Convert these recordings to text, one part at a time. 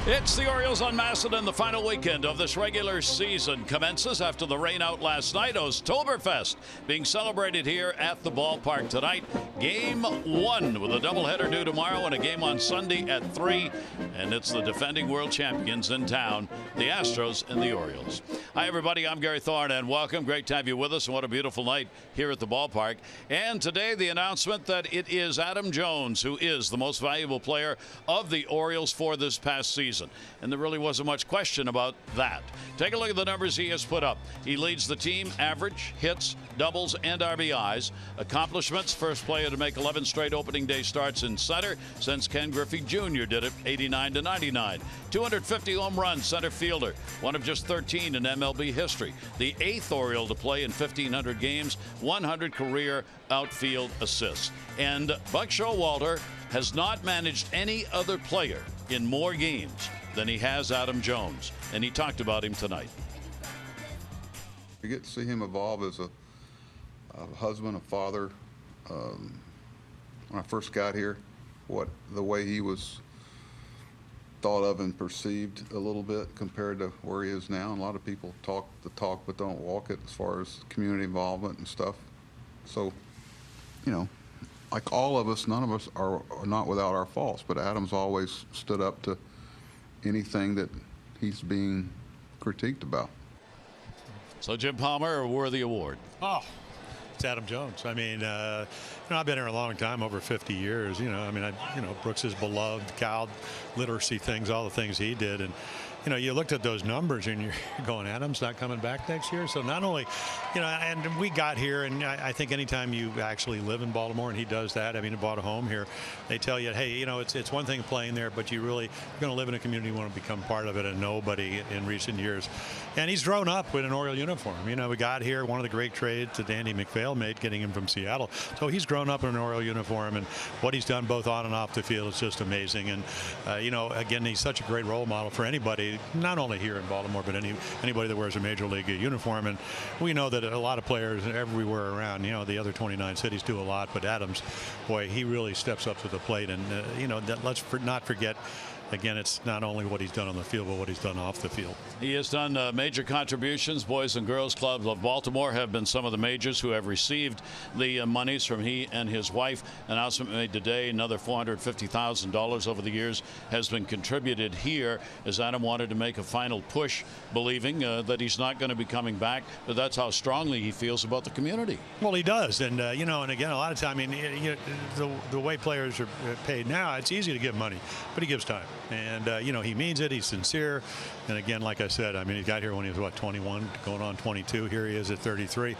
It's the Orioles on MASN, and the final weekend of this regular season commences after the rain out last night. Oktoberfest being celebrated here at the ballpark tonight. Game 1 with a doubleheader due tomorrow and a game on Sunday at 3. And it's the defending world champions in town, the Astros and the Orioles. Hi, everybody. I'm Gary Thorne, and welcome. Great to have you with us, and what a beautiful night here at the ballpark. And today, the announcement that it is Adam Jones who is the most valuable player of the Orioles for this past season. And there really wasn't much question about that. Take a look at the numbers he has put up. He leads the team average, hits, doubles, and RBIs. Accomplishments, first player to make 11 straight opening day starts in center since Ken Griffey Jr. did it, 89 to 99. 250 home runs, center fielder, one of just 13 in MLB history. The 8th Oriole to play in 1,500 games, 100 career outfield assists. And Buck Showalter has not managed any other player in more games than he has Adam Jones, and he talked about him tonight. You get to see him evolve as a husband, a father. When I first got here, the way he was thought of and perceived a little bit compared to where he is now. And a lot of people talk the talk but don't walk it as far as community involvement and stuff. So, you know, like all of us, none of us are not without our faults, but Adam's always stood up to anything that he's being critiqued about. So Jim Palmer, a worthy award. Oh, it's Adam Jones. I mean, I've been here a long time, over 50 years. Brooks is beloved, Cal, literacy things, all the things he did. And, you looked at those numbers and you're going, Adam's not coming back next year. So not only, and we got here, and I think anytime you actually live in Baltimore, and he does that, I mean, he bought a home here, they tell you, hey, it's one thing playing there, but you're going to live in a community, you want to become part of it, and nobody in recent years. And he's grown up with an Oriole uniform. We got here, one of the great trades that Andy McPhail made, getting him from Seattle. So he's grown up in an Oriole uniform, and what he's done both on and off the field is just amazing. And, again, he's such a great role model for anybody, not only here in Baltimore, but anybody that wears a major league uniform. And we know that a lot of players everywhere around, the other 29 cities do a lot, but Adams, boy, he really steps up to the plate. And, let's not forget, again, it's not only what he's done on the field, but what he's done off the field. He has done major contributions. Boys and Girls Clubs of Baltimore have been some of the majors who have received the monies from he and his wife. Announcement made today, another $450,000 over the years has been contributed here, as Adam wanted to make a final push, believing that he's not going to be coming back, but that's how strongly he feels about the community. Well, he does. And, and again, a lot of time, the way players are paid now, it's easy to give money, but he gives time. And, he means it. He's sincere. And again, like I said, he got here when he was, 21, going on 22. Here he is at 33.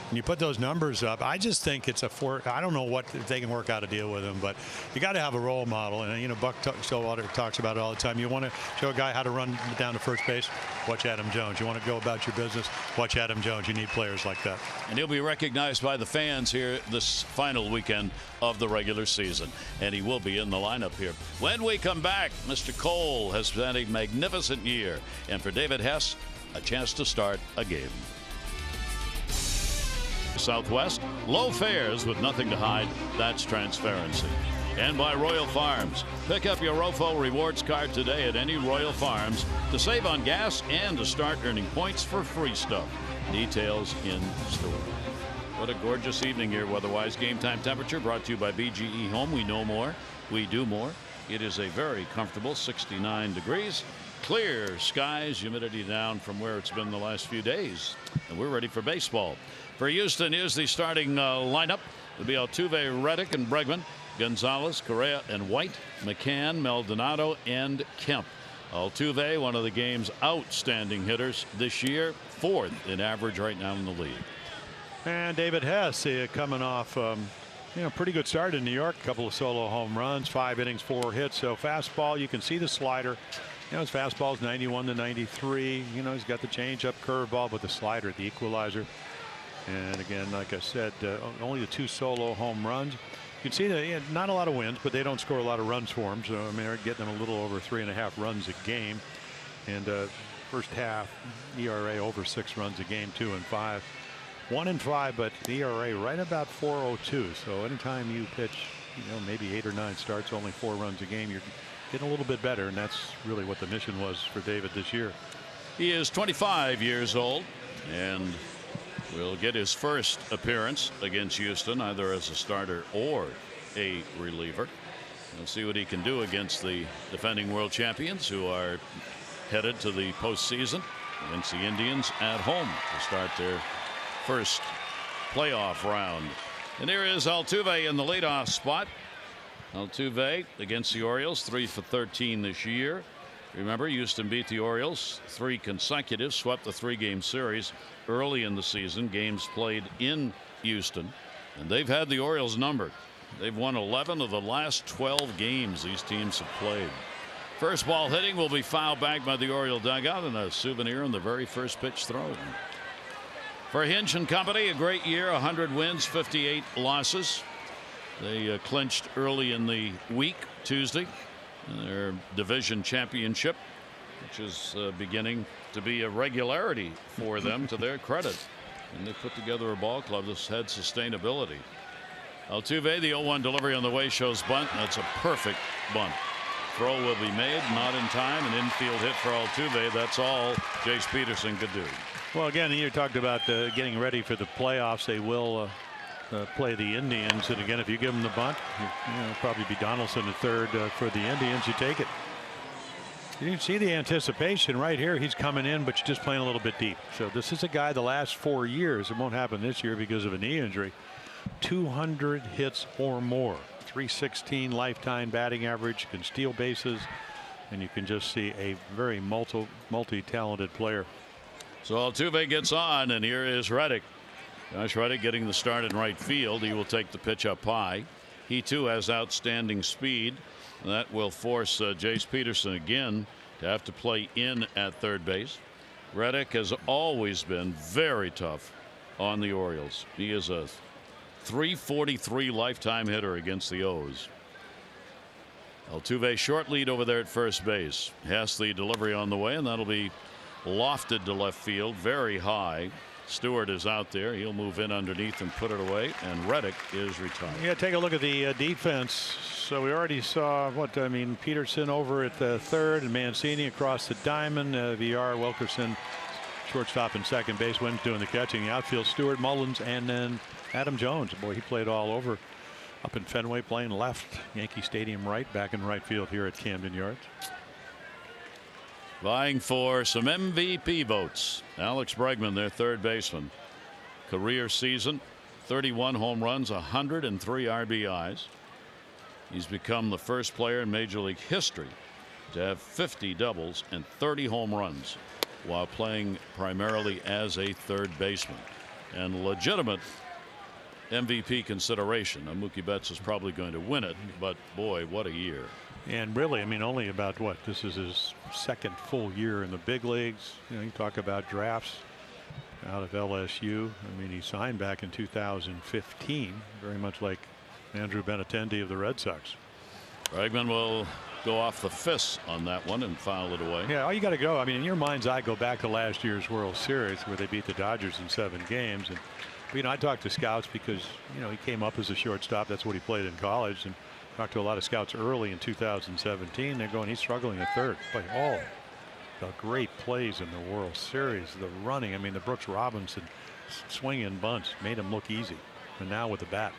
And you put those numbers up, I just think it's I don't know if they can work out a deal with him, but you got to have a role model. And, Buck Showalter talks about it all the time. You want to show a guy how to run down to first base? Watch Adam Jones. You want to go about your business? Watch Adam Jones. You need players like that. And he'll be recognized by the fans here this final weekend of the regular season. And he will be in the lineup here. When we come back, Mr. Cole has been a magnificent year. And for David Hess, a chance to start a game. Southwest, low fares with nothing to hide. That's transparency. And by Royal Farms. Pick up your ROFO rewards card today at any Royal Farms to save on gas and to start earning points for free stuff. Details in store. What a gorgeous evening here weather-wise. Game time temperature brought to you by BGE Home. We know more. We do more. It is a very comfortable 69 degrees. Clear skies, humidity down from where it's been the last few days. And we're ready for baseball. For Houston, here's the starting lineup. It'll be Altuve, Reddick, and Bregman, Gonzalez, Correa, and White, McCann, Maldonado, and Kemp. Altuve, one of the game's outstanding hitters this year, 4th in average right now in the league. And David Hess coming off pretty good start in New York, a couple of solo home runs, 5 innings, 4 hits. So fastball, you can see the slider. His fastball's 91 to 93. He's got the changeup, curveball, with the slider, the equalizer. And again, like I said, only the 2 solo home runs. You can see that not a lot of wins, but they don't score a lot of runs for him. So they're getting them a little over 3.5 runs a game. And first half ERA over 6 runs a game, 2 and 5. 1 and 5, but the ERA right about 4.02. So anytime you pitch, maybe 8 or 9 starts, only 4 runs a game, you're getting a little bit better, and that's really what the mission was for David this year. He is 25 years old and will get his first appearance against Houston, either as a starter or a reliever. We'll see what he can do against the defending world champions, who are headed to the postseason against the Indians at home to start their first playoff round. And here is Altuve in the leadoff spot. Altuve against the Orioles, 3 for 13 this year. Remember, Houston beat the Orioles 3 consecutive, swept the 3-game series early in the season, games played in Houston, and they've had the Orioles numbered. They've won 11 of the last 12 games these teams have played. First ball hitting will be fouled back by the Oriole dugout, and a souvenir in the very first pitch thrown. For Hinch and company, a great year, 100 wins, 58 losses. They clinched early in the week, Tuesday, their division championship, which is beginning to be a regularity for them, to their credit. And they put together a ball club that's had sustainability. Altuve, the 0-1 delivery on the way, shows bunt. That's a perfect bunt. Throw will be made, not in time. An infield hit for Altuve. That's all Jace Peterson could do. Well, again, you talked about getting ready for the playoffs. They will play the Indians, and again, if you give them the bunt, it'll probably be Donaldson at third for the Indians. You take it. You can see the anticipation right here. He's coming in, but you're just playing a little bit deep. So this is a guy the last 4 years. It won't happen this year because of a knee injury. 200 hits or more, 316 lifetime batting average, can steal bases, and you can just see a very multi-talented player. So Altuve gets on, and here is Reddick. Josh Reddick getting the start in right field. He will take the pitch up high. He too has outstanding speed. That will force Jace Peterson again to have to play in at third base. Reddick has always been very tough on the Orioles. He is a .343 lifetime hitter against the O's. Altuve short lead over there at first base. Has the delivery on the way, and that'll be lofted to left field, very high. Stewart is out there. He'll move in underneath and put it away, and Reddick is retired. Yeah, take a look at the defense. So we already saw Peterson over at the third, and Mancini across the diamond. VR, Wilkerson, shortstop and second base. Wentz doing the catching. The outfield, Stewart, Mullins, and then Adam Jones. Boy, he played all over up in Fenway, playing left. Yankee Stadium right, back in right field here at Camden Yards. Vying for some MVP votes. Alex Bregman, their third baseman. Career season, 31 home runs, 103 RBIs. He's become the first player in Major League history to have 50 doubles and 30 home runs while playing primarily as a third baseman. And legitimate MVP consideration. Now, Mookie Betts is probably going to win it, but boy, what a year. And really, only about what? This is his second full year in the big leagues. You talk about drafts out of LSU. He signed back in 2015, very much like Andrew Benintendi of the Red Sox. Bregman will go off the fists on that one and foul it away. Yeah, all you got to go. In your mind's eye, go back to last year's World Series where they beat the Dodgers in 7 games. And I talked to scouts because he came up as a shortstop. That's what he played in college. And talked to a lot of scouts early in 2017. They're going, he's struggling at third. But all the great plays in the World Series, the running. The Brooks Robinson swinging bunts made him look easy. And now with the bat.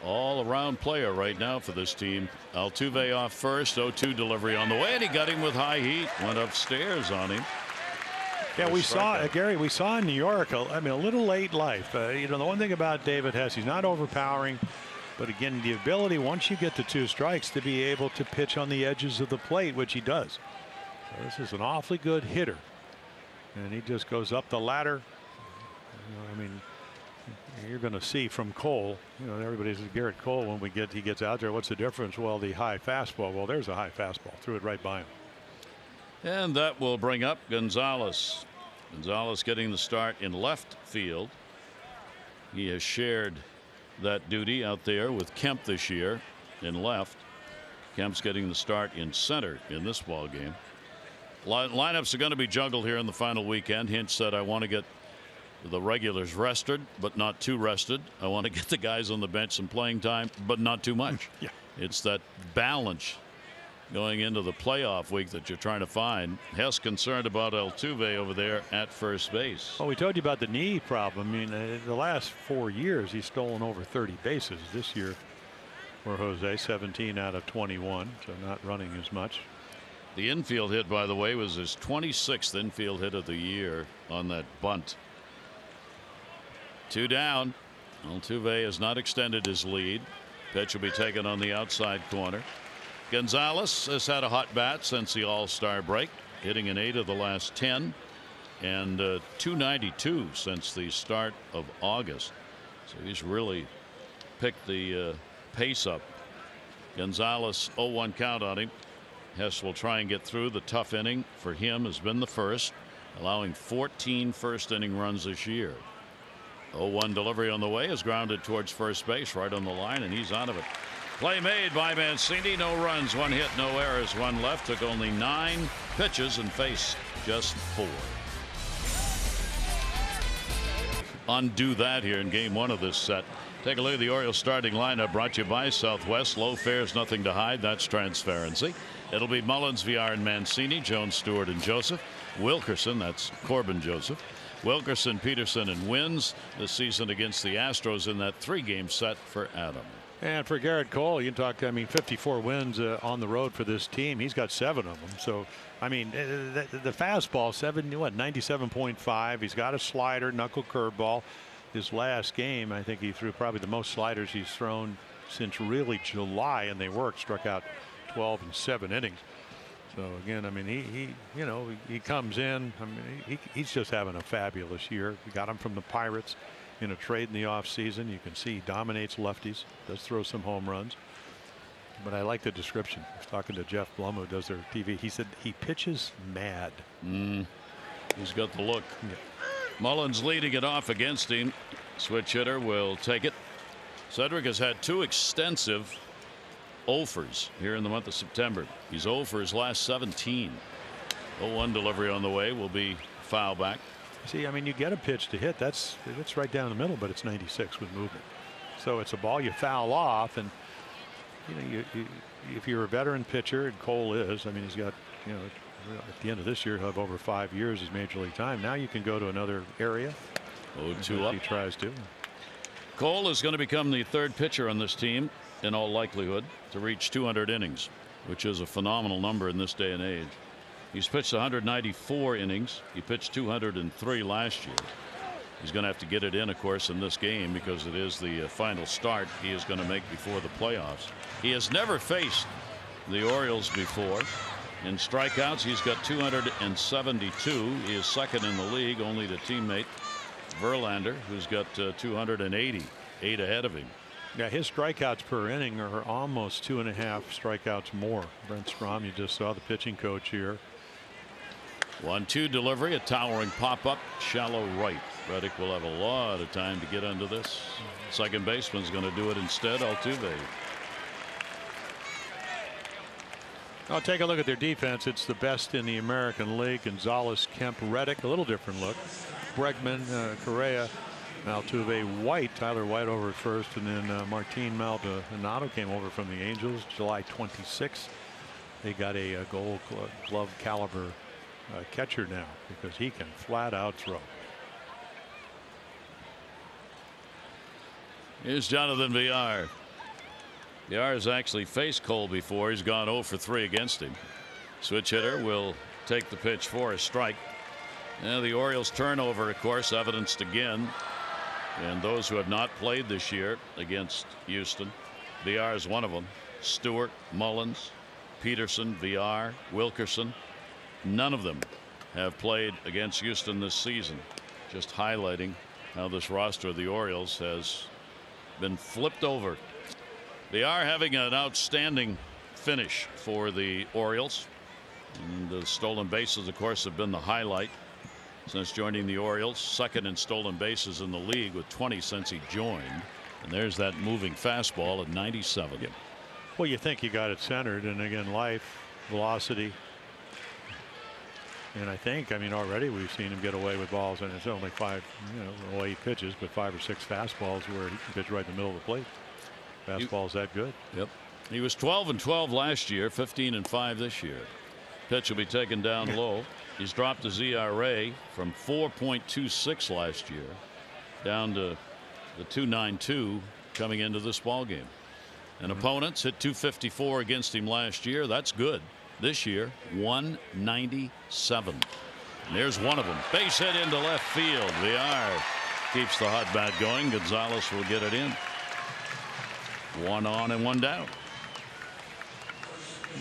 All around player right now for this team. Altuve off first, 0-2 delivery on the way, and he got him with high heat. Went upstairs on him. Yeah, we saw Gary. We saw in New York. A little late life. The one thing about David Hess, he's not overpowering. But again, the ability, once you get to 2 strikes, to be able to pitch on the edges of the plate, which he does. So this is an awfully good hitter. And he just goes up the ladder. You're going to see from Cole, everybody says Gerrit Cole when he gets out there. What's the difference? Well, the high fastball. Well, there's a high fastball. Threw it right by him. And that will bring up Gonzalez. Gonzalez getting the start in left field. He has shared that duty out there with Kemp this year in left. Kemp's getting the start in center in this ball game. Lineups are going to be juggled here in the final weekend. Hinch said, I want to get the regulars rested, but not too rested. I want to get the guys on the bench some playing time, but not too much. Yeah. It's that balance going into the playoff week that you're trying to find. Hess concerned about Altuve over there at first base. Oh, we told you about the knee problem. I mean, the last 4 years he's stolen over 30 bases. This year for Jose, 17 out of 21, so not running as much. The infield hit, by the way, was his 26th infield hit of the year on that bunt. 2 down. Altuve has not extended his lead. Pitch will be taken on the outside corner. Gonzalez has had a hot bat since the All-Star break, hitting in 8 of the last 10 and 292 since the start of August. So he's really picked the pace up. Gonzalez 0-1 count on him. Hess will try and get through. The tough inning for him has been the first, allowing 14 first inning runs this year. 0-1 delivery on the way is grounded towards first base right on the line, and he's out of it. Play made by Mancini. No runs, 1 hit, no errors, 1 left. Took only 9 pitches and faced just 4. Undo that here in game 1 of this set. Take a look at the Orioles starting lineup, brought to you by Southwest. Low fares, nothing to hide. That's transparency. It'll be Mullins, Villar, and Mancini, Jones, Stewart, and Joseph. Wilkerson, that's Corbin Joseph. Wilkerson, Peterson, and Wins this season against the Astros in that 3-game set for Adam. And for Gerrit Cole, you talk, I mean, 54 wins on the road for this team. He's got 7 of them. So, I mean, the fastball, 97.5. He's got a slider, knuckle curveball. His last game, I think he threw probably the most sliders he's thrown since really July, and they worked. Struck out 12 in 7 innings. So again, I mean, he comes in. I mean, he's just having a fabulous year. We got him from the Pirates in a trade in the offseason. You can see he dominates lefties, does throw some home runs. But I like the description. I was talking to Jeff Blum, who does their TV. He said he pitches mad. He's got the look. Yeah. Mullins leading it off against him. Switch hitter will take it. Cedric has had 2 extensive offers here in the month of September. He's 0 for his last 17. 0-1 delivery on the way will be foul back. See, I mean, you get a pitch to hit. That's right down the middle, but it's 96 with movement. So it's a ball you foul off, and if you're a veteran pitcher, and Cole is, I mean, he's got, at the end of this year, he'll have over 5 years his major league time. Now you can go to another area. 0-2 up. He tries to. Cole is going to become the 3rd pitcher on this team in all likelihood to reach 200 innings, which is a phenomenal number in this day and age. He's pitched 194 innings. He pitched 203 last year. He's going to have to get it in, of course, in this game because it is the final start he is going to make before the playoffs. He has never faced the Orioles before. In strikeouts, he's got 272. He is 2nd in the league, only to teammate Verlander, who's got 280, 8 ahead of him. Yeah, his strikeouts per inning are almost 2.5 strikeouts more. Brent Strom, you just saw the pitching coach here. 1-2 delivery, a towering pop-up, shallow right. Reddick will have a lot of time to get under this. Second baseman's going to do it instead. Altuve. I'll take a look at their defense. It's the best in the American League. Gonzalez, Kemp, Reddick, a little different look. Bregman, Correa, Altuve, White, Tyler White over at first, and then Martin Maldonado came over from the Angels July 26th. They got a Gold Glove caliber catcher now because he can flat out throw. Here's Jonathan Villar. Villar has actually faced Cole before. He's gone 0 for 3 against him. Switch hitter will take the pitch for a strike. And the Orioles turnover, of course, evidenced again. And those who have not played this year against Houston, Villar is one of them. Stewart, Mullins, Peterson, Villar, Wilkerson. None of them have played against Houston this season. Just highlighting how this roster of the Orioles has been flipped over. They are having an outstanding finish for the Orioles. And the stolen bases, of course, have been the highlight since joining the Orioles. 2nd in stolen bases in the league with 20 since he joined. And there's that moving fastball at 97. Yeah. Well, you think you got it centered, and again, life, velocity. And I think, I mean, already we've seen him get away with balls, and it's only 8 pitches, but 5 or 6 fastballs where he can pitch right in the middle of the plate. Fastball's that good. Yep. He was 12-12 last year, 15-5 this year. Pitch will be taken down low. He's dropped his ERA from 4.26 last year down to the 2.92 coming into this ball game. And opponents hit .254 against him last year. That's good. This year, 197. And there's one of them. Base hit into left field. VR keeps the hot bat going. Gonzalez will get it in. 1 on and 1 down.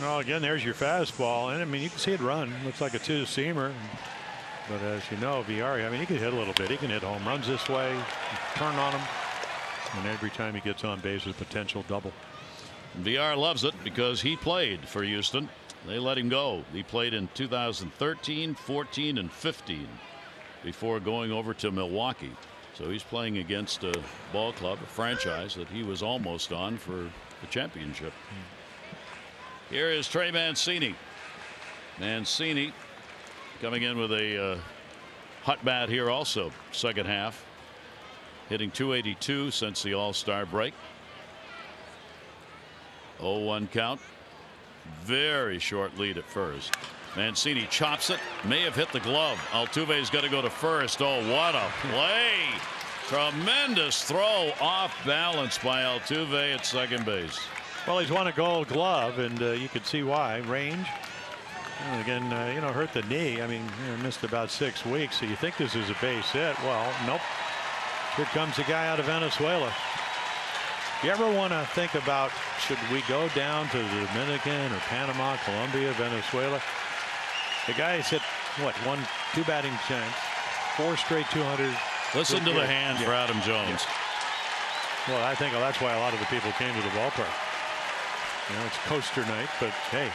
Well, again, there's your fastball, and I mean, you can see it run. Looks like a two-seamer, but as you know, VR, I mean, he can hit a little bit. He can hit home runs this way, turn on him, and every time he gets on base, is a potential double. VR loves it because he played for Houston. They let him go. He played in 2013, 14, and 15 before going over to Milwaukee. So he's playing against a ball club, a franchise that he was almost on for the championship. Here is Trey Mancini. Mancini coming in with a hot bat here also. Second half. Hitting .282 since the All-Star break. 0-1 count. Very short lead at first. Mancini chops it. May have hit the glove. Altuve's got to go to first. Oh, what a play. Tremendous throw off balance by Altuve at second base. Well, he's won a Gold Glove, and you can see why. Range. And again, you know, hurt the knee. I mean, missed about 6 weeks. So you think this is a base hit? Well, nope. Here comes the guy out of Venezuela. You ever want to think about, should we go down to the Dominican or Panama, Colombia, Venezuela? The guy's hit what, 2 batting champs, 4 straight 200. Listen to the hands for Adam Jones. Well, I think that's why a lot of the people came to the ballpark. You know, it's coaster night, but hey,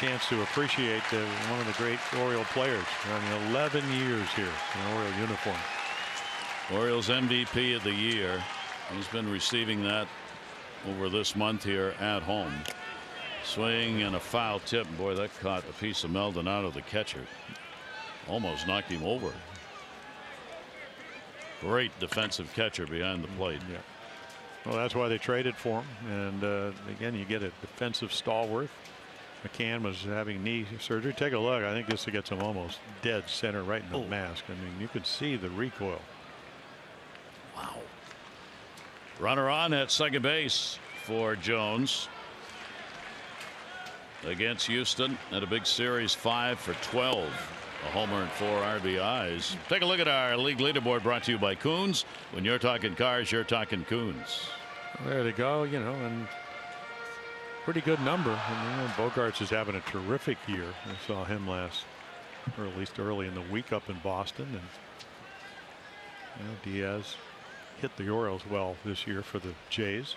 chance to appreciate one of the great Oriole players. I mean, 11 years here in Oriole uniform. Orioles MVP of the year. He's been receiving that over this month here at home. Swing and a foul tip. Boy, that caught a piece of Meldon out of the catcher. Almost knocked him over. Great defensive catcher behind the plate. Yeah. Well, that's why they traded for him. And again, you get a defensive stalwart. McCann was having knee surgery. Take a look. I think this gets him almost dead center right in the mask. I mean, you could see the recoil. Wow. Runner on at second base for Jones against Houston at a big series, 5 for 12. A homer and 4 RBIs. Take a look at our league leaderboard, brought to you by Coons. When you're talking cars, you're talking Coons. There they go, you know, and pretty good number. And, you know, Bogarts is having a terrific year. I saw him last, or at least early in the week up in Boston. And you know, Diaz hit the Orioles well this year for the Jays.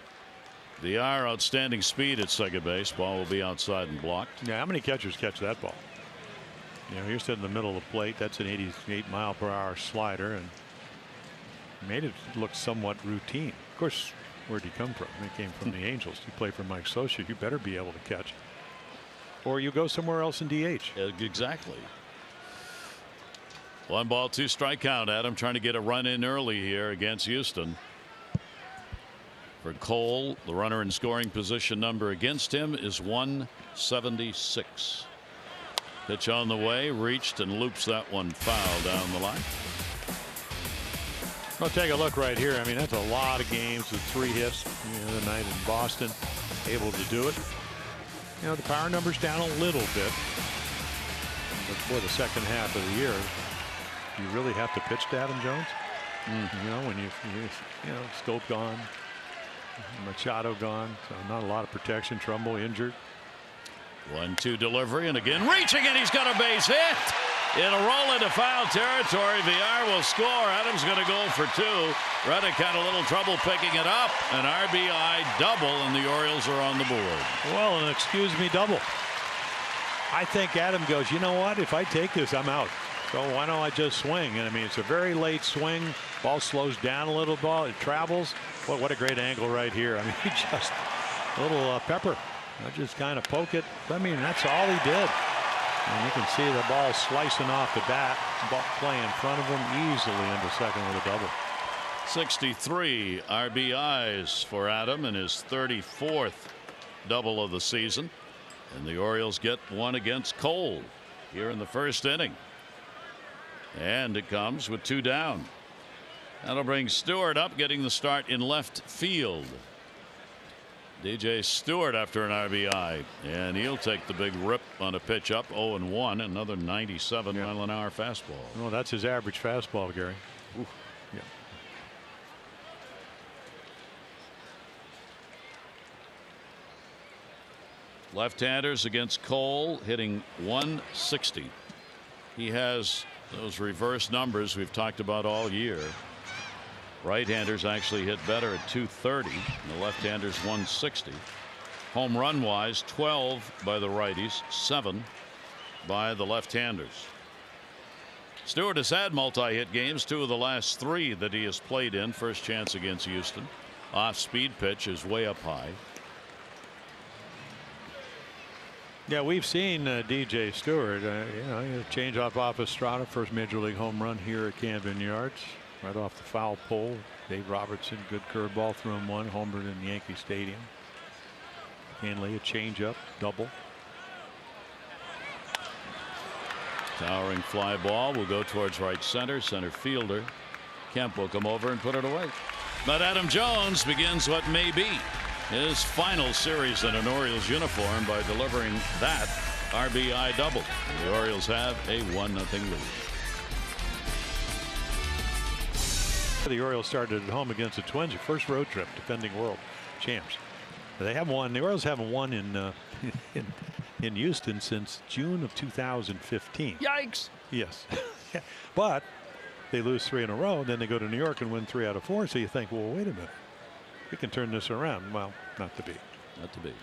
VR outstanding speed at second base. Ball will be outside and blocked. Yeah, how many catchers catch that ball? You know, you're sitting in the middle of the plate. That's an 88-mile-per-hour slider, and made it look somewhat routine. Of course, where'd he come from? He came from the Angels. You play for Mike Socia. You better be able to catch, or you go somewhere else in DH. Exactly. 1 ball, 2 strike count. Adam trying to get a run in early here against Houston. For Cole, the runner in scoring position number against him is 176. Pitch on the way, reached and loops that one foul down the line. Well, take a look right here. I mean, that's a lot of games with 3 hits. You know, the night in Boston, able to do it. You know, the power number's down a little bit. But for the second half of the year, you really have to pitch to Adam Jones. You know, when you know, Stope gone, Machado gone, so not a lot of protection. Trumbo injured. 1-2 delivery, and again reaching, and he's got a base hit. It'll roll into foul territory. VR will score. Adams going to go for 2. Reddick had a little trouble picking it up. An RBI double, and the Orioles are on the board. Well, an excuse me double. I think Adam goes, you know what? If I take this, I'm out. So why don't I just swing? And I mean, it's a very late swing. Ball slows down a little. Ball, it travels. What a great angle right here. I mean, he just a little pepper. I just kind of poke it. I mean, that's all he did. And you can see the ball slicing off the bat. Ball play in front of him, easily into second with a double. 63 RBIs for Adam in his 34th double of the season. And the Orioles get one against Cole here in the first inning. And it comes with 2 down. That'll bring Stewart up, getting the start in left field. DJ Stewart after an RBI, and he'll take the big rip on a pitch up 0-1. Another 97-mile-an-hour fastball. Well, that's his average fastball, Gary. Oof. Yeah. Left-handers against Cole, hitting 160. He has those reverse numbers we've talked about all year. Right-handers actually hit better at 230. And the left-handers 160. Home run wise, 12 by the righties, 7 by the left-handers. Stewart has had multi-hit games, 2 of the last 3 that he has played in. First chance against Houston. Off-speed pitch is way up high. Yeah, we've seen DJ Stewart, you know, change off Estrada, first major league home run here at Camden Yards. Right off the foul pole. Dave Robertson, good curveball, threw him one, homered in Yankee Stadium. Hanley, a changeup, double. Towering fly ball will go towards right center. Center fielder Kemp will come over and put it away. But Adam Jones begins what may be his final series in an Orioles uniform by delivering that RBI double. The Orioles have a 1-0 lead. The Orioles started at home against the Twins, their first road trip, defending world champs. They have won. The Orioles haven't won in Houston since June of 2015. Yikes! Yes, but they lose 3 in a row. Then they go to New York and win 3 out of 4. So you think, well, wait a minute, we can turn this around. Well, not to be. Not to be.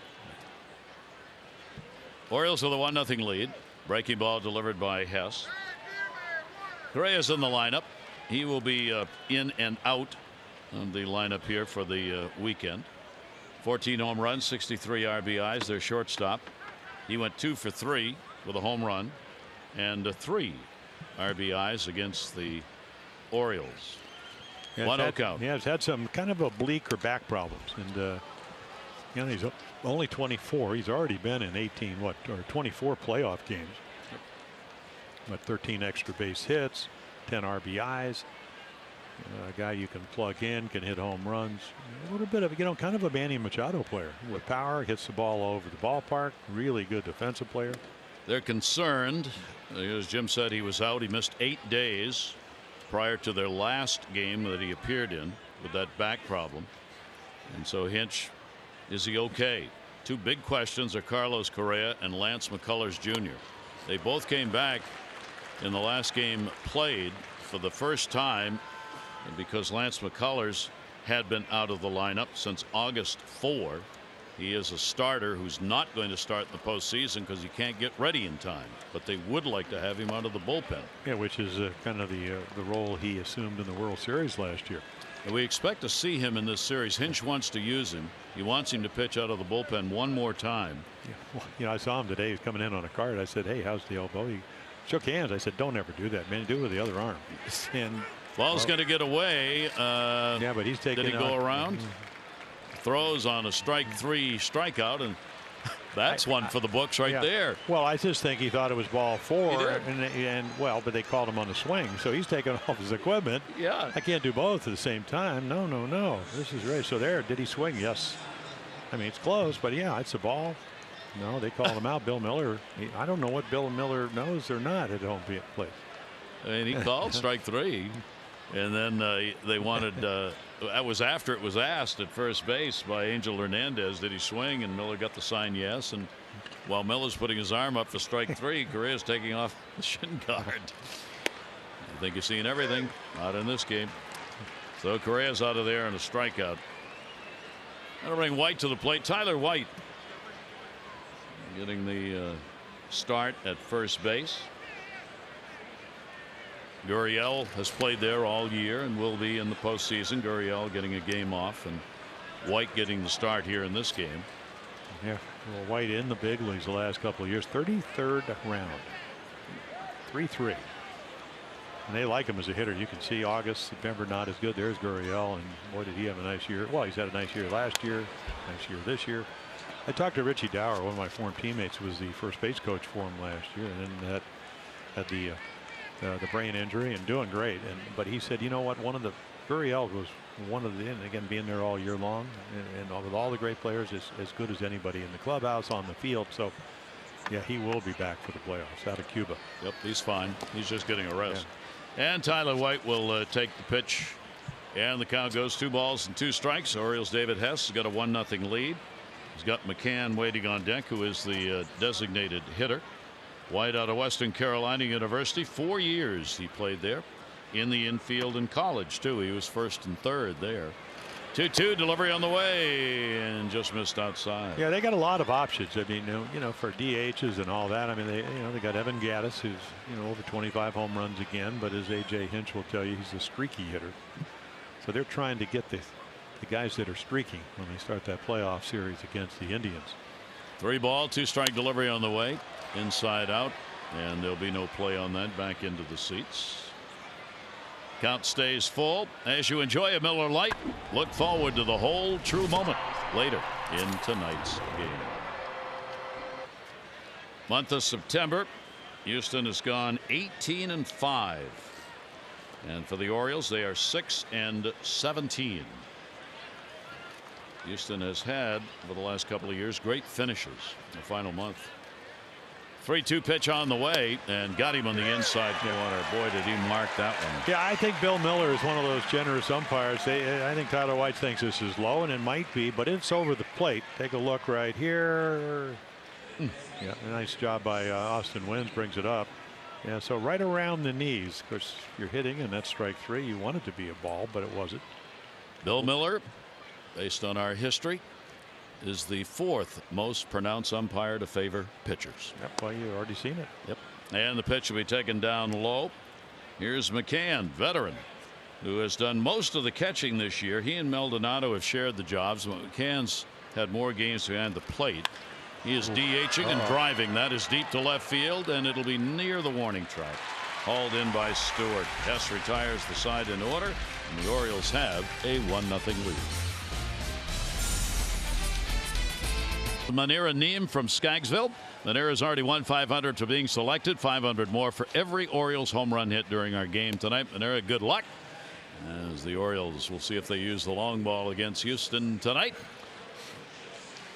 Orioles with a 1-0 lead. Breaking ball delivered by Hess. Correa's in the lineup. He will be in and out of the lineup here for the weekend. 14 home runs, 63 RBIs. Their shortstop. He went 2 for 3 with a home run and 3 RBIs against the Orioles. Yeah, 1-0 count. Yeah, he's had some kind of oblique back problems, and you know, he's only 24. He's already been in 24 playoff games. But 13 extra base hits, 10 RBIs. A guy you can plug in, can hit home runs. A little bit of, you know, kind of a Manny Machado player with power, hits the ball all over the ballpark. Really good defensive player. They're concerned. As Jim said, he was out. He missed 8 days prior to their last game that he appeared in with that back problem. And so Hinch, is he okay? 2 big questions are Carlos Correa and Lance McCullers Jr. They both came back in the last game played for the first time, because Lance McCullers had been out of the lineup since August 4. He is a starter who's not going to start in the postseason because he can't get ready in time. But they would like to have him out of the bullpen. Yeah, which is kind of the role he assumed in the World Series last year. And we expect to see him in this series. Hinch wants to use him. He wants him to pitch out of the bullpen one more time. Yeah, well, you know, I saw him today. He's coming in on a card. I said, "Hey, how's the elbow?" He shook hands. I said, "Don't ever do that, man. Do it with the other arm." And ball's going to get away. Yeah, but he's taking. Did he go around? Throws on a strike 3 strikeout, and that's one for the books right there. Well, I just think he thought it was ball 4, He did. but they called him on the swing, so he's taking off his equipment. Yeah, I can't do both at the same time. No. This is right. So there, did he swing? Yes. I mean, it's close, but yeah, it's a ball. No, they called him out. Bill Miller. I don't know what Bill Miller knows or not at home plate. And he called strike 3. And then they wanted, that was after it was asked at first base by Angel Hernandez, did he swing? And Miller got the sign yes. And while Miller's putting his arm up for strike 3, Correa's taking off the shin guard. I think you're seeing everything. Not in this game. So Correa's out of there and a strikeout. That'll bring White to the plate. Tyler White getting the start at first base. Gurriel has played there all year and will be in the postseason. Gurriel getting a game off, and White getting the start here in this game. Yeah, well, White in the big leagues the last couple of years. 33rd round. 3-3. And they like him as a hitter. You can see August, September not as good. There's Gurriel, and boy, did he have a nice year. Well, he's had a nice year last year, nice year this year. I talked to Richie Dower, one of my former teammates, who was the first base coach for him last year, and then had the brain injury and doing great. But he said, you know what, one of the Gurriel was one of the, and again, being there all year long, and with all the great players, is as good as anybody in the clubhouse, on the field. So yeah, he will be back for the playoffs out of Cuba. Yep, he's fine. He's just getting a rest. Yeah. And Tyler White will take the pitch, and the count goes 2 balls and 2 strikes. Orioles' David Hess has got a 1-0 lead. He's got McCann waiting on deck, who is the designated hitter. White out of Western Carolina University. 4 years he played there, in the infield in college too. He was first and third there. 2-2, delivery on the way, and just missed outside. Yeah, they got a lot of options. I mean, you know, for DHs and all that. I mean, they got Evan Gattis, who's over 25 home runs again, but as AJ Hinch will tell you, he's a streaky hitter. So they're trying to get the guys that are streaking when they start that playoff series against the Indians. 3 ball, 2 strike delivery on the way, inside out, and there'll be no play on that. Back into the seats. Count stays full. As you enjoy a Miller Lite, look forward to the whole true moment later in tonight's game. Month of September, Houston has gone 18-5, and for the Orioles, they are 6-17. Houston has had, for the last couple of years, great finishes in the final month. 3-2 pitch on the way, and got him on the inside corner. Boy, did he mark that one. Yeah, I think Bill Miller is one of those generous umpires. I think Tyler White thinks this is low, and it might be, but it's over the plate. Take a look right here. Yeah, a nice job by Austin Wynns, brings it up. Yeah, so right around the knees. Of course, you're hitting, and that's strike 3. You want it to be a ball, but it wasn't. Bill Miller, based on our history, is the 4th most pronounced umpire to favor pitchers. Yep, well, you've already seen it. Yep. And the pitch will be taken down low. Here's McCann, veteran, who has done most of the catching this year. He and Maldonado have shared the jobs, but McCann's had more games behind the plate. He is DHing and driving. That is deep to left field, and it'll be near the warning track. Hauled in by Stewart. Hess retires the side in order, and the Orioles have a 1-0 lead. Manira Neem from Skaggsville. Manira's already won 500 for being selected. 500 more for every Orioles home run hit during our game tonight. Manira, good luck, as the Orioles will see if they use the long ball against Houston tonight.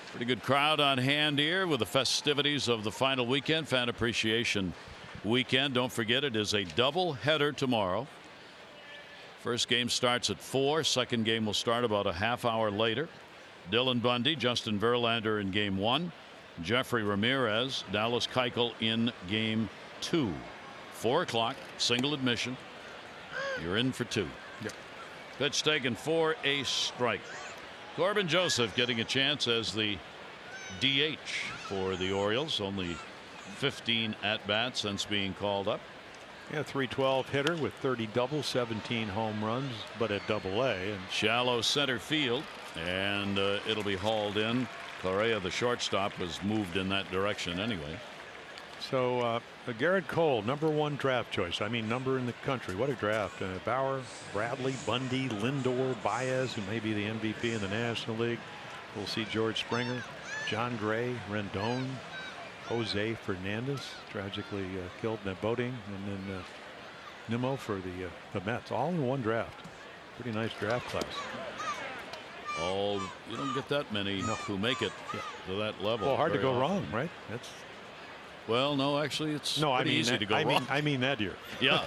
Pretty good crowd on hand here with the festivities of the final weekend, Fan Appreciation Weekend. Don't forget, it is a double header tomorrow. First game starts at 4. Second game will start about a half hour later. Dylan Bundy, Justin Verlander in game 1. Jeffrey Ramirez, Dallas Keuchel in game 2. 4 o'clock, single admission. You're in for 2. Yep. Pitch taken for a strike. Corbin Joseph getting a chance as the DH for the Orioles. Only 15 at-bats since being called up. Yeah, 312 hitter with 30 doubles, 17 home runs, but at Double-A. And shallow center field, and it'll be hauled in. Correa, the shortstop, was moved in that direction anyway. So Gerrit Cole, #1 draft choice. I mean, number in the country. What a draft. Bauer, Bradley, Bundy, Lindor, Baez, who may be the MVP in the National League. We'll see George Springer, John Gray, Rendon, Jose Fernandez, tragically killed in that boating, and then Nimmo for the Mets, all in one draft. Pretty nice draft class. You don't get that many who make it to that level. Well, hard to go often. wrong, right? That's well, no, actually, it's pretty easy to go wrong. I mean that year. Yeah.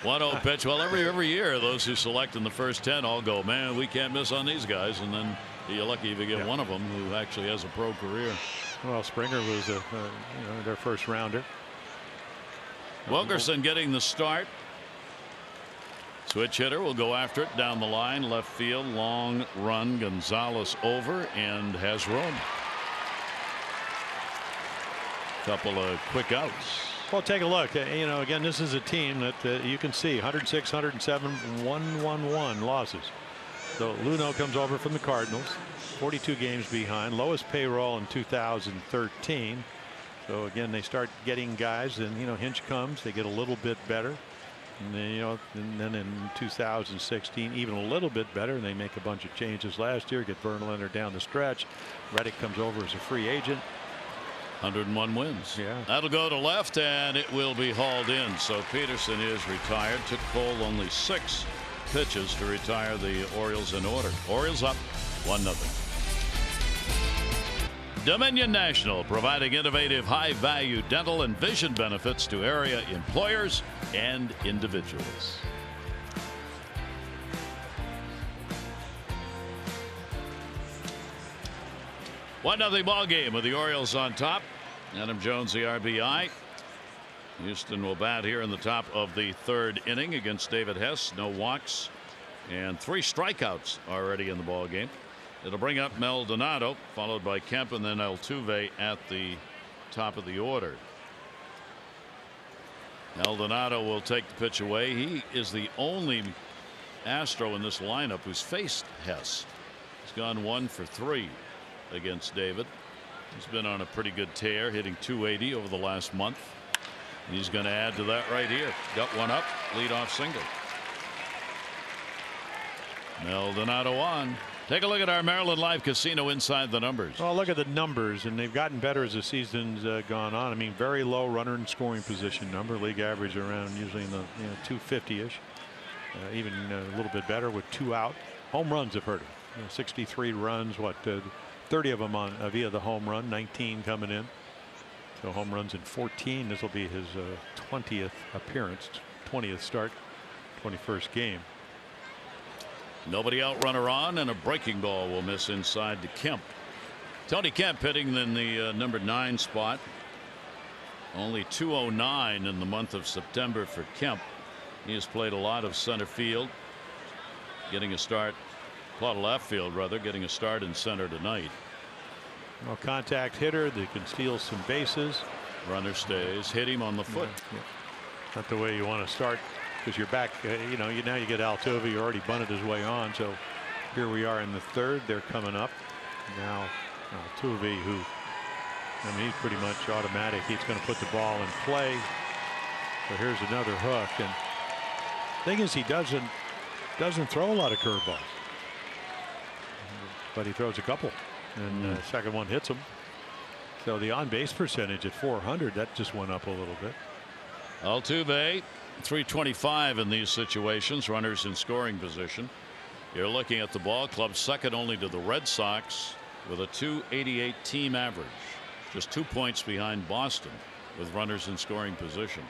1-0 pitch. Well, every year, those who select in the first 10 all go, man, we can't miss on these guys, and then you're lucky if you get one of them who actually has a pro career. Well, Springer was their first rounder. Wilkerson getting the start. Switch hitter will go after it down the line, left field, long run. Gonzalez over and has room. Couple of quick outs. Well, take a look. Again, this is a team that you can see 106, 107, 111 losses. So Luno comes over from the Cardinals, 42 games behind, lowest payroll in 2013. So again, they start getting guys, and Hinch comes, they get a little bit better. And then, and then in 2016, even a little bit better. And they make a bunch of changes last year. Get Verlander down the stretch. Reddick comes over as a free agent. 101 wins. Yeah. That'll go to left, and it will be hauled in. So Peterson is retired. Took Cole only 6 pitches to retire the Orioles in order. Orioles up 1-0. Dominion National, providing innovative high-value dental and vision benefits to area employers and individuals. One nothing ball game with the Orioles on top. Adam Jones, the RBI. Houston will bat here in the top of the 3rd inning against David Hess. No walks and 3 strikeouts already in the ball game. It'll bring up Maldonado, followed by Kemp, and then Altuve at the top of the order. Maldonado will take the pitch away. He is the only Astro in this lineup who's faced Hess. He's gone 1 for 3 against David. He's been on a pretty good tear, hitting .280 over the last month. And he's going to add to that right here. Got one up, leadoff single. Maldonado on. Take a look at our Maryland Live Casino inside the numbers. Well, look at the numbers, and they've gotten better as the season's gone on. I mean, very low runner in scoring position number. League average around usually in the 250-ish. Even a little bit better with 2 out. Home runs have hurt him. 63 runs, 30 of them on via the home run, 19 coming in. So home runs in 14. This will be his 20th appearance, 20th start, 21st game. Nobody out, runner on, and a breaking ball will miss inside to Kemp. Tony Kemp hitting in the number 9 spot. Only .209 in the month of September for Kemp. He has played a lot of center field, getting a start, a lot of left field rather, getting a start in center tonight. Well, contact hitter that can steal some bases. Runner stays, hit him on the foot. Yeah. Not the way you want to start, because you're back. Now you get Altuve. You already bunted his way on. So here we are in the 3rd. They're coming up now. Altuve, who, I mean, he's pretty much automatic. He's going to put the ball in play. So here's another hook. And the thing is, he doesn't throw a lot of curveballs, but he throws a couple, and the second one hits him. So the on-base percentage at .400, that just went up a little bit. Altuve, .325 in these situations, runners in scoring position. You're looking at the ball club, second only to the Red Sox with a .288 team average, just 2 points behind Boston with runners in scoring position.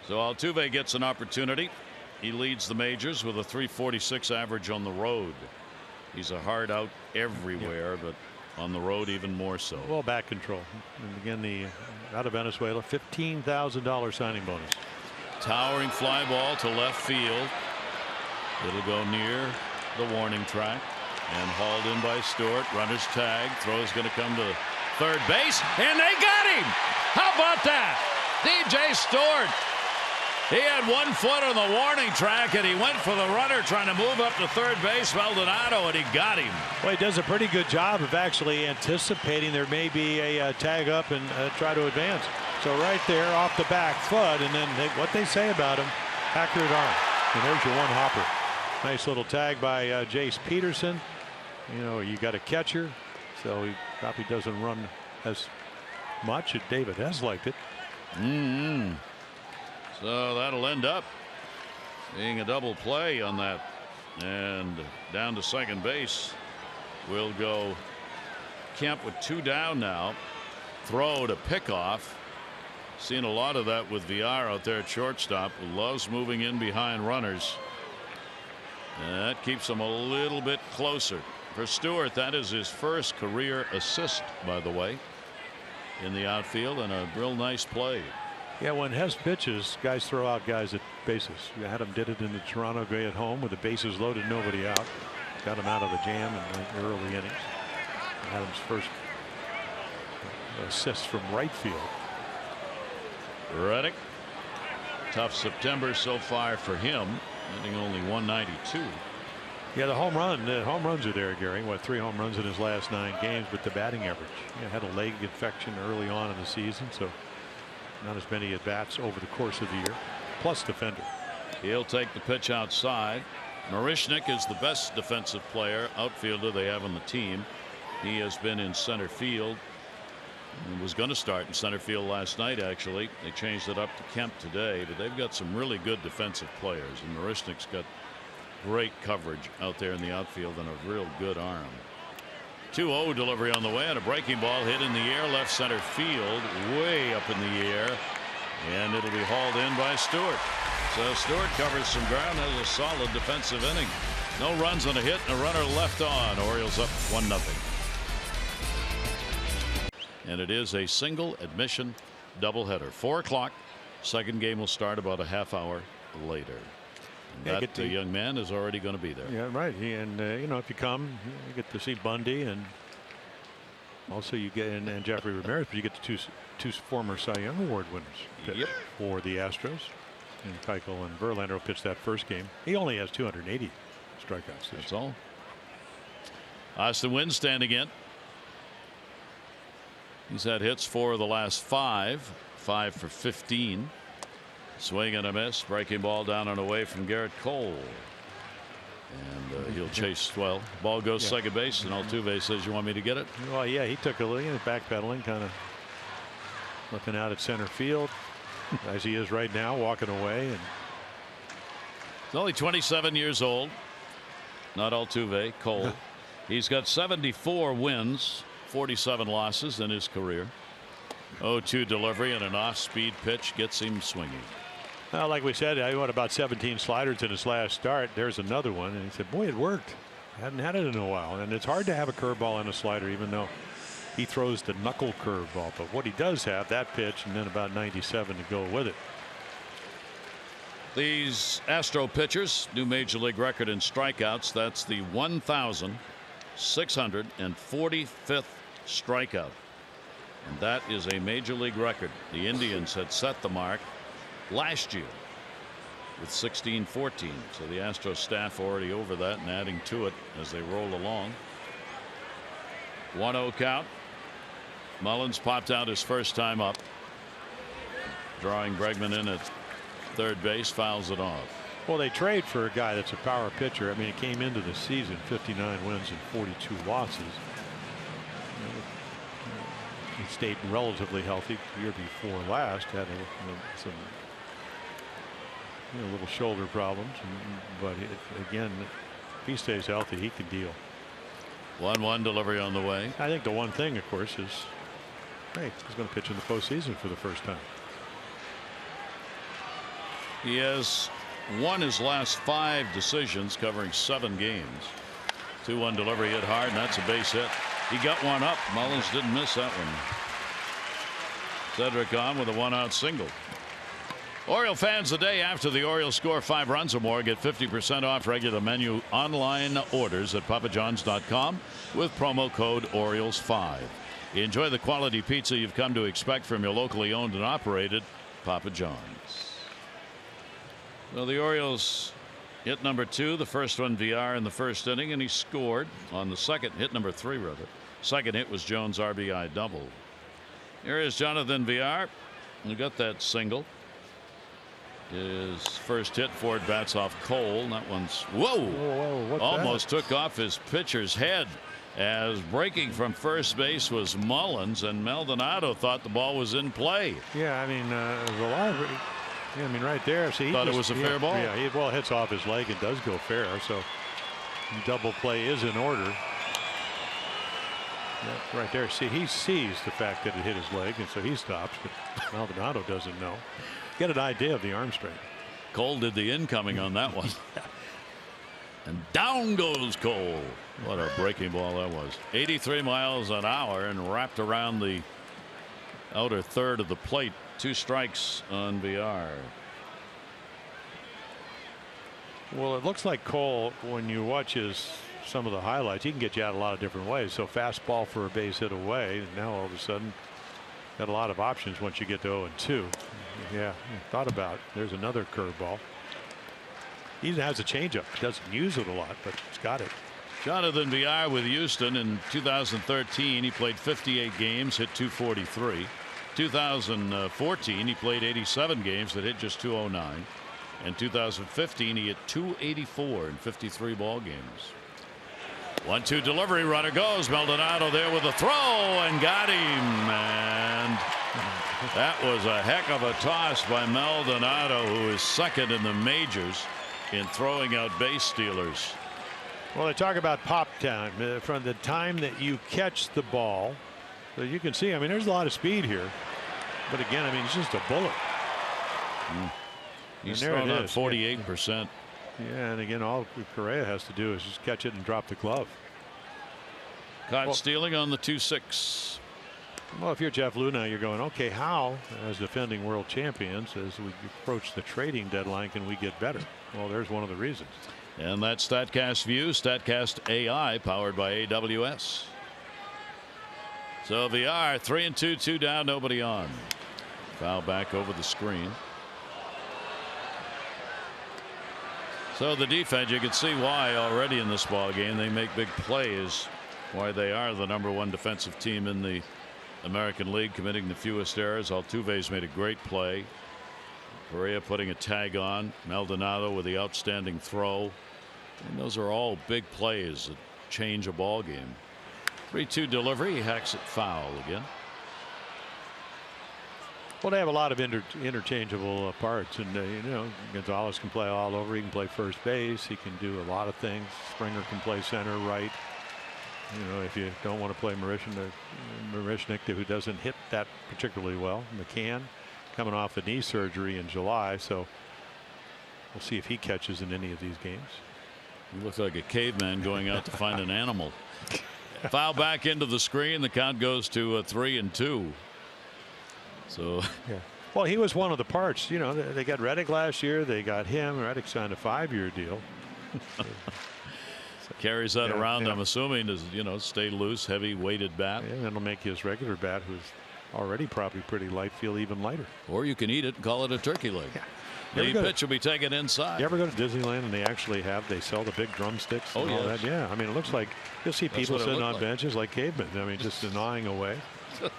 So Altuve gets an opportunity. He leads the majors with a .346 average on the road. He's a hard out everywhere, but on the road even more so. Well, back control. And again, out of Venezuela, $15,000 signing bonus. Towering fly ball to left field. It'll go near the warning track and hauled in by Stewart. Runner's tag. Throw is going to come to third base, and they got him. How about that? DJ Stewart. He had 1 foot on the warning track, and he went for the runner trying to move up to third base, Maldonado, and he got him. Well, he does a pretty good job of actually anticipating there may be a tag up and try to advance. So right there off the back foot, and then what they say about him, accurate arm. And there's your one hopper. Nice little tag by Jace Peterson. You got a catcher, so he probably doesn't run as much. David has liked it. So that'll end up being a double play on that, and down to second base will go Kemp with 2 down now. Throw to pick off. Seen a lot of that with VR out there at shortstop, who loves moving in behind runners. And that keeps him a little bit closer. For Stewart, that is his first career assist, by the way, in the outfield, and a real nice play. Yeah, when Hess pitches, guys throw out guys at bases. Adam did it in the Toronto game at home with the bases loaded, nobody out. Got him out of a jam in the early innings. Adam's first assist from right field. Reddick, tough September so far for him, hitting only 192. Yeah, the home runs are there, Gary. 3 home runs in his last 9 games, but the batting average. Had a leg infection early on in the season, so not as many at bats over the course of the year. plus defender. He'll take the pitch outside. Marisnick is the best defensive player, outfielder they have on the team. He has been in center field and was going to start in center field last night. Actually, they changed it up to Kemp today, but they've got some really good defensive players, and Marisnick's got great coverage out there in the outfield and a real good arm. 2-0 delivery on the way, and a breaking ball hit in the air left center field, way up in the air, and it'll be hauled in by Stewart. So Stewart covers some ground, has a solid defensive inning. No runs on a hit and a runner left on. Orioles up 1-0. And it is a single admission doubleheader. 4 o'clock. Second game will start about a half hour later. And that young man is already going to be there. Yeah, right. And you know, if you come, you get to see Bundy, and also you get and Jeffrey Ramirez, but you get the two former Cy Young Award winners for the Astros. And Keuchel and Verlander will pitch that first game. He only has 280 strikeouts. That's all. Austin Wynn standing in. He's had hits 4 of the last 5 for 15. Swing and a miss. Breaking ball down and away from Gerrit Cole. And he'll chase. Well, ball goes second base, and Altuve says, "You want me to get it?" Well, yeah, he took a little backpedaling, kind of looking out at center field, as he is right now, walking away. And he's only 27 years old. Not Altuve, Cole. He's got 74 wins, 47 losses in his career. 0-2 delivery, and an off-speed pitch gets him swinging. Well, like we said, I went about 17 sliders in his last start. There's another one, and he said, "Boy, it worked. I hadn't had it in a while." And it's hard to have a curveball and a slider, even though he throws the knuckle curveball. But what he does have, that pitch, and then about 97 to go with it. These Astro pitchers, new major league record in strikeouts. That's the 1,645th strikeout. And that is a major league record. The Indians had set the mark last year with 16-14. So the Astros staff already over that and adding to it as they roll along. 1-0 count. Mullins popped out his first time up. Drawing Bregman in at third base, fouls it off. Well, they trade for a guy that's a power pitcher. I mean, it came into the season 59 wins and 42 losses. He stayed relatively healthy the year before last. Had some little shoulder problems, but again, if he stays healthy, he can deal. 1-1 delivery on the way. I think the one thing, of course, is hey, he's going to pitch in the postseason for the first time. He has won his last 5 decisions, covering 7 games. 2-1 delivery, hit hard, and that's a base hit. He got one up. Mullins didn't miss that one. Cedric on with a 1-out single. Oriole fans, the day after the Orioles score 5 runs or more, get 50% off regular menu online orders at papajohns.com with promo code Orioles5. Enjoy the quality pizza you've come to expect from your locally owned and operated Papa John's. Well, the Orioles hit number 2, the first one VR in the first inning, and he scored on the second hit, number 3 rather. Second hit was Jones' RBI double. Here is Jonathan VR, who got that single. His first hit, Ford bats off Cole. That one's whoa, almost took off his pitcher's head, as breaking from first base was Mullins, and Maldonado thought the ball was in play. Yeah, I mean, there's a lot of. Yeah, I mean, right there. See, thought it was a fair ball. Yeah, well, it hits off his leg and does go fair. So double play is in order. Yeah, right there. See, he sees the fact that it hit his leg, and so he stops. But Maldonado doesn't know. Get an idea of the arm strength. Cole did the incoming on that one. And down goes Cole. What a breaking ball that was. 83 miles an hour and wrapped around the outer third of the plate. 2 strikes on VR. Well, it looks like Cole, when you watch some of the highlights, he can get you out a lot of different ways. So fastball for a base hit away, and now all of a sudden got a lot of options once you get to 0-2. Yeah, thought about it. There's another curveball. He has a changeup. He doesn't use it a lot, but he's got it. Jonathan VR with Houston in 2013. He played 58 games, hit .243. 2014, he played 87 games that hit just 209. In 2015, he hit 284 in 53 ball games. 1-2 delivery, runner goes. Maldonado there with a throw and got him. And that was a heck of a toss by Maldonado, who is second in the majors in throwing out base stealers. Well, they talk about pop time from the time that you catch the ball. So you can see, I mean, there's a lot of speed here. But again, I mean, it's just a bullet. He's thrown out 48%. Yeah, and again, all Correa has to do is just catch it and drop the glove. Caught stealing on the 2-6. Well, if you're Jeff Luhnow, you're going, okay, how, as defending world champions, as we approach the trading deadline, can we get better? Well, there's one of the reasons. And that's StatCast View, StatCast AI, powered by AWS. So VR, 3-2, 2 down, nobody on. Foul back over the screen. So the defense, you can see why already in this ball game they make big plays, why they are the #1 defensive team in the American League, committing the fewest errors. Altuve's made a great play. Correa putting a tag on. Maldonado with the outstanding throw. And those are all big plays that change a ball game. 3-2 delivery. He hacks it foul again. Well, they have a lot of interchangeable parts, and you know, Gonzalez can play all over. He can play first base. He can do a lot of things. Springer can play center, right. You know, if you don't want to play Marisnick, who doesn't hit that particularly well. McCann coming off a knee surgery in July, so we'll see if he catches in any of these games. He looks like a caveman going out to find an animal. Foul back into the screen. The count goes to 3-2. So yeah. Well, he was one of the parts. You know, they got Reddick last year. They got him. Reddick signed a 5-year deal. Carries that around. I'm assuming to, you know, stay loose, heavy weighted bat. Yeah, that'll make his regular bat, who's already probably pretty light, feel even lighter. Or you can eat it and call it a turkey leg. Yeah. The pitch will be taken inside. You ever go to Disneyland and they sell the big drumsticks and all that? Yeah, I mean, it looks like you'll see people sitting on benches like cavemen. I mean, just gnawing away. You know.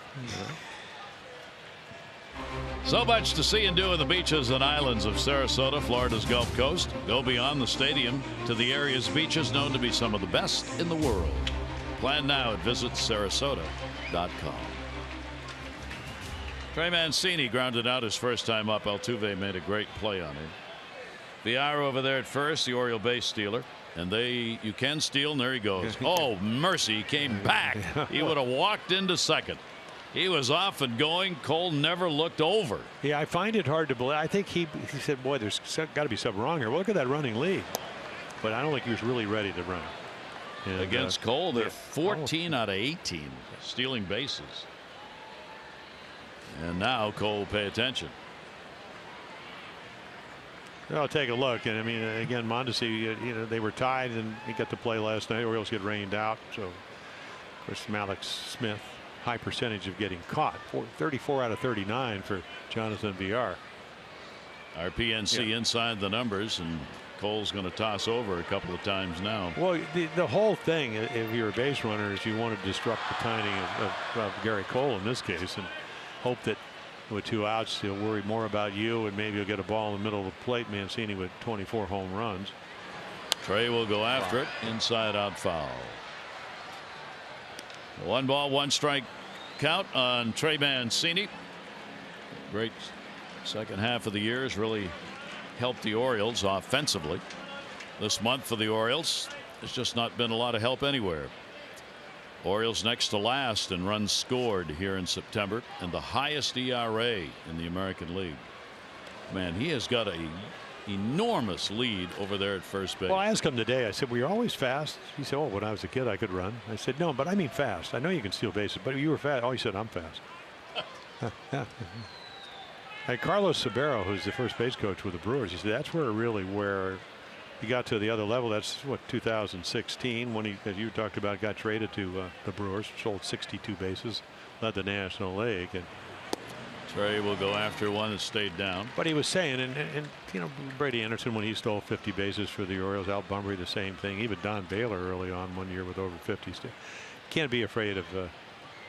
So much to see and do in the beaches and islands of Sarasota, Florida's Gulf Coast. Go beyond the stadium to the area's beaches, known to be some of the best in the world. Plan now at visitsarasota.com. Trey Mancini grounded out his first time up. Altuve made a great play on him. VR over there at first, the Oriole base stealer. And you can steal, and there he goes. Oh, mercy, he came back. He would have walked into second. He was off and going. Cole never looked over. Yeah, I find it hard to believe. I think he said, boy, there's got to be something wrong here. Well, look at that running lead. But I don't think he was really ready to run. And, against Cole, they're 14 out of 18 stealing bases. And now Cole, pay attention. I'll take a look. And I mean, again, Mondesi, you know, they were tied and he got to play last night. Orioles get rained out. So, of course, Alex Smith, high percentage of getting caught. 34 out of 39 for Jonathan VR. Our PNC inside the numbers, and Cole's going to toss over a couple of times now. Well, the whole thing, if you're a base runner, is you want to disrupt the timing of Gerrit Cole in this case and hope that with 2 outs he'll worry more about you and maybe he'll get a ball in the middle of the plate. Mancini with 24 home runs. Trey will go after it. Inside out foul. 1 ball 1 strike count on Trey Mancini. Great second half of the year has really helped the Orioles offensively. This month for the Orioles, there's just not been a lot of help anywhere. Orioles next to last in runs scored here in September, and the highest ERA in the American League. Man, he has got an enormous lead over there at first base. Well, I asked him today, I said, were you always fast? He said, oh, when I was a kid I could run. I said, no, but I mean fast. I know you can steal bases, but you were fast. Oh, he said, I'm fast. And Carlos Sabero, who's the first base coach with the Brewers, he said that's where he got to the other level. That's what, 2016, when he, as you talked about, got traded to the Brewers, sold 62 bases, led the National League. And Trey will go after one that stayed down. But he was saying, and you know, Brady Anderson, when he stole 50 bases for the Orioles, Al Bunbury the same thing. Even Don Baylor early on one year with over 50. Can't be afraid of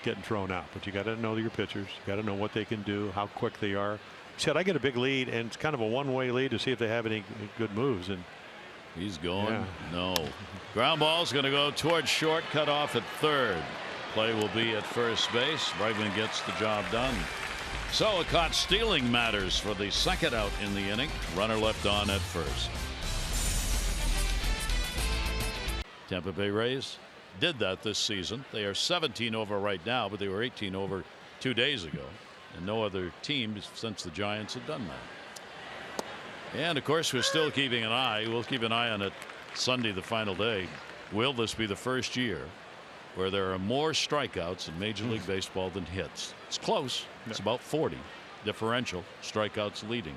getting thrown out. But you got to know your pitchers. You got to know what they can do, how quick they are. He said, I get a big lead, and it's kind of a one-way lead to see if they have any good moves. And he's going. Yeah. No. Ground ball's going to go towards short, cut off at third. Play will be at first base. Bregman gets the job done. So a caught stealing matters for the second out in the inning. Runner left on at first. Tampa Bay Rays did that this season. They are 17 over right now, but they were 18 over 2 days ago. And no other team since the Giants had done that. And of course, we're still keeping an eye. We'll keep an eye on it Sunday, the final day. Will this be the first year where there are more strikeouts in Major League Baseball than hits? It's close. It's about 40 differential, strikeouts leading.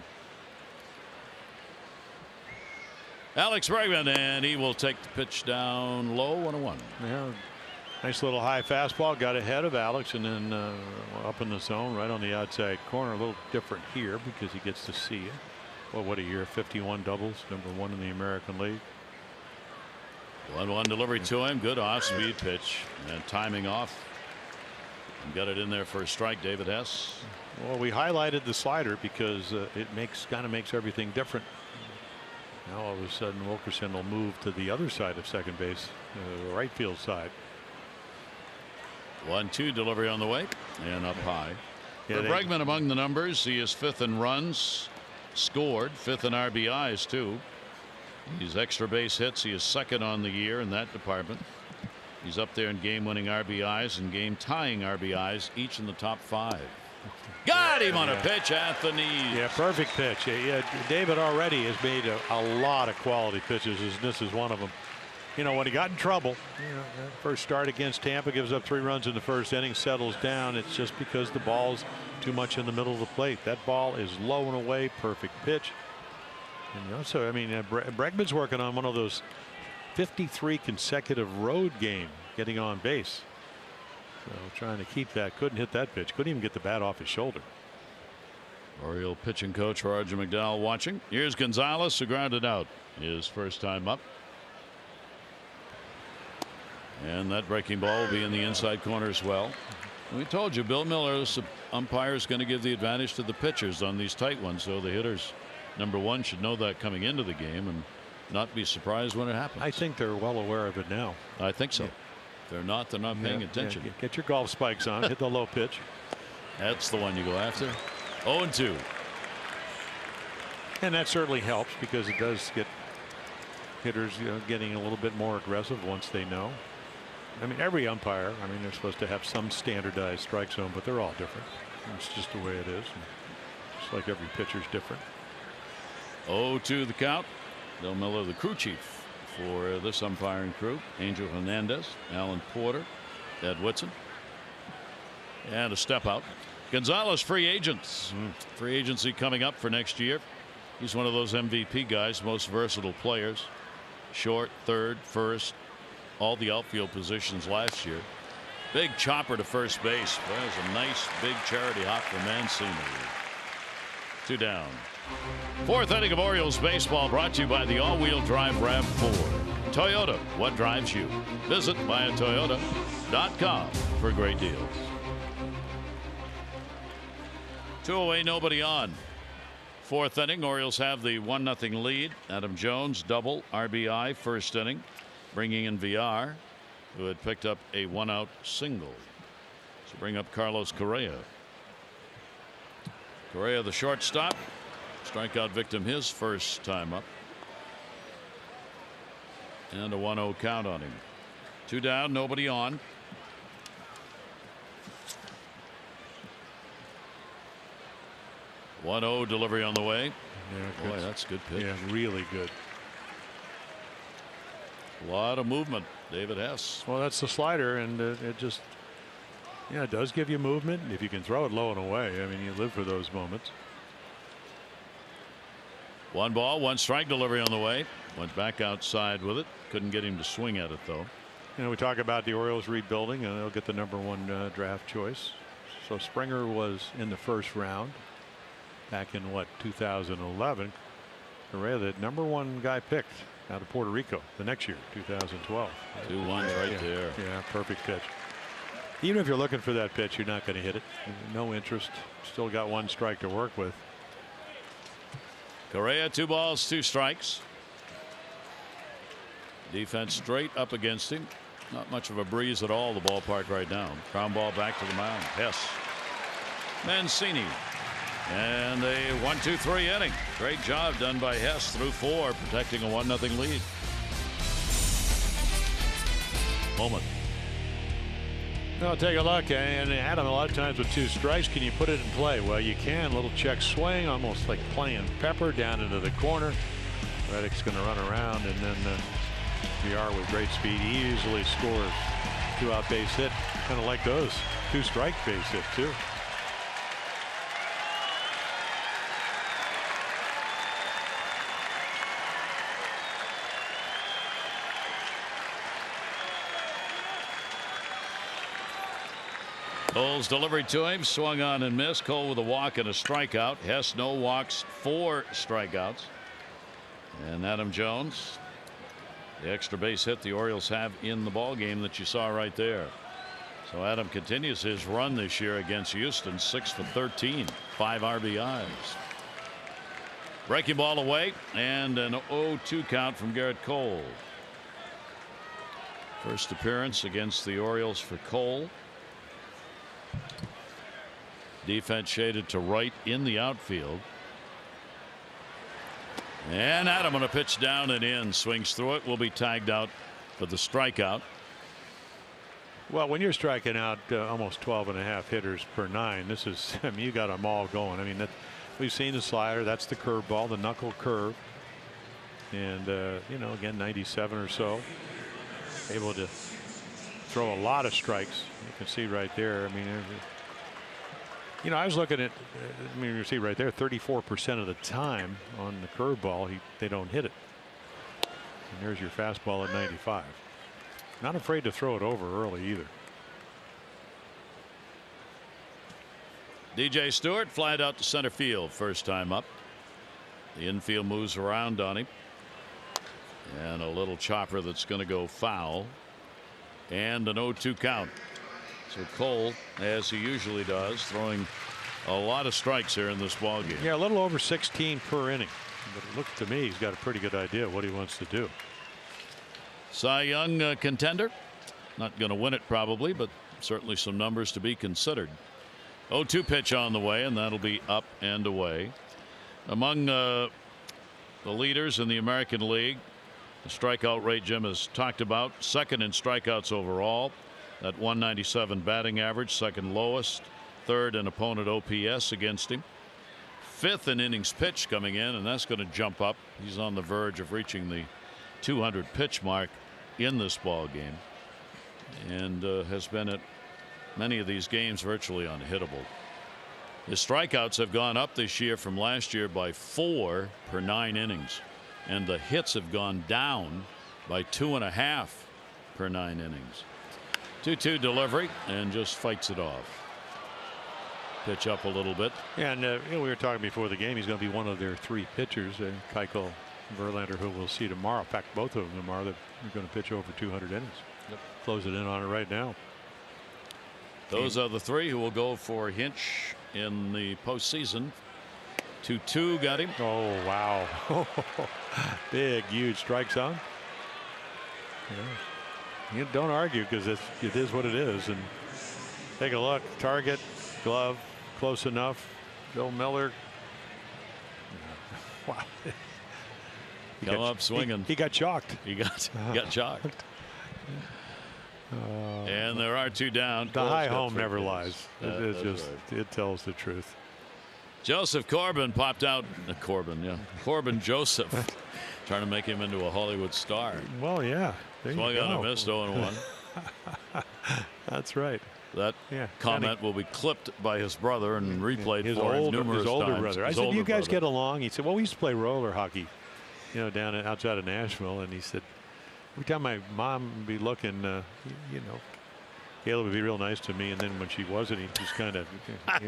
Alex Bregman, and he will take the pitch down low, 1-1. Yeah, nice little high fastball, got ahead of Alex, and then up in the zone right on the outside corner. A little different here because he gets to see it. Well, what a year. 51 doubles, #1 in the American League. 1-1 delivery to him. Good off-speed pitch and timing off. And got it in there for a strike. David Hess. Well, we highlighted the slider because it kind of makes everything different. Now all of a sudden Wilkerson will move to the other side of second base, the right field side. 1-2 delivery on the way and up high. Yeah, For Bregman, among the numbers, he is 5th in runs scored, 5th in RBIs too. He's extra base hits. He is 2nd on the year in that department. He's up there in game-winning RBIs and game-tying RBIs, each in the top 5. Got him on a pitch at the knees. Yeah, perfect pitch. Yeah, David already has made a lot of quality pitches, and this is one of them. You know, when he got in trouble, that first start against Tampa, gives up 3 runs in the first inning, settles down. It's just because the ball's too much in the middle of the plate. That ball is low and away, perfect pitch. And also, I mean, Bregman's working on one of those 53 consecutive road game getting on base. So trying to keep that. Couldn't hit that pitch. Couldn't even get the bat off his shoulder. Oriole pitching coach Roger McDowell watching. Here's Gonzalez, who grounded out his first time up. And that breaking ball will be in the inside corner as well. We told you Bill Miller, the umpire, is going to give the advantage to the pitchers on these tight ones. So the hitters, #1, should know that coming into the game and not be surprised when it happens. I think they're well aware of it now. I think so. Yeah. They're not paying attention. Yeah. Get your golf spikes on. Hit the low pitch. That's the one you go after. 0-2. And that certainly helps because it does get hitters getting a little bit more aggressive once they know. I mean, every umpire, I mean, they're supposed to have some standardized strike zone, but they're all different. It's just the way it is. Just like every pitcher's different. 0-2 the count. Bill Miller, the crew chief for this umpiring crew. Angel Hernandez, Alan Porter, Ed Whitson, and a step out. Gonzalez, free agents. Free agency coming up for next year. He's one of those MVP guys, most versatile players. Short, third, first, all the outfield positions last year. Big chopper to first base. That was a nice big charity hop for Mancini. 2 down. 4th inning of Orioles baseball brought to you by the all-wheel drive RAV4. Toyota, what drives you? Visit buyatoyota.com for great deals. 2 away, nobody on. 4th inning, Orioles have the 1-0 lead. Adam Jones, double RBI, first inning, bringing in VR, who had picked up a 1-out single. So bring up Carlos Correa. Correa, the shortstop. Strikeout victim his first time up. And a 1-0 count on him. 2 down, nobody on. .0 delivery on the way. Yeah, boy, that's good pitch. Yeah, really good. A lot of movement. David Hess. Well, that's the slider, and it just, it does give you movement. If you can throw it low and away, I mean, you live for those moments. 1 ball, 1 strike delivery on the way. Went back outside with it. Couldn't get him to swing at it, though. We talk about the Orioles rebuilding, and they'll get the #1 draft choice. So Springer was in the first round back in 2011. Correa, the #1 guy picked out of Puerto Rico the next year, 2012. 2-1 right there. Yeah, perfect pitch. Even if you're looking for that pitch, you're not going to hit it. No interest. Still got 1 strike to work with. Correa, 2 balls, 2 strikes. Defense straight up against him. Not much of a breeze at all, the ballpark right now. Ground ball back to the mound. Hess. Mancini. And a 1-2-3 inning. Great job done by Hess through 4, protecting a 1-0 lead. Moment. Well, take a look. And Adam, a lot of times with 2 strikes, can you put it in play? Well, you can. Little check swing, almost like playing Pepper down into the corner. Reddick's going to run around, and then VR with great speed easily scores 2-out base hit. Kind of like those 2-strike base hit too. Cole's delivery to him, swung on and missed. Cole with a walk and a strikeout. Hess, no walks, 4 strikeouts. And Adam Jones, the extra base hit the Orioles have in the ball game that you saw right there. So Adam continues his run this year against Houston, 6 for 13, 5 RBIs. Breaking ball away, and an 0-2 count from Gerrit Cole. First appearance against the Orioles for Cole. Defense shaded to right in the outfield. And Adam on a pitch down and in, swings through it, will be tagged out for the strikeout. Well, when you're striking out almost 12.5 hitters per 9, this is, I mean, you got them all going. I mean, we've seen the slider, that's the curveball, the knuckle curve, and you know, again, 97 or so, able to throw a lot of strikes. You can see right there. I mean, you know, I was looking at, I mean, you see right there, 34% of the time on the curveball, they don't hit it. And there's your fastball at 95. Not afraid to throw it over early either. DJ Stewart flied out to center field first time up. The infield moves around on him. And a little chopper that's going to go foul. And an 0-2 count. So Cole, as he usually does, throwing a lot of strikes here in this ball game. Yeah, a little over 16 per inning. But it looked to me he's got a pretty good idea of what he wants to do. Cy Young contender. Not going to win it probably, but certainly some numbers to be considered. 0-2 pitch on the way, and that'll be up and away. Among the leaders in the American League, the strikeout rate Jim has talked about, second in strikeouts overall. That 197 batting average, second lowest, third in opponent OPS against him. Fifth in innings pitched coming in, and that's going to jump up. He's on the verge of reaching the 200 pitch mark in this ball game, and has been at many of these games virtually unhittable. His strikeouts have gone up this year from last year by 4 per 9 innings, and the hits have gone down by 2.5 per 9 innings. 2-2 delivery, and just fights it off. Pitch up a little bit. Yeah, and you know, we were talking before the game, he's going to be one of their 3 pitchers, Keuchel, Verlander, who we'll see tomorrow. In fact, both of them tomorrow, that are going to pitch over 200 innings. Yep. Close it in on it right now. Those are the 3 who will go for Hinch in the postseason. 2-2 got him. Oh, wow. Big, huge strike zone. Yeah. You don't argue, because it is what it is. And take a look. Target, glove, close enough. Bill Miller. Wow. Come up swinging. He got chalked. He got chalked. And there are 2 down. The high home never lies. It's just right. It tells the truth. Joseph Corbin popped out. Corbin Joseph, trying to make him into a Hollywood star. Well, yeah. Swung on and missed 0-1. That's right. That comment will be clipped by his brother and replayed for him numerous his older times. brother. I said, "You guys get along?" He said, "Well, we used to play roller hockey, you know, down outside of Nashville." And he said, "Every time my mom would be looking, you know, Caleb would be real nice to me, and then when she wasn't, he'd just kind of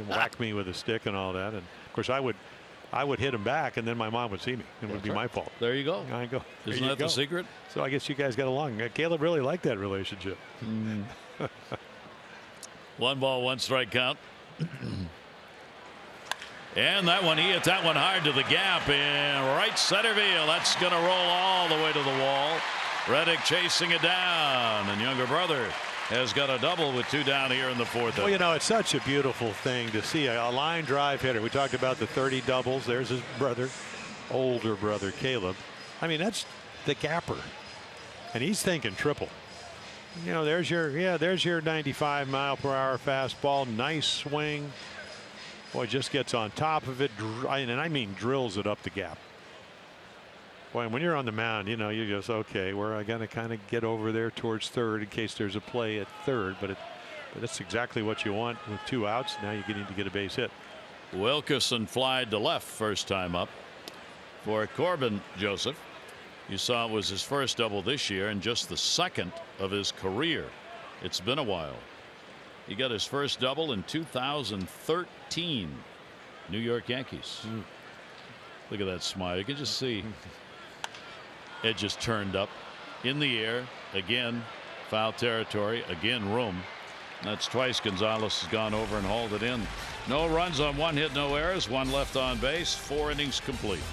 whack me with a stick and all that. And of course, I would hit him back, and then my mom would see me. It would be my fault." There you go. I go. Isn't that the secret? So I guess you guys got along. Caleb really liked that relationship. 1 ball, 1 strike count. And that one, he hit that one hard to the gap in right center field. That's going to roll all the way to the wall. Reddick chasing it down, and younger brother has got a double with 2 down here in the 4th. Well, you know, it's such a beautiful thing to see a line drive hitter. We talked about the 30 doubles. There's his brother, older brother, Caleb. I mean, that's the gapper, and he's thinking triple. You know, there's your 95 mile per hour fastball. Nice swing. Boy, just gets on top of it, and I mean drills it up the gap. Boy, when you're on the mound, you know, you just, okay, we're going to kind of get over there towards third in case there's a play at third, but that's exactly what you want with 2 outs. Now you need to get a base hit. Wilkerson flied to left first time up for Corbin Joseph. You saw it was his first double this year and just the 2nd of his career. It's been a while. He got his first double in 2013. New York Yankees. Look at that smile. You can just see it just turned up in the air again. Foul territory again. Room. That's twice Gonzalez has gone over and hauled it in. No runs on 1 hit, no errors, 1 left on base, 4 innings complete.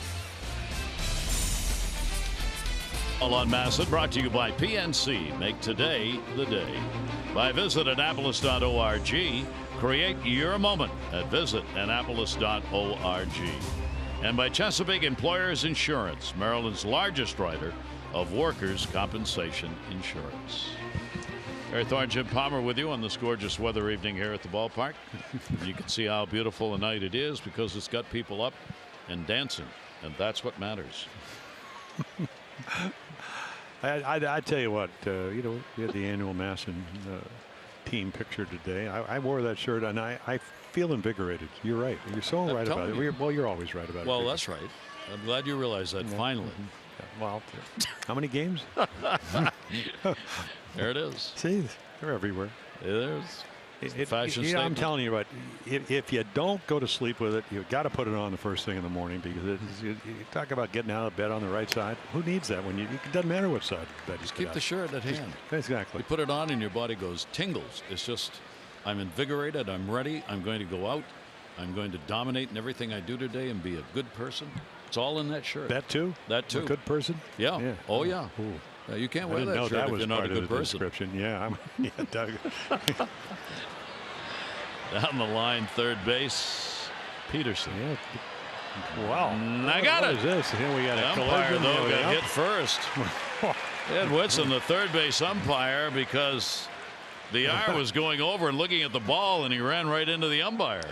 All on MASN, brought to you by PNC. Make today the day. By Visit Annapolis.org. Create your moment at Visit Annapolis.org. And by Chesapeake Employers Insurance, Maryland's largest writer of workers' compensation insurance. Eric Thorne, Jim Palmer with you on this gorgeous weather evening here at the ballpark. You can see how beautiful a night it is because it's got people up and dancing, and that's what matters. I tell you what, you know, we had the annual MASN team picture today. I wore that shirt and I feel invigorated. You're right. You're so right about it. Well, you're always right about it. Well, that's right. I'm glad you realize that finally. Well, how many games? There it is. See, they're everywhere. There's fashion statement. I'm statement. telling you what, if you don't go to sleep with it, you've got to put it on the first thing in the morning because you talk about getting out of bed on the right side. Who needs that when it doesn't matter what side of bed you Just keep the shirt at hand. Exactly. You put it on and your body goes tingles. It's just, I'm invigorated. I'm ready. I'm going to go out. I'm going to dominate in everything I do today and be a good person. It's all in that shirt. That too? That too. A good person? Yeah. Oh, yeah. You can't wear that shirt if you're not a good person. Description. Yeah, Doug. Down the line, third base, Peterson. Yeah. Wow. I got it. What is this? Here we got The a umpire, collision. though, got hit first. Ed Whitson, the third base umpire, because the eye was going over and looking at the ball, and he ran right into the umpire.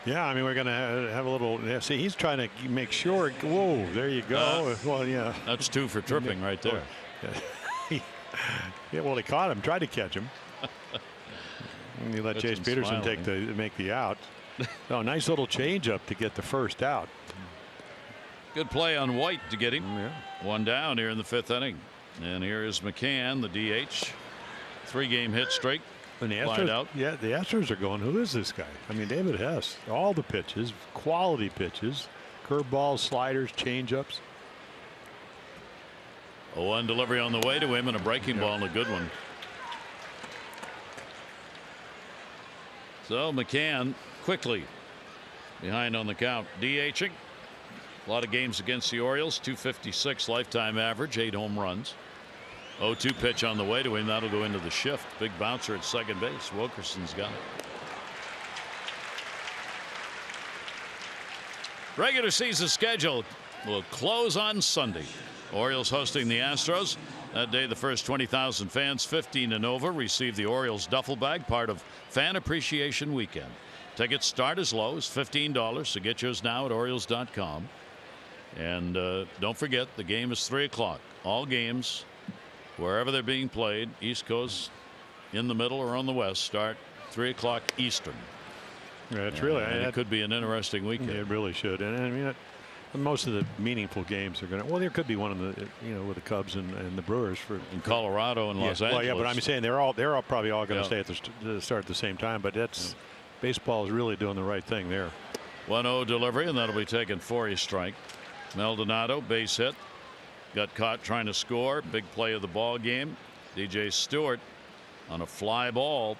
Yeah, I mean, we're going to have a little. See, he's trying to make sure. Whoa, there you go. Well, yeah. That's 2 for tripping right there. Yeah, well, he caught him, tried to catch him. And he let Chase Peterson make the out. Oh, nice little changeup to get the first out. Good play on White to get him. Yeah. 1 down here in the 5th inning. And here is McCann, the DH. 3-game hit streak. And the Astros, out. Yeah, the Astros are going, who is this guy? I mean, David Hess. All the pitches, quality pitches, curveballs, sliders, changeups. 0-1 delivery on the way to him and a breaking ball and a good one. So McCann quickly behind on the count, DHing. A lot of games against the Orioles, 256 lifetime average, 8 home runs. 0-2 pitch on the way to him. That'll go into the shift. Big bouncer at second base. Wilkerson's got it. Regular season schedule will close on Sunday. Orioles hosting the Astros. That day, the first 20,000 fans 15 and over receive the Orioles duffel bag, part of Fan Appreciation Weekend. Tickets start as low as $15, so get yours now at Orioles.com. And don't forget, the game is 3 o'clock. All games, wherever they're being played, East Coast, in the middle or on the West, start 3 o'clock Eastern. Yeah, it's really. It could be an interesting weekend. It really should. And I mean, most of the meaningful games are going to. Well, there could be one in the, with the Cubs and the Brewers in Colorado and Los Angeles. Well, yeah, but I'm saying they're probably all going to stay at the start at the same time. But that's baseball is really doing the right thing there. 1-0 delivery, and that'll be taken for a strike. Maldonado, base hit, got caught trying to score. Big play of the ball game. DJ Stewart on a fly ball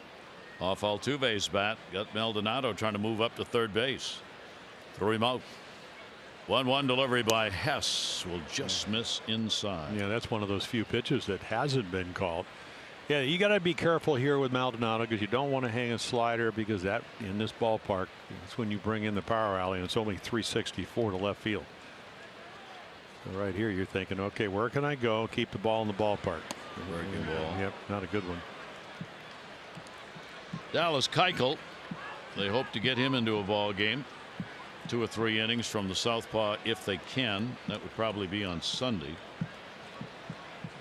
Off Altuve's bat. Got Maldonado trying to move up to third base. Threw him out. 1-1 delivery by Hess will just miss inside. Yeah, that's one of those few pitches that hasn't been called. Yeah, you got to be careful here with Maldonado because you don't want to hang a slider, because that in this ballpark, it's when you bring in the power alley, and it's only 364 to left field. So right here you're thinking, okay, where can I go? Keep the ball in the ballpark. Breaking ball. Yep, not a good one. Dallas Keuchel, they hope to get him into a ball game. 2 or 3 innings from the southpaw if they can. That would probably be on Sunday.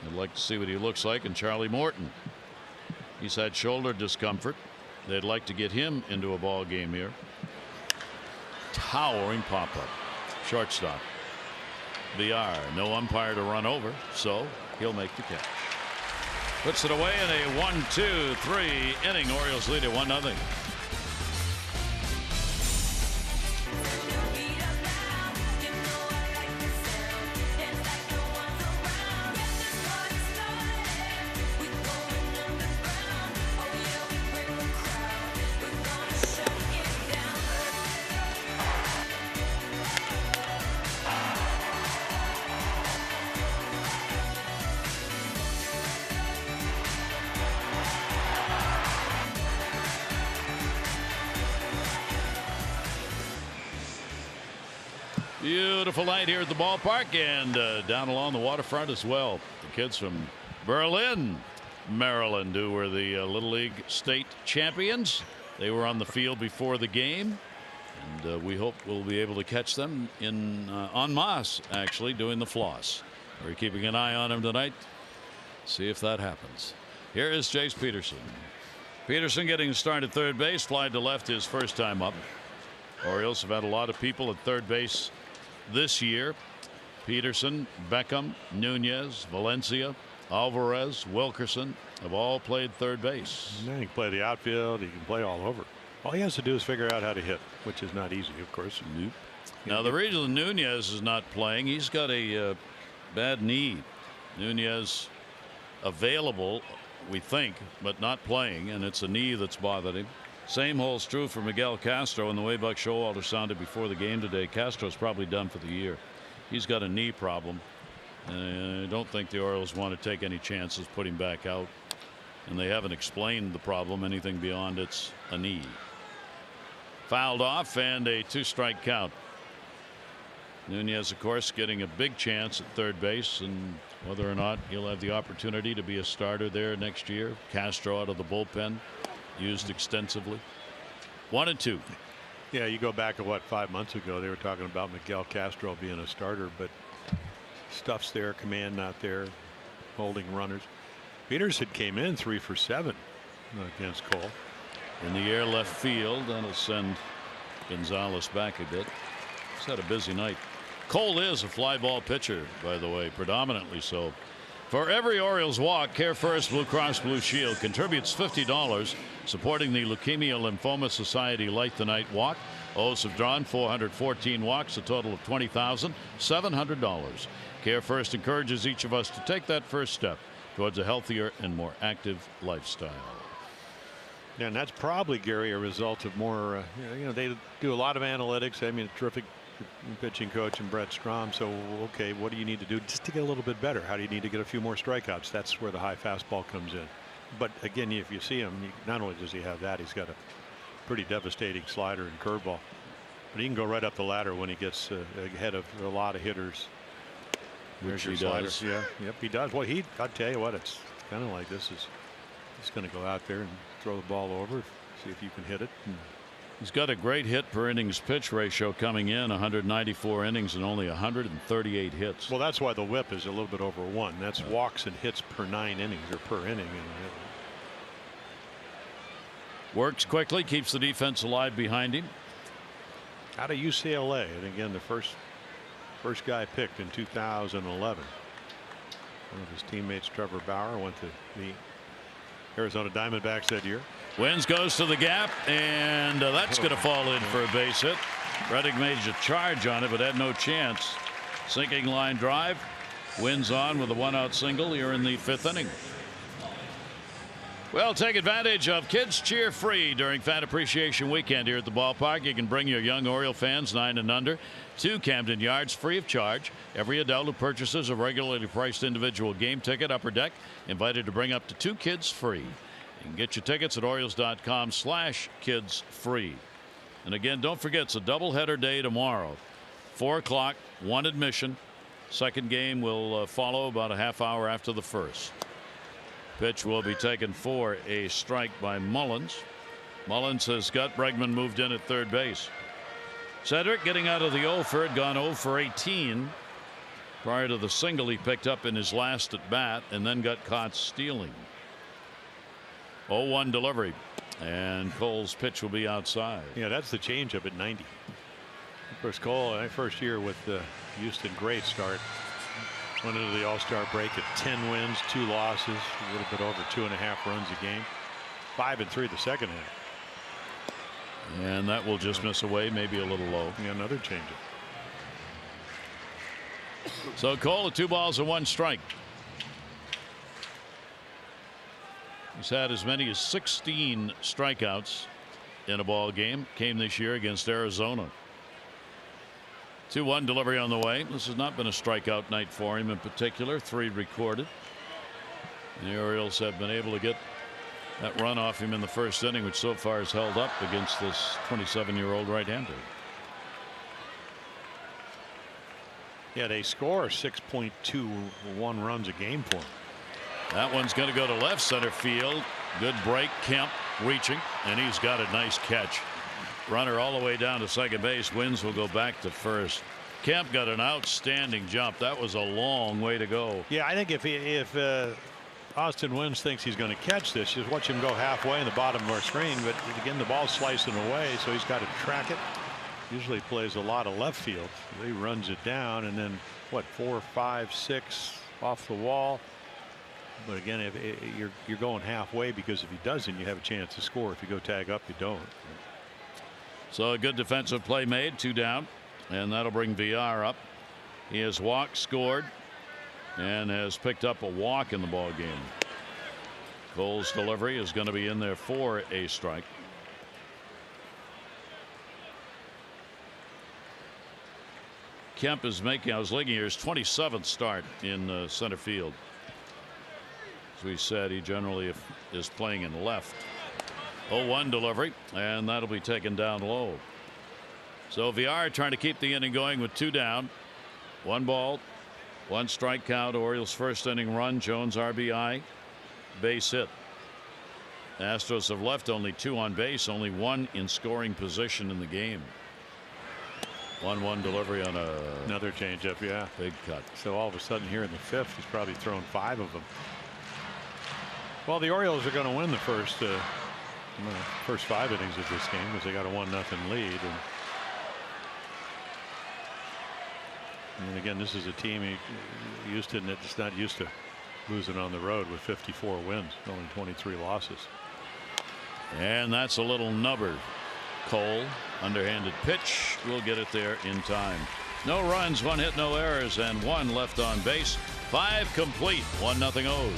I'd like to see what he looks like. And Charlie Morton, he's had shoulder discomfort. They'd like to get him into a ball game here. Towering pop-up. Shortstop. VR, no umpire to run over, so he'll make the catch. Puts it away in a 1-2-3 inning. Orioles lead at 1-0. Beautiful night here at the ballpark, and down along the waterfront as well. The kids from Berlin, Maryland, who were the Little League state champions. They were on the field before the game, and we hope we'll be able to catch them in en masse, actually, doing the floss. We're keeping an eye on them tonight. See if that happens. Here is Jace Peterson. Peterson getting started at third base. Fly to left his first time up. Orioles have had a lot of people at third base this year. Peterson, Beckham, Nunez, Valencia, Alvarez, Wilkerson have all played third base. Yeah, he can play the outfield. He can play all over. All he has to do is figure out how to hit, which is not easy, of course. Nope. Now the reason Nunez is not playing, he's got a bad knee. Nunez available, we think, but not playing, and it's a knee that's bothered him. Same holds true for Miguel Castro, and the way Buck Showalter sounded before the game today, Castro's probably done for the year. He's got a knee problem, and I don't think the Orioles want to take any chances, put him back out, and they haven't explained the problem anything beyond it's a knee. Fouled off, and a 2-strike count. Nunez, of course, getting a big chance at third base, and whether or not he'll have the opportunity to be a starter there next year. Castro out of the bullpen, used extensively. 1-2. Yeah, you go back to what, 5 months ago, they were talking about Miguel Castro being a starter, but stuff's there, command not there, holding runners. Peterson came in 3 for 7 against Cole. In the air left field, that'll send Gonzalez back a bit. He's had a busy night. Cole is a fly ball pitcher, by the way, predominantly so. For every Orioles walk, Care First Blue Cross Blue Shield contributes $50 supporting the Leukemia Lymphoma Society Light the Night Walk. O's have drawn 414 walks, a total of $20,700. Care First encourages each of us to take that first step towards a healthier and more active lifestyle. Yeah, and that's probably, Gary, a result of more, they do a lot of analytics. I mean, a terrific pitching coach and Brett Strom. So, okay, what do you need to do just to get a little bit better? How do you need to get a few more strikeouts? That's where the high fastball comes in. But again, if you see him, not only does he have that, he's got a pretty devastating slider and curveball. But he can go right up the ladder when he gets ahead of a lot of hitters. Which he does. Yeah, yep, he does. Well, I'll tell you what, it's kind of like this is, he's going to go out there and throw the ball over, see if you can hit it. He's got a great hit per innings pitch ratio coming in, 194 innings and only 138 hits. Well, that's why the whip is a little bit over 1. That's walks and hits per 9 innings or per inning. Works quickly, keeps the defense alive behind him. Out of UCLA, and again, the first guy picked in 2011. One of his teammates, Trevor Bauer, went to the Arizona Diamondbacks that year. Wins goes to the gap, and that's going to fall in for a base hit. Reddick made a charge on it, but had no chance. Sinking line drive. Wins on with a 1-out single here in the 5th inning. Well, take advantage of Kids Cheer Free during Fan Appreciation Weekend here at the ballpark. You can bring your young Oriole fans 9 and under to Camden Yards free of charge. Every adult who purchases a regularly priced individual game ticket, Upper Deck, invited to bring up to 2 kids free. You can get your tickets at Orioles.com/kidsfree. And again, don't forget, it's a doubleheader day tomorrow. 4 o'clock, 1 admission. Second game will follow about a half hour after the first. Pitch will be taken for a strike by Mullins. Mullins has got Bregman moved in at third base. Cedric getting out of the 0 for had gone 0 for 18 prior to the single he picked up in his last at bat and then got caught stealing. 0-1 delivery, and Cole's pitch will be outside. Yeah, that's the changeup at 90. Of course, Cole, first year with Houston, great start. Went into the All-Star break at 10 wins, 2 losses, a little bit over 2.5 runs a game. 5 and 3 the second half. And that will just miss away, maybe a little low. Yeah, another changeup. So Cole at 2 balls and 1 strike. He's had as many as 16 strikeouts in a ball game. Came this year against Arizona. 2-1 delivery on the way. This has not been a strikeout night for him in particular. 3 recorded. The Orioles have been able to get that run off him in the first inning, which so far has held up against this 27-year-old right-hander. Yeah, they score 6.21 runs a game for him. That one's going to go to left center field. Good break. Kemp reaching, and he's got a nice catch. Runner all the way down to second base. Wins will go back to first. Kemp got an outstanding jump. That was a long way to go. Yeah, I think if Austin Wynns thinks he's going to catch this, just watch him go halfway in the bottom of our screen. But again, the ball's slicing away, so he's got to track it. Usually plays a lot of left field. He runs it down, and then what, 4, 5, 6 off the wall. But again, if you're going halfway, because if he doesn't, you have a chance to score. If you go tag up, you don't. So a good defensive play made, 2 down, and that'll bring VR up. He has walked, scored, and has picked up a walk in the ball game. Cole's delivery is going to be in there for a strike. Kemp is making, I was looking here, his 27th start in center field. As we said, he generally is playing in left. 0-1 delivery, and that'll be taken down low. So VR trying to keep the inning going with 2 down. 1 ball, 1 strike count. Orioles first inning run. Jones RBI, base hit. Astros have left only 2 on base, only 1 in scoring position in the game. 1-1 delivery on another changeup. Yeah, big cut. So all of a sudden here in the 5th, he's probably thrown 5 of them. Well, the Orioles are going to win the first 5 innings of this game because they got a 1-0 lead. And again, this is a team, Houston, that's not used to losing on the road with 54 wins, only 23 losses. And that's a little nubber. Cole, underhanded pitch, will get it there in time. No runs, 1 hit, no errors, and 1 left on base. 5 complete, 1-0 O's.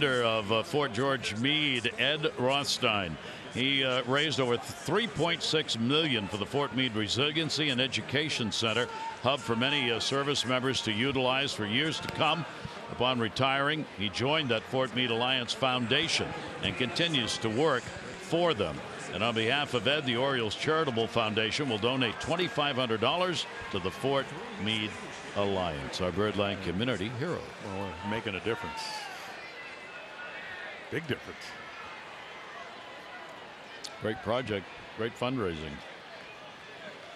Of Fort George Meade, Ed Rothstein. He raised over $3.6 million for the Fort Meade Resiliency and Education Center, hub for many service members to utilize for years to come. Upon retiring, he joined that Fort Meade Alliance Foundation and continues to work for them. And on behalf of Ed, the Orioles Charitable Foundation will donate $2,500 to the Fort Meade Alliance, our Birdland community hero. Well, we're making a difference. Big difference. Great project, great fundraising.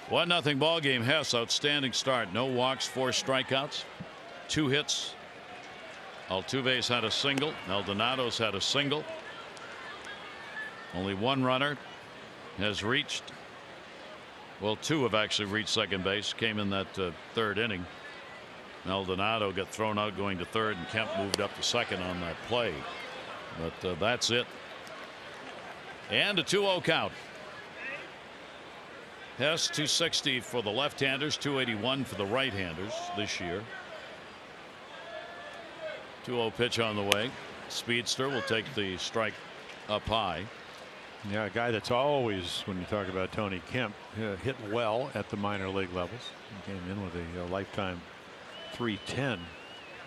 1-0 ball game. Hess, outstanding start. No walks, 4 strikeouts, 2 hits. Altuve's had a single. Maldonado's had a single. Only 1 runner has reached. Well, 2 have actually reached second base. Came in that 3rd inning. Maldonado got thrown out going to 3rd, and Kemp moved up to 2nd on that play. But that's it. And a 2-0 count. Hess 260 for the left-handers, 281 for the right-handers this year. 2-0 pitch on the way. Speedster will take the strike up high. Yeah, a guy that's always, when you talk about Tony Kemp, hit well at the minor league levels. He came in with a lifetime .310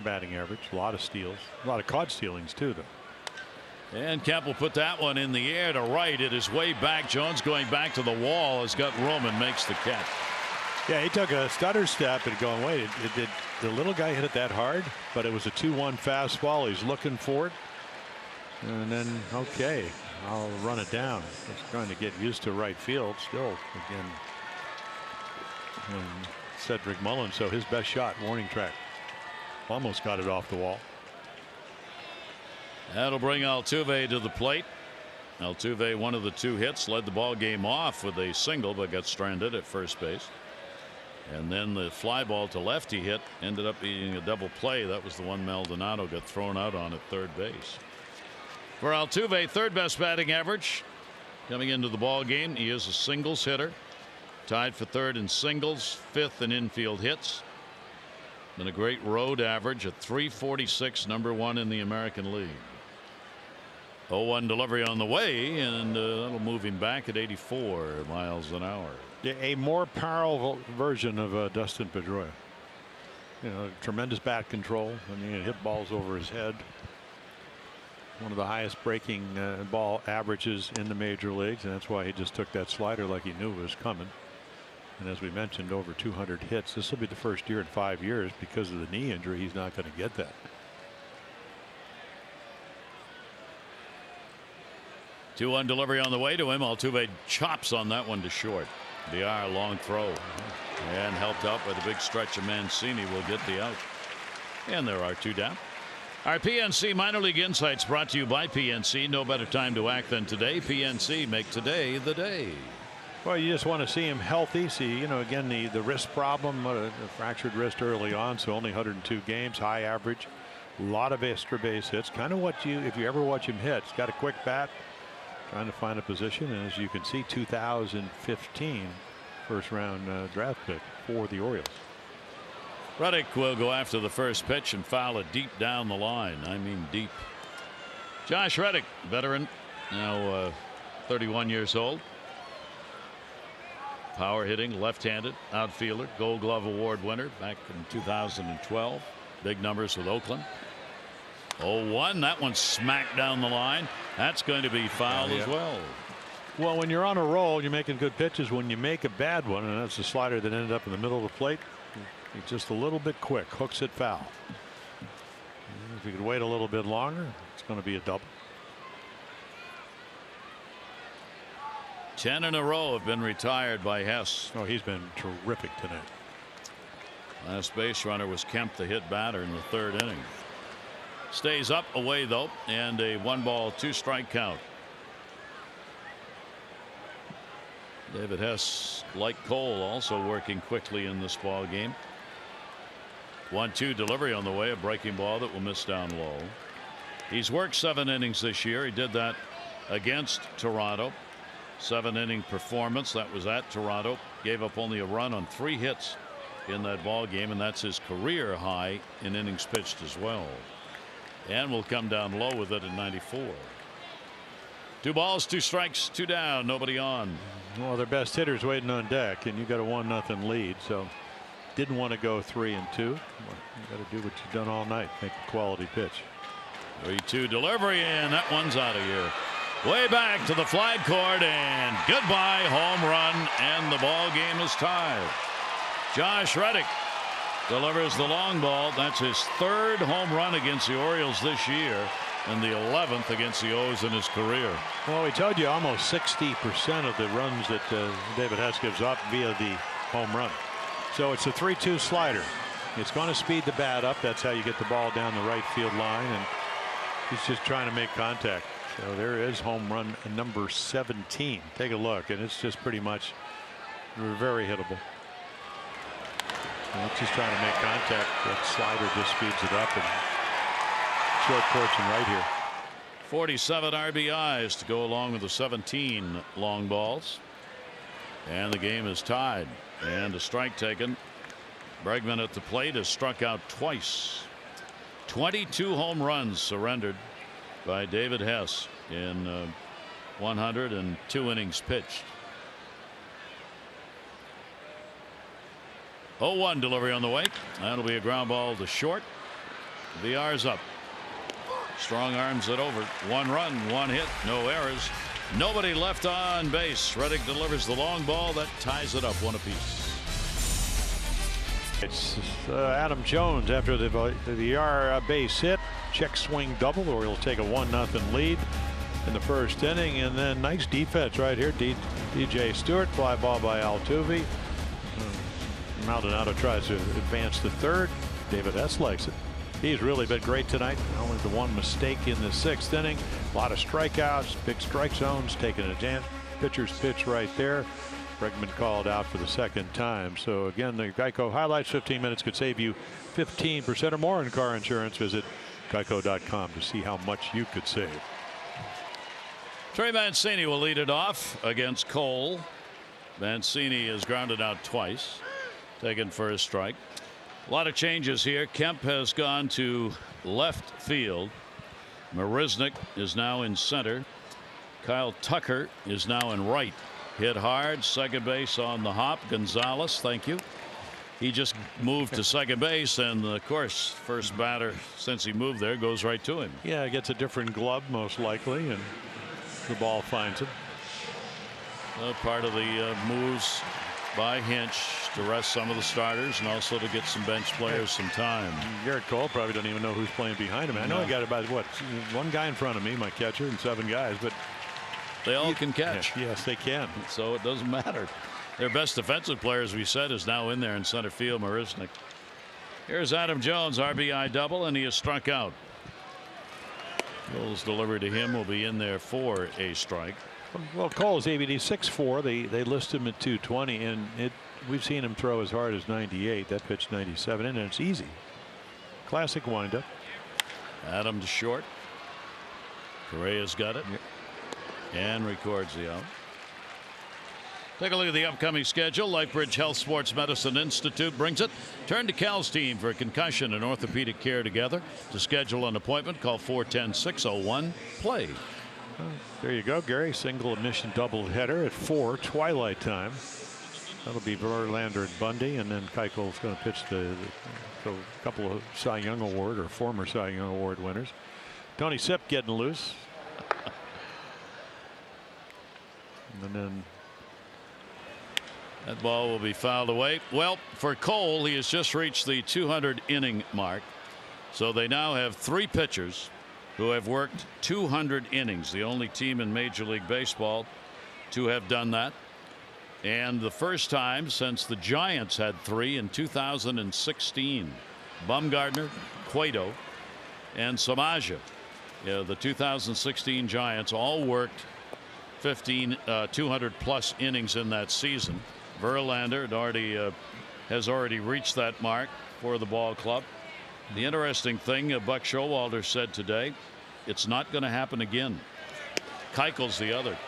batting average. A lot of steals, a lot of caught stealings too, though. And Kemp will put that one in the air to right. It is way back. Jones going back to the wall, has got room and makes the catch. Yeah, he took a stutter step and going, wait, did the little guy hit it that hard? But it was a 2-1 fastball. He's looking for it. And then, okay, I'll run it down. It's trying to get used to right field still again. And Cedric Mullins, so his best shot, warning track. Almost got it off the wall. That'll bring Altuve to the plate. Altuve, one of the 2 hits, led the ball game off with a single, but got stranded at first base. And then the fly ball to left he hit ended up being a double play. That was the one Maldonado got thrown out on at third base. For Altuve, 3rd best batting average coming into the ball game. He is a singles hitter, tied for 3rd in singles, 5th in infield hits. Been a great road average at .346, number 1 in the American League. 0-1 delivery on the way, and that'll move him back at 84 miles an hour. A more powerful version of Dustin Pedroia. You know, tremendous bat control. I mean, hit balls over his head. One of the highest breaking ball averages in the major leagues, and that's why he just took that slider like he knew it was coming. And as we mentioned, over 200 hits. This will be the first year in 5 years because of the knee injury. He's not going to get that. 2-1 delivery on the way to him. Altuve chops on that one to short. VR long throw, and helped out by the big stretch of Mancini will get the out. And there are 2 down. Our PNC Minor League Insights brought to you by PNC. No better time to act than today. PNC, make today the day. Well, you just want to see him healthy. See, you know, again, the wrist problem, a fractured wrist early on, so only 102 games, high average, a lot of extra base hits. Kind of what you, if you ever watch him hit, he's got a quick bat, trying to find a position, and as you can see, 2015 first round draft pick for the Orioles. Reddick will go after the first pitch and foul it deep down the line. I mean deep. Josh Reddick, veteran, now 31 years old. Power hitting, left-handed outfielder, Gold Glove Award winner back in 2012. Big numbers with Oakland. 0-1, that one smacked down the line. That's going to be fouled as well. Well, when you're on a roll, you're making good pitches. When you make a bad one, and that's a slider that ended up in the middle of the plate, it's just a little bit quick, hooks it foul. If you could wait a little bit longer, it's going to be a double. 10 in a row have been retired by Hess. Oh, he's been terrific tonight. Last base runner was Kemp, the hit batter in the 3rd inning. Stays up away though, and a 1-ball 2-strike count. David Hess, like Cole, also working quickly in this ball game. 1-2 delivery on the way, a breaking ball that will miss down low. He's worked 7 innings this year. He did that against Toronto. 7-inning performance. That was at Toronto. Gave up only a run on 3 hits in that ball game, and that's his career high in innings pitched as well. And will come down low with it at 94. 2 balls, 2 strikes, 2 down, nobody on. Well, their best hitter's waiting on deck, and you got a 1-0 lead, so didn't want to go 3-2. Well, you got to do what you've done all night, make a quality pitch. 3-2 delivery, and that one's out of here. Way back to the flag court, and goodbye home run, and the ball game is tied. Josh Reddick delivers the long ball. That's his 3rd home run against the Orioles this year, and the 11th against the O's in his career. Well, we told you almost 60% of the runs that David Hess gives up via the home run. So it's a 3-2 slider. It's going to speed the bat up. That's how you get the ball down the right field line, and he's just trying to make contact. So there is home run number 17. Take a look, and it's just pretty much very hittable. And it's just trying to make contact. That slider just speeds it up, and short porch and right here. 47 RBIs to go along with the 17 long balls, and the game is tied. And a strike taken. Bregman at the plate has struck out twice. 22 home runs surrendered by David Hess in 102 innings pitched. 0-1 delivery on the way. That'll be a ground ball to short. VR's up. Strong arms it over. 1 run, 1 hit, no errors. Nobody left on base. Reddick delivers the long ball that ties it up 1 apiece. It's Adam Jones after the VR base hit. Check swing double. The Orioles take a 1-0 lead in the first inning, and then nice defense right here. DJ Stewart, fly ball by Altuve. Maldonado tries to advance to third. David Hess likes it. He's really been great tonight. Only the 1 mistake in the 6th inning. A lot of strikeouts, big strike zones, taking a chance. Pitcher's pitch right there. Bregman called out for the 2nd time. So again, the Geico highlights. 15 minutes could save you 15% or more in car insurance. Visit geico.com to see how much you could save. Trey Mancini will lead it off against Cole. Mancini is grounded out twice, taken for a strike. A lot of changes here. Kemp has gone to left field. Marisnick is now in center. Kyle Tucker is now in right. Hit hard, second base on the hop. Gonzalez, thank you. He just moved to second base, and of course, first batter since he moved there goes right to him. Yeah, he gets a different glove most likely, and the ball finds him. Part of the moves by Hinch to rest some of the starters and also to get some bench players some time. Gerrit Cole probably doesn't even know who's playing behind him. I know he got about what, 1 guy in front of me, my catcher, and 7 guys, but they all can catch. Yes, they can. So it doesn't matter. Their best defensive player, as we said, is now in there in center field, Marisnick. Here's Adam Jones, RBI double, and he is struck out. Cole's delivery to him will be in there for a strike. Well, Cole's ABD 6.4. They list him at 220, and we've seen him throw as hard as 98. That pitch 97, and it's easy. Classic windup. Adam to short. Correa's got it. Yep. And records the out. Take a look at the upcoming schedule. Lifebridge Health Sports Medicine Institute brings it. Turn to Cal's team for concussion and orthopedic care together. To schedule an appointment, call 410-601-PLAY. There you go, Gary. Single admission double header at 4 twilight time. That'll be Verlander and Bundy, and then Keuchel's going to pitch a couple of Cy Young Award or former Cy Young Award winners. Tony Sipp getting loose. And then that ball will be fouled away. Well, for Cole, he has just reached the 200 inning mark. So they now have 3 pitchers who have worked 200 innings, the only team in Major League Baseball to have done that. And the first time since the Giants had 3 in 2016. Bumgarner, Cueto, and Samaja. Yeah, the 2016 Giants all worked 200 plus innings in that season. Verlander has already reached that mark for the ball club. The interesting thing Buck Showalter said today, it's not going to happen again. Keuchel's the other.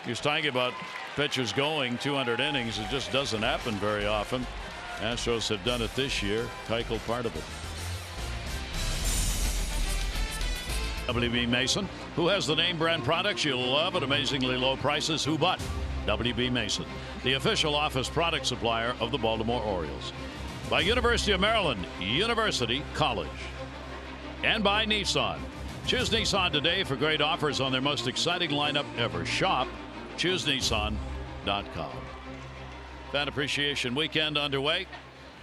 He was talking about pitchers going 200 innings. It just doesn't happen very often. Astros have done it this year. Keuchel part of it. WB Mason, who has the name brand products you'll love at amazingly low prices. Who but WB Mason, the official office product supplier of the Baltimore Orioles. By University of Maryland University College. And by Nissan. Choose Nissan today for great offers on their most exciting lineup ever. Shop ChooseNissan.com. Fan Appreciation Weekend underway.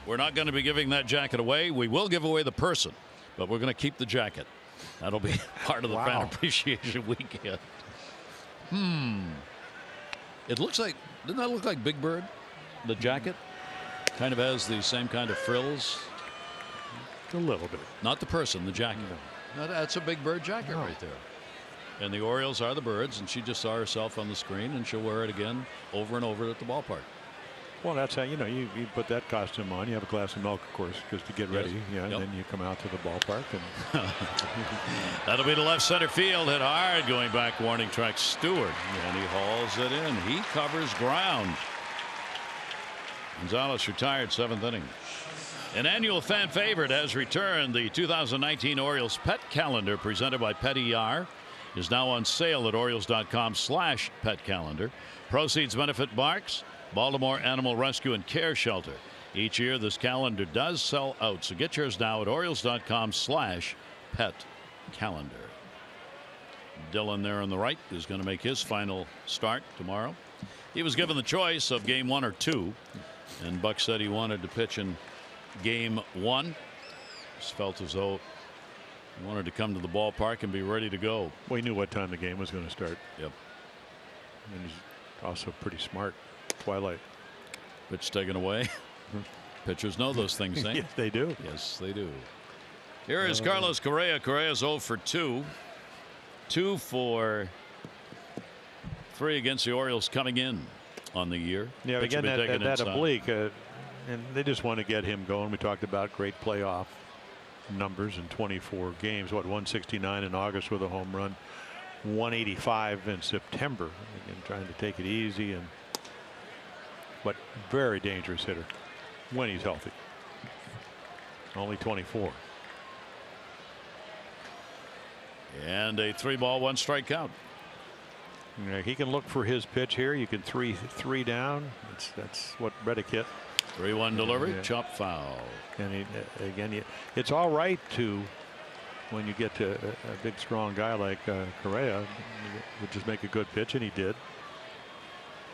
We're not going to be giving that jacket away. We will give away the person, but we're going to keep the jacket. That'll be part of the Fan Appreciation Weekend. It looks like, doesn't that look like Big Bird? The jacket kind of has the same kind of frills. A little bit. Not the person, the jacket. No. That's a Big Bird jacket right there. And the Orioles are the Birds, and she just saw herself on the screen, and she'll wear it again over and over at the ballpark. Well, that's how, you put that costume on. You have a glass of milk, of course, just to get ready. Yeah, and then you come out to the ballpark. And that'll be to left center field. Hit hard. Going back, warning track, Stewart. And he hauls it in. He covers ground. Gonzalez retired, 7th inning. An annual fan favorite has returned. The 2019 Orioles Pet Calendar, presented by Pet ER, is now on sale at Orioles.com/pet calendar. Proceeds benefit Barks, Baltimore Animal Rescue and Care Shelter. Each year this calendar does sell out, so get yours now at Orioles.com/pet calendar. Dylan there on the right is going to make his final start tomorrow. He was given the choice of game 1 or 2, and Buck said he wanted to pitch in game 1. Just felt as though he wanted to come to the ballpark and be ready to go. Well, he knew what time the game was going to start. Yep. And he's also pretty smart. Twilight. Pitch taken away. Pitchers know those things, eh? Yes, they do. Yes, they do. Here is Carlos Correa. Correa's 0 for 2. 2 for 3 against the Orioles coming in on the year. Yeah, Pitch again, will be taken that inside. oblique, and they just want to get him going. We talked about great playoff numbers in 24 games. What, 169 in August with a home run, 185 in September. Again, trying to take it easy, but very dangerous hitter when he's healthy. Only 24. And a 3-ball, 1-strike count. You know, he can look for his pitch here. You can three down. That's what Reddick hit. 3-1 delivery, Yeah. chop foul. And again, it's all right to, when you get to a big strong guy like Correa, would just make a good pitch, and he did.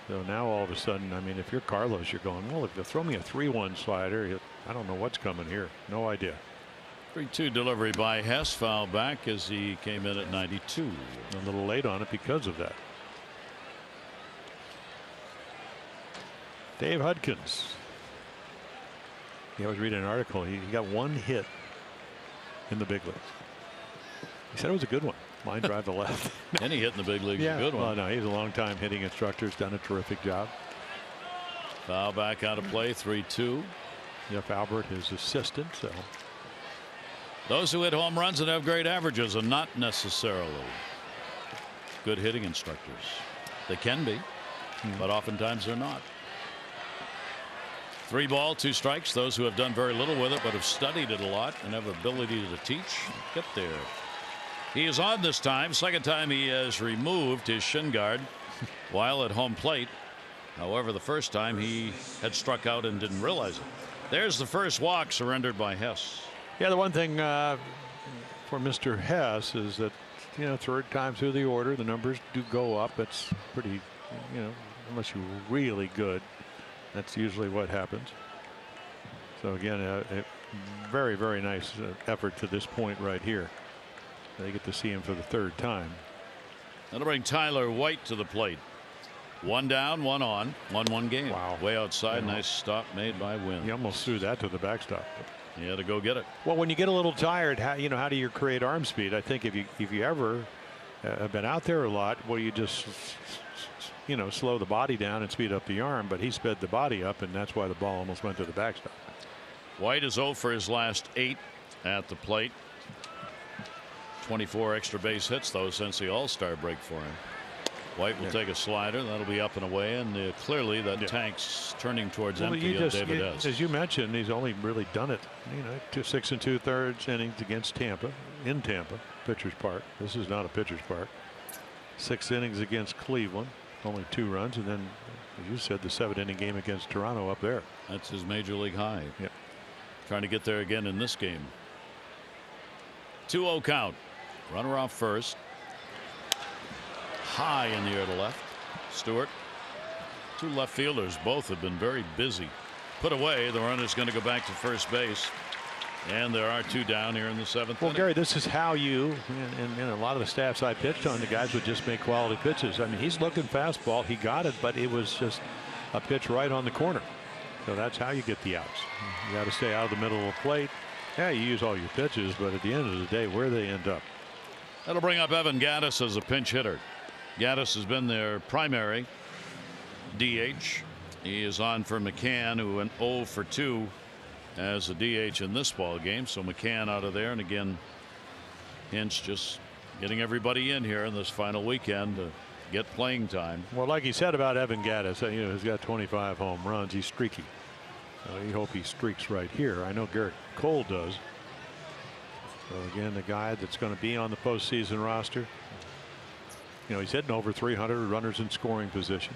So now all of a sudden, I mean, if you're Carlos, you're going, well, if you throw me a 3-1 slider, I don't know what's coming here. No idea. 3-2 delivery by Hess, foul back as he came in at 92. A little late on it because of that. Dave Hudkins. I was reading an article. He got 1 hit in the big leagues. He said it was a good one. Line drive to left. Any hit in the big leagues is a good one. Well, no, he's a long-time hitting instructor. He's done a terrific job. Foul back out of play, 3-2. Jeff Albert, his assistant. So those who hit home runs and have great averages are not necessarily good hitting instructors. They can be, but oftentimes they're not. 3-ball, 2 strikes. Those who have done very little with it but have studied it a lot and have ability to teach get there. He is on this time. Second time he has removed his shin guard while at home plate. However, the first time he had struck out and didn't realize it. There's the first walk surrendered by Hess. yeah, the one thing for Mr. Hess is that, you know, third time through the order, the numbers do go up. It's pretty, you know, unless you're really good, that's usually what happens. So again, a very, very nice effort to this point right here. They get to see him for the 3rd time. That'll bring Tyler White to the plate. 1 down, 1 on, 1-1 game. Wow. Way outside. Yeah. Nice stop made by Wynn. He almost threw that to the backstop. He had to go get it. Well, when you get a little tired, how do you create arm speed? I think if you ever have been out there a lot, well, you just, you know, slow the body down and speed up the arm. But he sped the body up, and that's why the ball almost went to the backstop. White is 0 for his last 8 at the plate. 24 extra base hits, though, since the All-Star break for him. White will take a slider. That'll be up and away, and clearly that tank's turning towards empty of David S. As you mentioned, he's only really done it, you know, 6 2/3 innings against Tampa, in Tampa, pitcher's park. This is not a pitcher's park. 6 innings against Cleveland, only 2 runs, and then, as you said, the 7-inning game against Toronto up there. That's his major league high. Yeah. Trying to get there again in this game. 2-0 count. Runner off first. High in the air to left. Stewart. 2 left fielders. Both have been very busy. Put away. The runner's going to go back to first base. And there are 2 down here in the 7th. Well, inning. Gary, this is how you and a lot of the staffs I pitched on, the guys would just make quality pitches. I mean, he's looking fastball. He got it, but it was just a pitch right on the corner. So that's how you get the outs. You got to stay out of the middle of the plate. Yeah, you use all your pitches, but at the end of the day, where they end up. That'll bring up Evan Gattis as a pinch hitter. Gattis has been their primary DH. He is on for McCann, who went 0 for 2 as a DH in this ball game. So McCann out of there, and again, Hinch just getting everybody in here in this final weekend to get playing time. Well, like he said about Evan Gattis, you know, he's got 25 home runs. He's streaky. You hope he streaks right here. I know Gerrit Cole does. So again, the guy that's going to be on the postseason roster. You know, he's hitting over 300 runners in scoring position.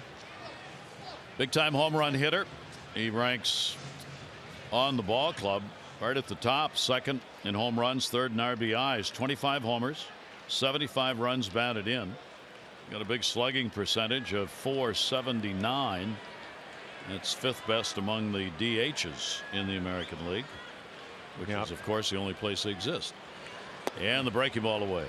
Big time home run hitter. He ranks on the ball club right at the top, second in home runs, third in RBIs, 25 homers, 75 runs batted in. Got a big slugging percentage of .479. That's fifth best among the DHs in the American League, which is, of course, the only place they exist. And the breaking ball away.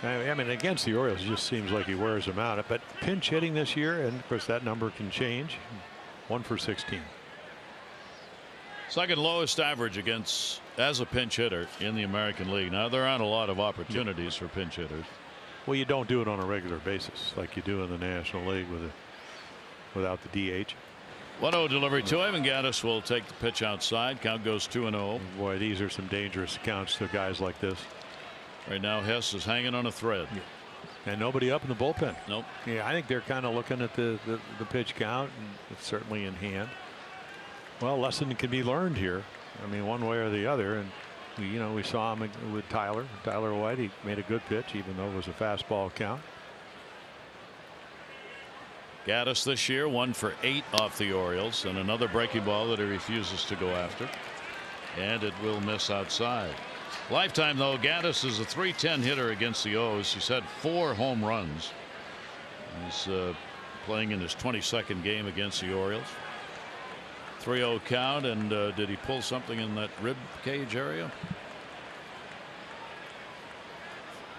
I mean, against the Orioles, it just seems like he wears them out. But pinch hitting this year, and of course, that number can change. 1 for 16. Second lowest average as a pinch hitter in the American League. Now, there aren't a lot of opportunities for pinch hitters. Well, you don't do it on a regular basis like you do in the National League without the DH. 1-0 delivery to him, and Gaddis will take the pitch outside. Count goes 2-0. Boy, these are some dangerous counts to guys like this. Right now, Hess is hanging on a thread. And nobody up in the bullpen. Nope. Yeah, I think they're kind of looking at the pitch count, and it's certainly in hand. Well, lesson can be learned here. I mean, one way or the other. And we saw him with Tyler White. He made a good pitch, even though it was a fastball count. Gaddis this year 1 for 8 off the Orioles, and another breaking ball that he refuses to go after, and it will miss outside. Lifetime, though, Gaddis is a .310 hitter against the O's. He's had 4 home runs. He's playing in his 22nd game against the Orioles. 3-0 count, and did he pull something in that rib cage area?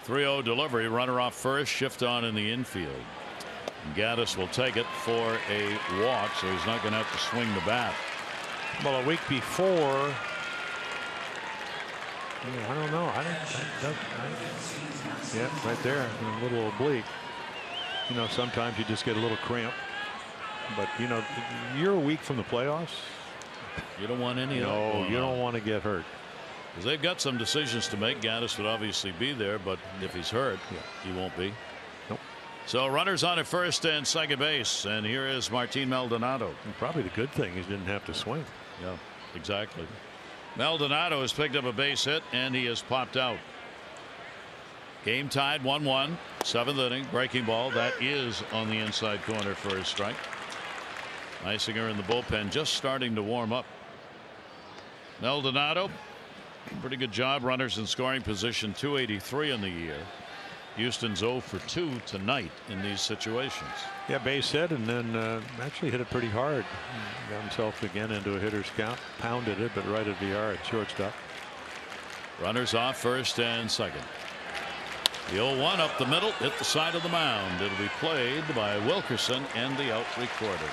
3-0 delivery, runner off first, shift on in the infield. And Gaddis will take it for a walk, so he's not going to have to swing the bat. Well, a week before, I don't know. Yeah, right there, a little oblique. Sometimes you just get a little cramp. But you're a week from the playoffs. You don't want any of that. No, you don't want to get hurt. Because they've got some decisions to make. Gaddis would obviously be there, but if he's hurt, he won't be. Nope. So runners on at first and second base, and here is Martin Maldonado. And probably the good thing is he didn't have to swing. Yeah, exactly. Maldonado has picked up a base hit, and he has popped out. Game tied 1-1, 7th inning, breaking ball. That is on the inside corner for a strike. Meisinger in the bullpen just starting to warm up. Maldonado, pretty good job. Runners in scoring position, 283 in the year. Houston's 0 for 2 tonight in these situations. Yeah, base hit, and then actually hit it pretty hard. Got himself again into a hitter's count. Pounded it, but right at the yard, shortstop. Runners off first and second. The 0-1 up the middle, hit the side of the mound. It'll be played by Wilkerson, and the out recorded.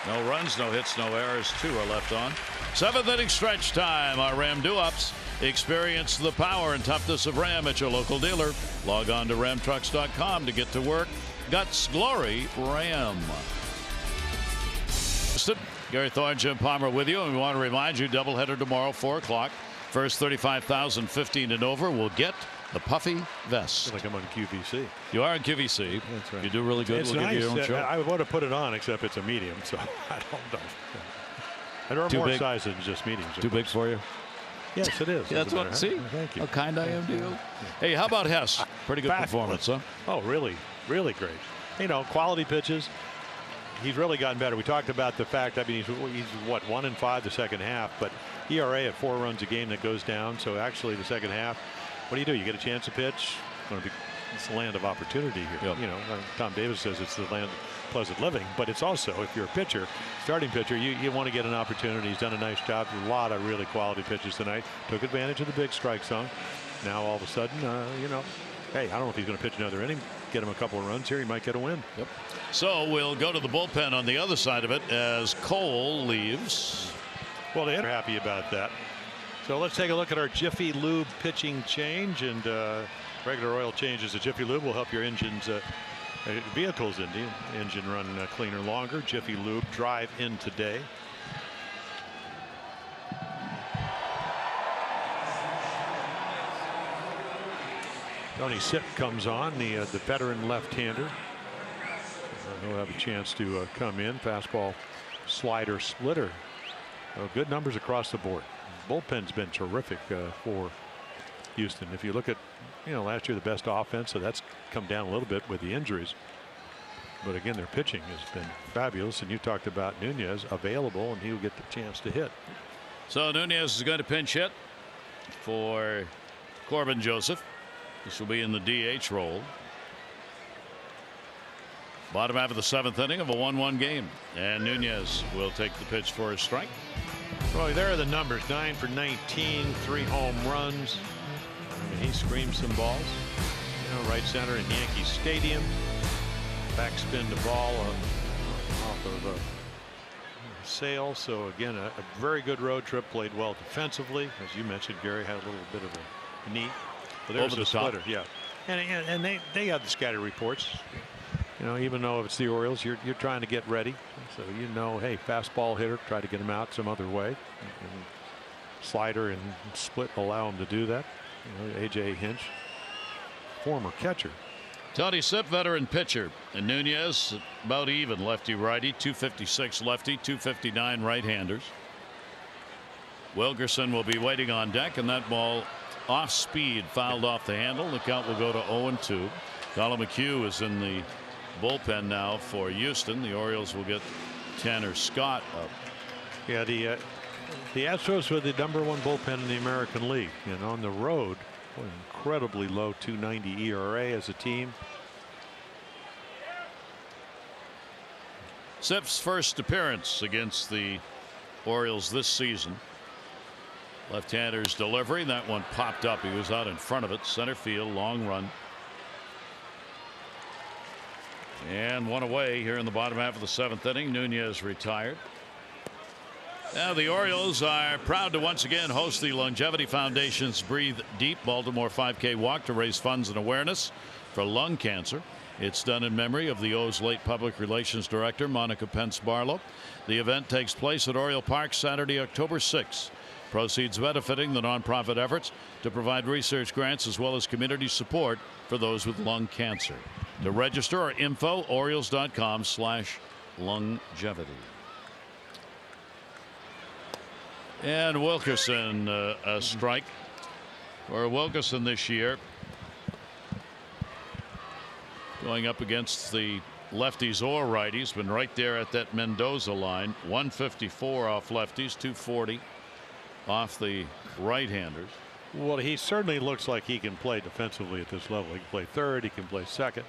No runs, no hits, no errors. 2 are left on. 7th inning stretch time. Our Ram do-ups. Experience the power and toughness of Ram at your local dealer. Log on to ramtrucks.com to get to work. Guts, glory, Ram. Gary Thorne, Jim Palmer with you, and we want to remind you, doubleheader tomorrow, 4 o'clock. First 35,000, 15 and over will get the puffy vest. Like I'm on QVC. You are on QVC. That's right. You do really good. It's we'll nice. give you your own show. I would have put it on, except it's a medium, so I don't know. There are more sizes than just mediums. Too big for you? Yes, it is. Yeah, that's what. See, thank you. How kind I am to you. Hey, how about Hess? Pretty good performance, huh? Oh, really, really great. Quality pitches. He's really gotten better. We talked about the fact. I mean, he's what, 1 in 5 the second half, but ERA at 4 runs a game that goes down. So actually, the second half, what do? You get a chance to pitch. It's the land of opportunity here. Yep. Tom Davis says it's the land of pleasant living, but it's also, if you're a pitcher, starting pitcher, you want to get an opportunity. He's done a nice job. A lot of really quality pitches tonight. Took advantage of the big strike zone. Now all of a sudden, hey, I don't know if he's going to pitch another inning. Get him a couple of runs here. He might get a win. Yep. So we'll go to the bullpen on the other side of it as Cole leaves. Well, they're happy about that. So let's take a look at our Jiffy Lube pitching change, and regular oil changes. The Jiffy Lube will help your vehicle's engine run cleaner longer. Jiffy Lube, drive in today. Tony Sipp comes on, the veteran left-hander. He'll have a chance to come in. Fastball, slider, splitter So good numbers across the board. Bullpen's been terrific for Houston. If you look at, last year the best offense, so that's come down a little bit with the injuries. But again, their pitching has been fabulous, and you talked about Nunez available, and he'll get the chance to hit. So Nunez is going to pinch hit for Corbin Joseph. This will be in the DH role. Bottom half of the 7th inning of a 1-1 game, and Nunez will take the pitch for a strike. Well, there are the numbers: 9 for 19, 3 home runs. I mean, he screamed some balls. Right center in Yankee Stadium. Backspin the ball off of a sail. So again, a very good road trip. Played well defensively, as you mentioned. Gary had a little bit of a knee. But there's Over the splitter, top. yeah. And they have the scatter reports. Even though it's the Orioles, you're trying to get ready. So hey, fastball hitter, try to get him out some other way. And slider and split allow him to do that. AJ Hinch, former catcher. Tony Sipp, veteran pitcher, and Nunez about even lefty righty, 256 lefty, 259 right-handers. Wilkerson will be waiting on deck, and that ball off speed fouled off the handle. The count will go to 0-2. Colin McHugh is in the bullpen now for Houston. The Orioles will get Tanner Scott up. Yeah, the Astros were the #1 bullpen in the American League, and on the road, incredibly low 2.90 ERA as a team. Sipp's first appearance against the Orioles this season. Left-hander's delivery, that one popped up. He was out in front of it. Center field, long run. And one away here in the bottom half of the 7th inning. Nunez retired. Now the Orioles are proud to once again host the Longevity Foundation's Breathe Deep Baltimore 5K walk to raise funds and awareness for lung cancer. It's done in memory of the O's late public relations director, Monica Pence Barlow. The event takes place at Oriole Park Saturday, October 6th. Proceeds benefiting the nonprofit efforts to provide research grants as well as community support for those with lung cancer. To register, or info, Orioles.com/longevity. And Wilkerson, a strike for Wilkerson this year. Going up against the lefties or righties, been right there at that Mendoza line. 154 off lefties, 240 off the right-handers. Well, he certainly looks like he can play defensively at this level. He can play third, he can play second.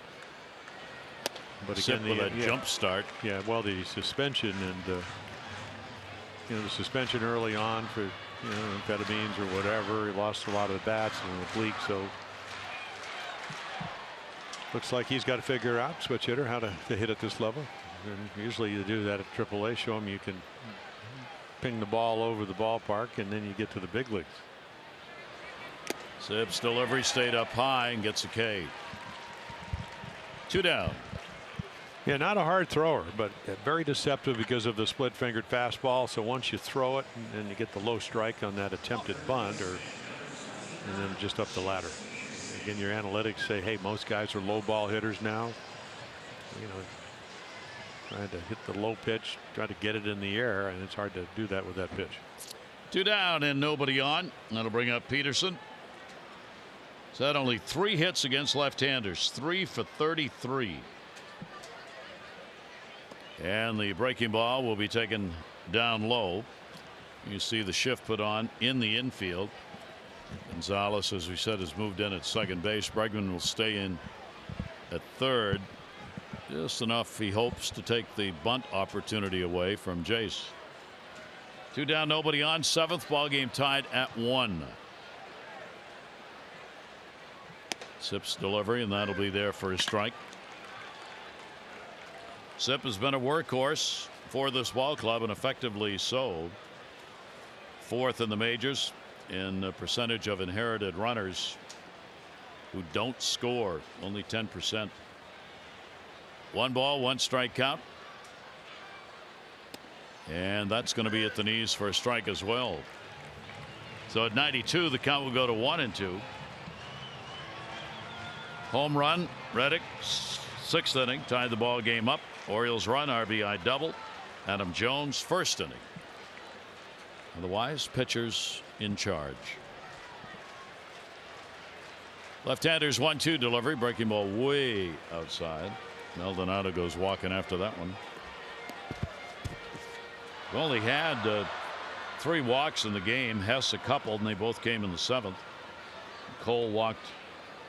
But again, with a jump start. Yeah, well, the suspension and the suspension early on for amphetamines or whatever. He lost a lot of the bats in the league, so looks like he's got to figure out, switch hitter, how to hit at this level. And usually you do that at AAA. Show him you can ping the ball over the ballpark, and then you get to the big leagues. Sipp's delivery stayed up high and gets a K. 2 down. Yeah, not a hard thrower, but very deceptive because of the split-fingered fastball. So once you throw it and you get the low strike on that attempted bunt, and then just up the ladder. Again, your analytics say, hey, most guys are low ball hitters now. Trying to hit the low pitch, try to get it in the air, and it's hard to do that with that pitch. 2 down and nobody on. That'll bring up Peterson. He's had only 3 hits against left-handers, 3 for 33. And the breaking ball will be taken down low. You see the shift put on in the infield. Gonzalez, as we said, has moved in at second base. Bregman will stay in at third. Just enough, he hopes, to take the bunt opportunity away from Jace. 2 down, nobody on. 7th, ball game tied at 1. Sipp's delivery, and that'll be there for a strike. Sipp has been a workhorse for this ball club, and effectively so. 4th in the majors in the percentage of inherited runners who don't score, only 10%. 1 ball, 1 strike count. And that's going to be at the knees for a strike as well. So at 92, the count will go to 1-2. Home run, Reddick, 6th inning, tied the ball game up. Orioles run, RBI double. Adam Jones, 1st inning. Otherwise, pitchers in charge. Left-hander's 1-2 delivery. Breaking ball way outside. Maldonado goes walking after that one. We only had 3 walks in the game. Hess a couple, and they both came in the 7th. Cole walked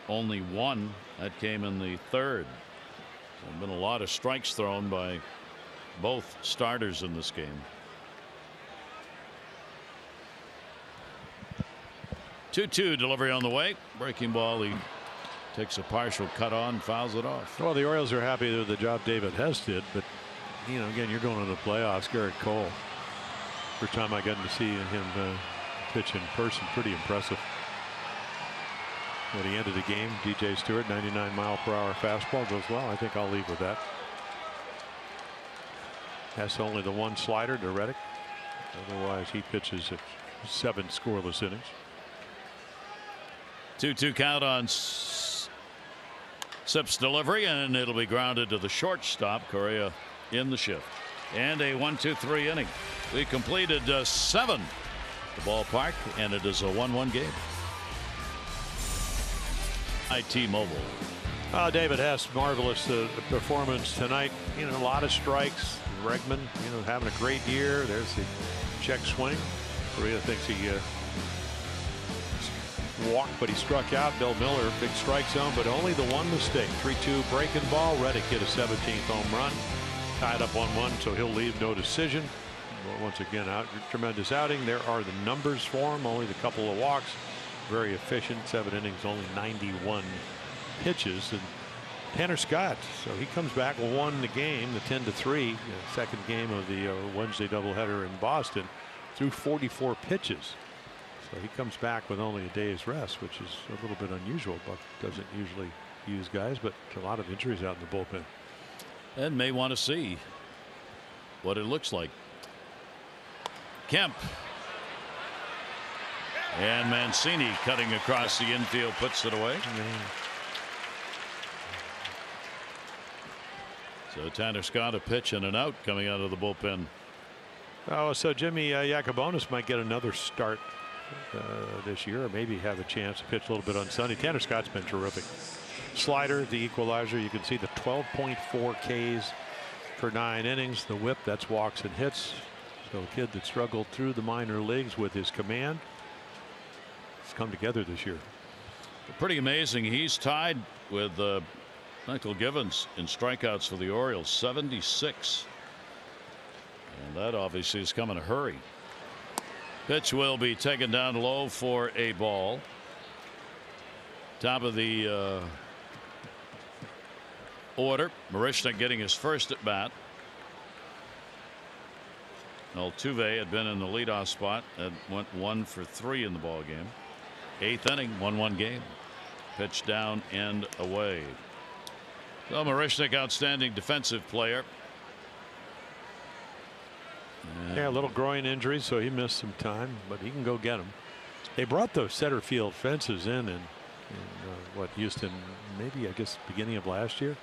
only 1. That came in the 3rd. There have been a lot of strikes thrown by both starters in this game. 2-2 delivery on the way. Breaking ball. He takes a partial cut on, fouls it off. Well, the Orioles are happy with the job David Hess did, but you know, again, you're going to the playoffs. Gerrit Cole. First time I got to see him pitch in person, pretty impressive. At the end of the game, DJ Stewart, 99-mile-per-hour fastball goes well. I think I'll leave with that. Has only the 1 slider to Reddick. Otherwise, he pitches at 7 scoreless innings. 2-2 count on Sip's delivery, and it'll be grounded to the shortstop. Correa in the shift. And a 1-2-3 inning. We completed 7 at the ballpark, and it is a 1-1 game. T-Mobile. David Hess, marvelous performance tonight. You know, a lot of strikes. Bregman, you know, having a great year. There's the check swing. Correa thinks he walked, but he struck out. Bill Miller, big strike zone, but only the 1 mistake. 3-2 breaking ball. Reddick hit a 17th home run. Tied up 1-1, so he'll leave, no decision. But once again, tremendous outing. There are the numbers for him. Only the couple of walks. Very efficient. 7 innings, only 91 pitches. And Tanner Scott, so he comes back, won the game, the 10-3, second game of the Wednesday doubleheader in Boston, threw 44 pitches. So he comes back with only a day's rest, which is a little bit unusual. Buck doesn't usually use guys, but a lot of injuries out in the bullpen. And may want to see what it looks like. Kemp. And Mancini cutting across the infield, puts it away. So Tanner Scott, a pitch and an out coming out of the bullpen. Oh, so Jimmy Yacobonis might get another start this year, or maybe have a chance to pitch a little bit on Sunday. Tanner Scott's been terrific. Slider, the equalizer. You can see the 12.4 Ks per 9 innings. The whip, that's walks and hits. So a kid that struggled through the minor leagues with his command. It's come together this year. Pretty amazing. He's tied with Michael Givens in strikeouts for the Orioles, 76. And that obviously has come in a hurry. Pitch will be taken down low for a ball. Top of the order. Marisnick getting his first at bat. Altuve had been in the leadoff spot and went 1 for 3 in the ball game. 8th inning, 1-1 game. Pitch down and away. So Marisnick, outstanding defensive player. Yeah, a little groin injury, so he missed some time, but he can go get them. They brought those center field fences in what, Houston, maybe I guess beginning of last year.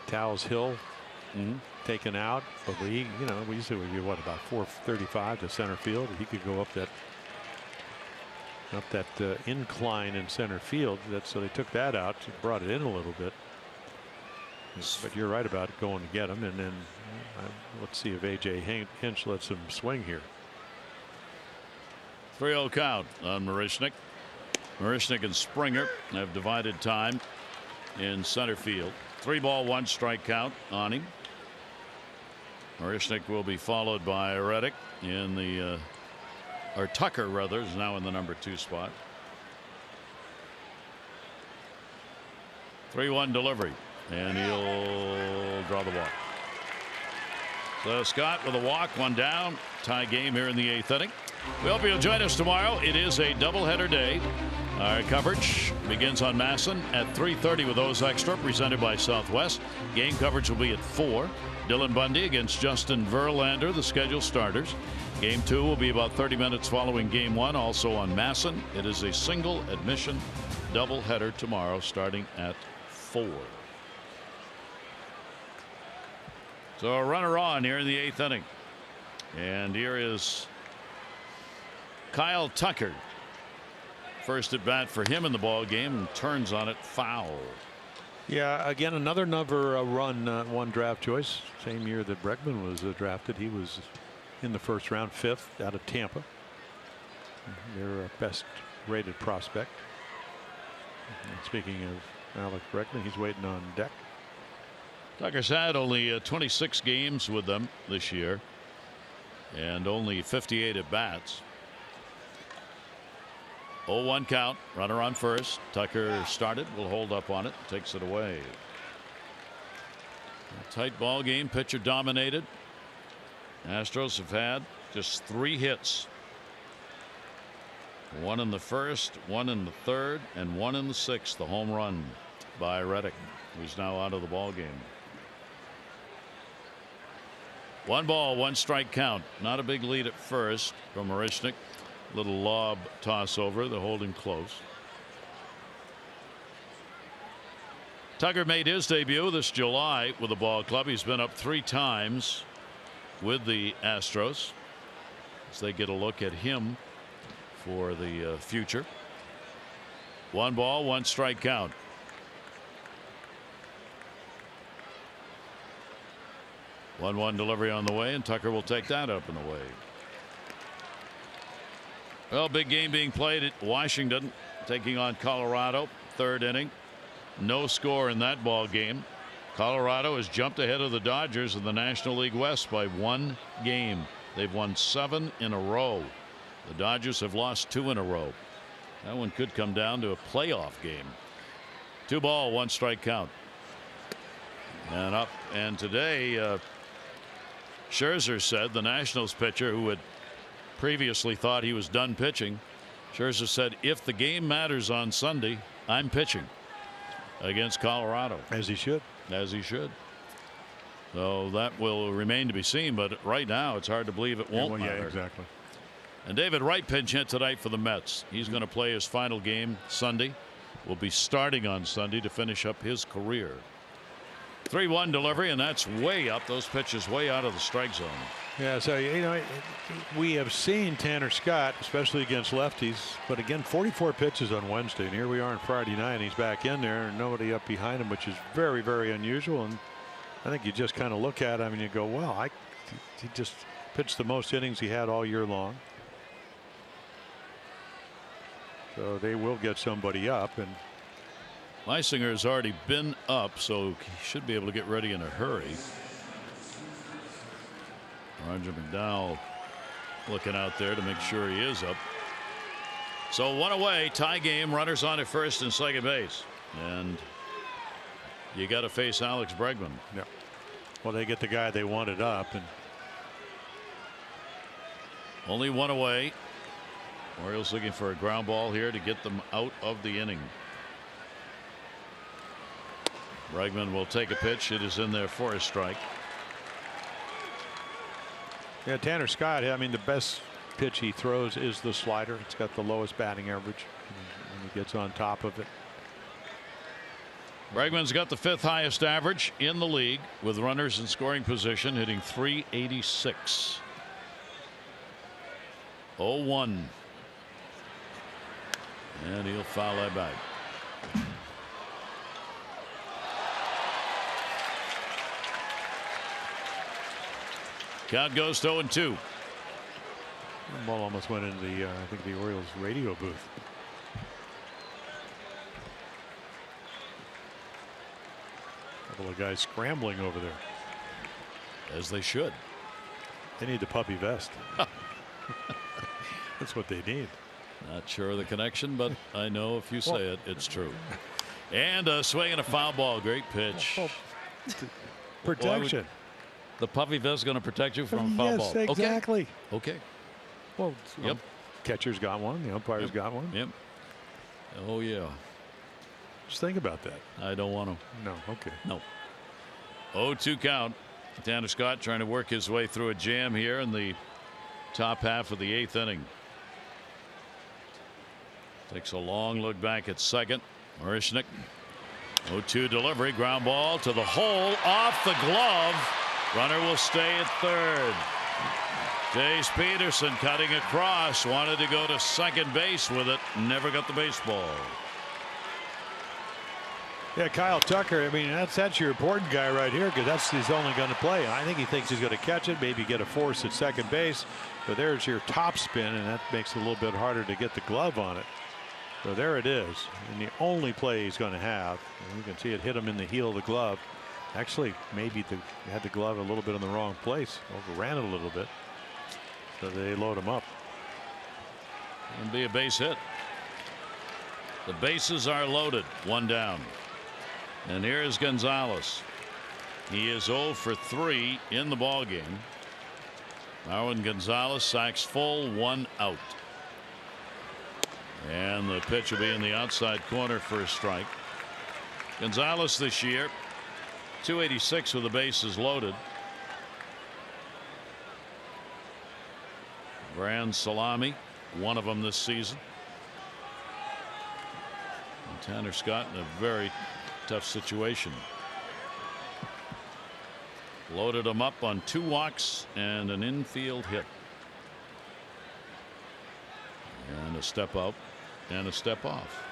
Towles Hill taken out, but he, you know, we used to be what, about 435 to center field. He could go up that incline in center field. So they took that out, brought it in a little bit. But you're right about going to get him, and then let's see if AJ Hinch lets him swing here. 3-0 count on Marisnick. Marisnick and Springer have divided time in center field. 3-1 strike count on him. Marisnick will be followed by Reddick in the or Tucker rather is now in the number 2 spot. 3-1 delivery, and he'll draw the walk. So Scott with a walk, 1 down, tie game here in the 8th inning. We hope you'll join us tomorrow. It is a doubleheader day. Our coverage begins on MASN at 3:30 with those extra, presented by Southwest. Game coverage will be at 4. Dylan Bundy against Justin Verlander, the scheduled starters. Game 2 will be about 30 minutes following game 1, also on MASN. It is a single admission doubleheader tomorrow starting at 4. So a runner on here in the 8th inning. And here is Kyle Tucker. First at bat for him in the ball game, and turns on it foul. Yeah, again, another run, one draft choice. Same year that Bregman was drafted. He was in the first round, 5th out of Tampa. Their best rated prospect. And speaking of Alex Bregman, he's waiting on deck. Tucker's had only 26 games with them this year and only 58 at bats. 0-1 count, runner on first. Tucker started, will hold up on it, takes it away. A tight ball game, pitcher dominated. Astros have had just 3 hits. 1 in the first, 1 in the third, and 1 in the 6th. The home run by Reddick, who's now out of the ball game. 1 ball, 1 strike count. Not a big lead at first from Marisnick. Little lob toss over to hold him close. Tucker made his debut this July with the ball club. He's been up 3 times with the Astros as they get a look at him for the future. 1 ball, 1 strike count. One delivery on the way, and Tucker will take that up and away. Well, big game being played at Washington, taking on Colorado. 3rd inning. No score in that ball game. Colorado has jumped ahead of the Dodgers in the National League West by 1 game. They've won 7 in a row. The Dodgers have lost 2 in a row. That one could come down to a playoff game. 2 ball, 1 strike count. And up. And today, Scherzer said, the Nationals pitcher who had previously thought he was done pitching, Scherzer said, if the game matters on Sunday, I'm pitching against Colorado. As he should. As he should. So that will remain to be seen, but right now it's hard to believe it won't matter. Yeah, exactly. And David Wright pinch hit tonight for the Mets. He's going to play his final game Sunday. Will be starting on Sunday to finish up his career. 3-1 delivery, and that's way up. Those pitches way out of the strike zone. Yeah, so we have seen Tanner Scott, especially against lefties, but again, 44 pitches on Wednesday, and here we are on Friday night, and he's back in there, and nobody up behind him, which is very, very unusual. And I think you just kind of look at him and you go, well, he just pitched the most innings he had all year long. So they will get somebody up, and Meisinger has already been up, so he should be able to get ready in a hurry. Roger McDowell looking out there to make sure he is up. So 1 away, tie game, runners on at first and second base, and you got to face Alex Bregman. Yeah. Well, they get the guy they wanted up, and only 1 away. Orioles looking for a ground ball here to get them out of the inning. Bregman will take a pitch. It is in there for a strike. Yeah, Tanner Scott, I mean, the best pitch he throws is the slider. It's got the lowest batting average, and he gets on top of it. Bregman's got the 5th highest average in the league with runners in scoring position, hitting .386. 0-1. And he'll foul that back. Count goes to 0-2. The ball almost went into the I think the Orioles radio booth. A couple of guys scrambling over there. As they should. They need the puppy vest. That's what they need. Not sure of the connection, but I know if you say it, it's true. And a swing and a foul ball. Great pitch. Protection. The puppy vest is going to protect you from a foul ball. Yes, exactly. Okay. Well, yep. Catcher's got one. The umpire's got one. Yep. Oh, yeah. Just think about that. I don't want to. No. Okay. No. 0-2 count. Tanner Scott trying to work his way through a jam here in the top half of the 8th inning. Takes a long look back at second. Marisnick. 0-2 delivery. Ground ball to the hole. Off the glove. Runner will stay at third. Jace Peterson cutting across, wanted to go to second base with it, never got the baseball. Yeah, Kyle Tucker, I mean, that's your important guy right here, because he's only going to play. I think he thinks he's going to catch it, maybe get a force at second base. But there's your top spin, and that makes it a little bit harder to get the glove on it. So there it is, and the only play he's going to have. And you can see it hit him in the heel of the glove. Actually, maybe had the glove a little bit in the wrong place, overran it a little bit. So they load him up. And be a base hit. The bases are loaded, one down. And here's Gonzalez. He is 0 for 3 in the ball game. Marwin Gonzalez sacks full, 1 out. And the pitch will be in the outside corner for a strike. Gonzalez this year, 286 with the bases loaded. Grand salami, one of them this season. And Tanner Scott in a very tough situation. Loaded him up on 2 walks and an infield hit. And a step out and a step off.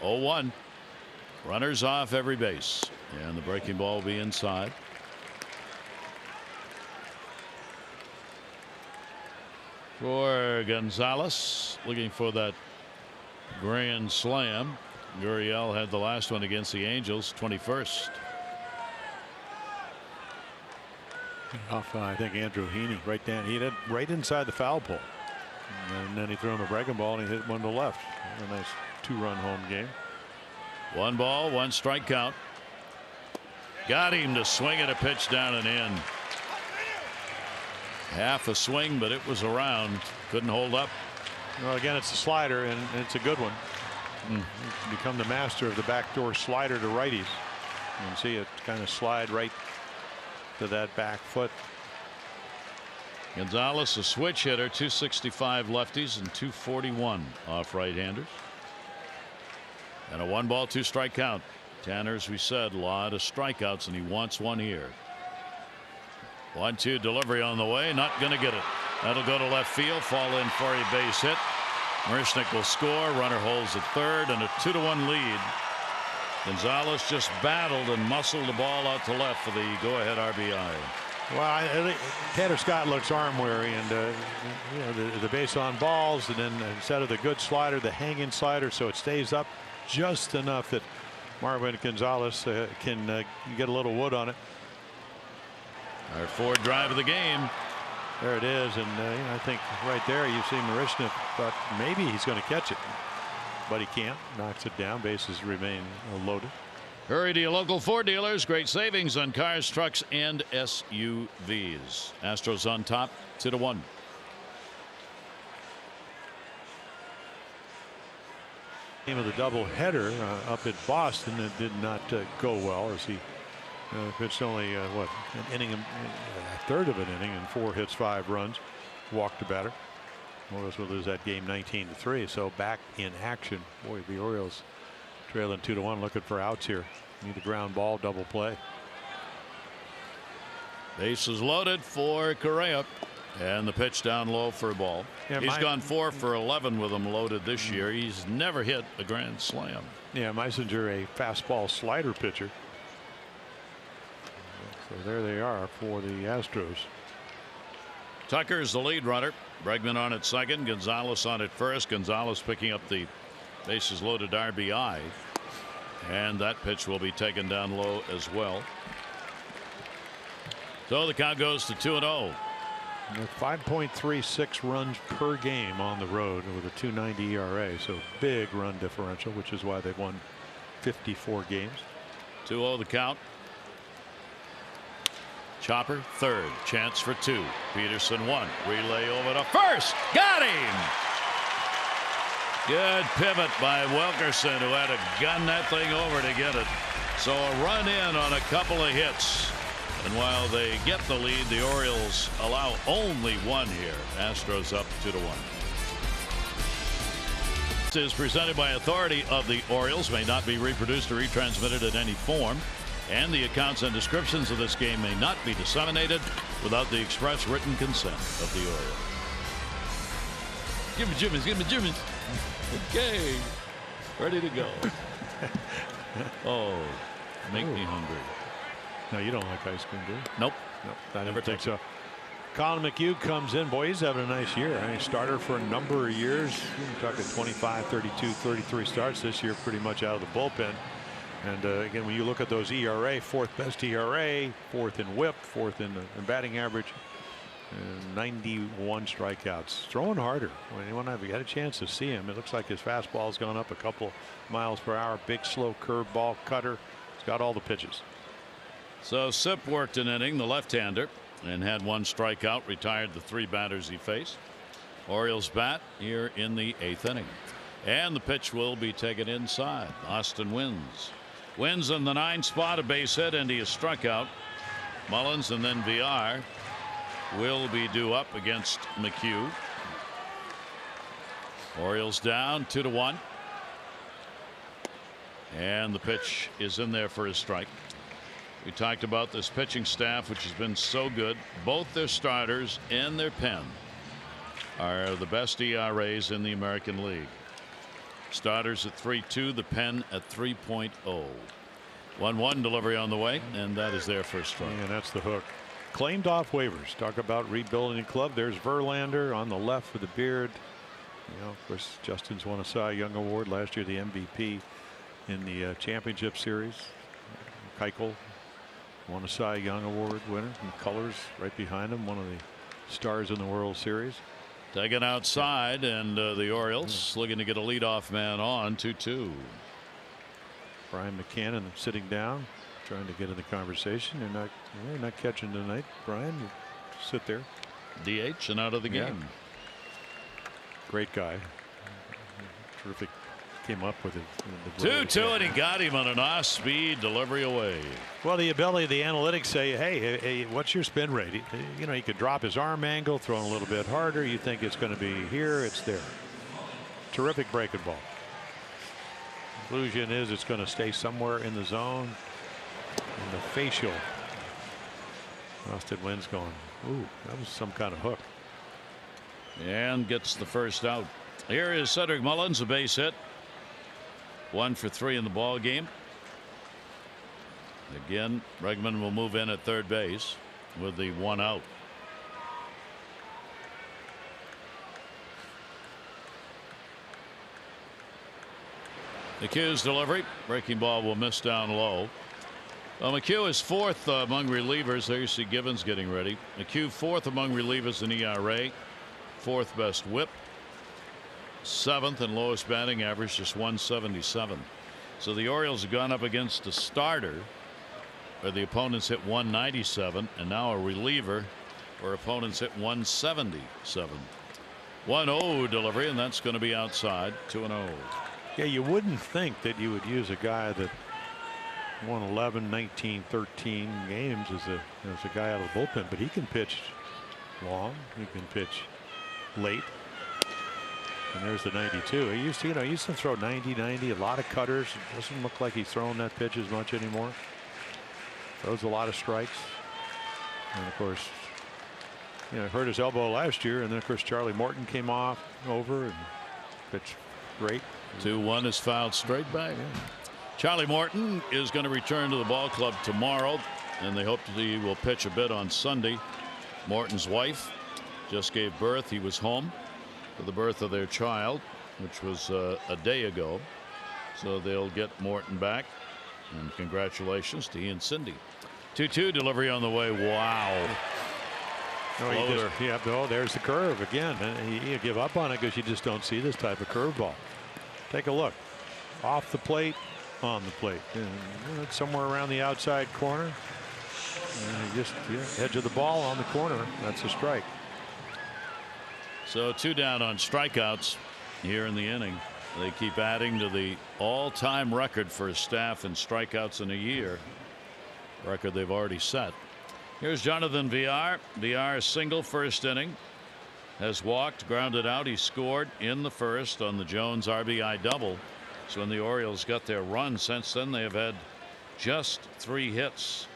Oh, 1. Runners off every base, and the breaking ball will be inside. For Gonzalez, looking for that grand slam. Gurriel had the last one against the Angels, 21st. Off, I think Andrew Heaney right down. He hit it right inside the foul pole, and then he threw him a breaking ball and he hit one to left. A nice 2-run home game. 1 ball, 1 strike count. Got him to swing at a pitch down and in. Half a swing, but it was around. Couldn't hold up. Well, again, it's a slider, and it's a good one. You become the master of the backdoor slider to righties. You can see it kind of slide right to that back foot. Gonzalez, a switch hitter, 265 lefties and 241 off right-handers. And a 1 ball, 2 strike count. Tanner, as we said, a lot of strikeouts, and he wants one here. 1-2 delivery on the way, not going to get it. That'll go to left field, fall in for a base hit. Marisnick will score. Runner holds at third, and a 2-1 lead. Gonzalez just battled and muscled the ball out to left for the go-ahead RBI. Well, Tanner Scott looks arm weary, and you know, the base on balls, and then instead of the good slider, the hanging slider, so it stays up just enough that Marwin Gonzalez can get a little wood on it. Our 4th drive of the game. There it is, and I think right there you see Marisnick thought maybe he's going to catch it, but he can't. Knocks it down. Bases remain loaded. Hurry to your local Ford dealers. Great savings on cars, trucks, and SUVs. Astros on top, 2-1. Game of the doubleheader up at Boston, it did not go well, as he pitched only what, an inning, a third of an inning, and 4 hits, 5 runs, walked the batter. Orioles will lose that game 19-3. So back in action. Boy, the Orioles trailing 2-1, looking for outs here. Need a ground ball, double play. Bases loaded for Correa, and the pitch down low for a ball. Yeah, he's gone 4 for 11 with them loaded this year. He's never hit a grand slam. Yeah, Meisinger, a fastball slider pitcher. So there they are for the Astros. Tucker's the lead runner. Bregman on at second. Gonzalez on at first. Gonzalez picking up the bases loaded RBI. And that pitch will be taken down low as well. So the count goes to 2-0. 5.36 runs per game on the road with a 2.90 ERA. So big run differential, which is why they've won 54 games. 2-0 the count. Chopper third, chance for 2. Peterson 1, relay over to first, got him. Good pivot by Wilkerson, who had to gun that thing over to get it. So a run in on a couple of hits, and while they get the lead, the Orioles allow only 1 here. Astros up 2-1. Is presented by authority of the Orioles, may not be reproduced or retransmitted in any form, and the accounts and descriptions of this game may not be disseminated without the express written consent of the Orioles. Give me Jimmy's, give me Jimmy's. Okay, ready to go. Oh, make me hungry. No, you don't like ice cream, do you? Nope. Nope, I never think so. Colin McHugh comes in. Boy, he's having a nice year. I mean, starter for a number of years. You're talking 25, 32, 33 starts this year, pretty much out of the bullpen. And again, when you look at those ERA, fourth best ERA, fourth in WHIP, fourth in batting average, and 91 strikeouts. Throwing harder. When you had a chance to see him, it looks like his fastball's gone up a couple miles per hour. Big, slow curveball, cutter. He's got all the pitches. So Sipp worked an inning, the left-hander, and had one strikeout, retired the 3 batters he faced. Orioles bat here in the 8th inning. And the pitch will be taken inside. Austin wins. Wins in the 9 spot, a base hit, and he is struck out. Mullins and then VR will be due up against McHugh. Orioles down 2-1. And the pitch is in there for his strike. We talked about this pitching staff, which has been so good. Both their starters and their pen are the best ERAs in the American League. Starters at 3.2, the pen at 3.0. 1-1 delivery on the way, and that is their first strike. And that's the hook. Claimed off waivers. Talk about rebuilding a club. There's Verlander on the left with the beard. You know, of course, Justin's won a Cy Young Award last year, the MVP in the championship series. Keuchel won a Cy Young Award winner in colors right behind him, one of the stars in the World Series. Taken outside, and the Orioles looking to get a leadoff man on 2-2. Brian McCann sitting down, trying to get in the conversation. You're not catching tonight, Brian. You sit there. DH and out of the game. Great guy. Terrific. Came up with it. 2-2, and he got him on an off-speed delivery away. Well, the ability, the analytics say, hey, what's your spin rate? You know, he could drop his arm angle, throw a little bit harder. You think it's going to be here, it's there. Terrific breaking ball. Conclusion is it's going to stay somewhere in the zone. And the facial. Austin Wynn's going, ooh, that was some kind of hook. And gets the first out. Here is Cedric Mullins, a base hit. 1 for 3 in the ball game. Again, Bregman will move in at third base with the 1 out. McHugh's delivery. Breaking ball will miss down low. Well, McHugh is 4th among relievers. There you see Gibbons getting ready. McHugh 4th among relievers in ERA. 4th best WHIP. 7th and lowest batting average, just 177. So the Orioles have gone up against a starter where the opponents hit 197, and now a reliever where opponents hit 177. 1-0 delivery, and that's going to be outside. 2-0. Yeah, you wouldn't think that you would use a guy that won 11, 19, 13 games as a guy out of the bullpen, but he can pitch long. He can pitch late. And there's the 92. He used to throw 90, a lot of cutters. It doesn't look like he's throwing that pitch as much anymore. Throws a lot of strikes. And of course, hurt his elbow last year. And then of course Charlie Morton came over and pitched great. 2-1 is fouled straight back. Yeah. Charlie Morton is going to return to the ball club tomorrow, and they hope that he will pitch a bit on Sunday. Morton's wife just gave birth. He was home for the birth of their child, which was a day ago. So they'll get Morton back, and congratulations to he and Cindy. 2-2 delivery on the way. Wow. No, there's the curve again. And you give up on it because you just don't see this type of curveball. Take a look. Off the plate, on the plate. And it's somewhere around the outside corner. Edge of the ball on the corner. That's a strike. So 2 down on strikeouts here in the inning. They keep adding to the all-time record for a staff in strikeouts in a year. Record they've already set. Here's Jonathan VR. VR single first inning. has walked, grounded out. He scored in the first on the Jones RBI double. So when the Orioles got their run, since then they have had just 3 hits,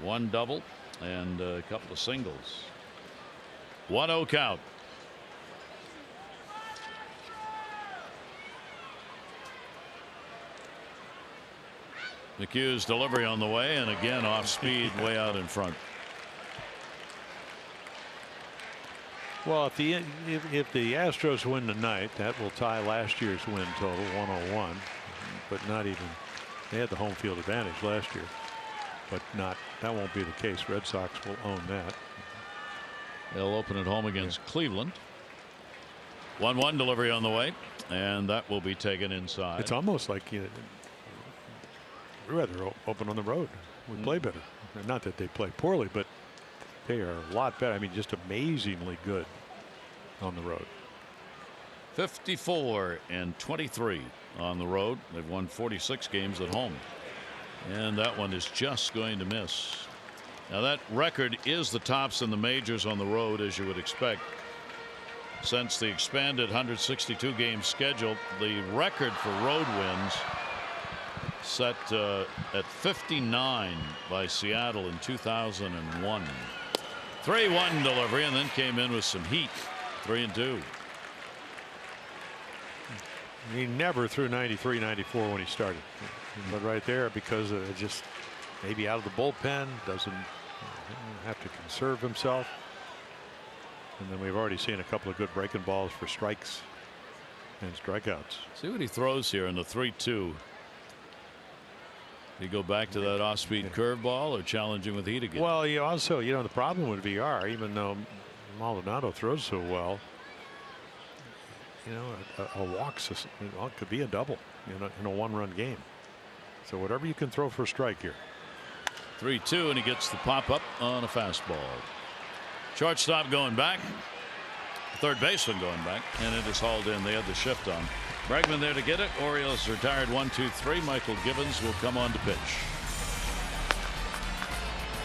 1 double and a couple of singles. 1-0 count. McHugh's delivery on the way, and again off speed, way out in front. Well, if the Astros win tonight, that will tie last year's win total, 101. But not even, they had the home field advantage last year, but that won't be the case. Red Sox will own that. They'll open at home against Cleveland. 1-1 delivery on the way, and that will be taken inside. It's almost like we'd rather open on the road. We play better. Not that they play poorly, but they are a lot better. I mean, just amazingly good on the road. 54-23 on the road. They've won 46 games at home, and that one is just going to miss. Now that record is the tops in the majors on the road, as you would expect. Since the expanded 162 game schedule, the record for road wins set at 59 by Seattle in 2001. 3-1 delivery, and then came in with some heat. 3-2. He never threw 93, 94 when he started, but right there, because of just maybe out of the bullpen, doesn't have to conserve himself. And then we've already seen a couple of good breaking balls for strikes and strikeouts. See what he throws here in the 3-2. You go back to that off-speed curveball or challenging with heat again? Well, you also, the problem with VR, even though Maldonado throws so well, a walk could be a double in a one-run game. So whatever you can throw for a strike here. 3-2, and he gets the pop-up on a fastball. Shortstop going back. Third baseman going back, and it is hauled in. They had the shift on. Bregman there to get it. Orioles retired 1-2-3. Michael Givens will come on to pitch.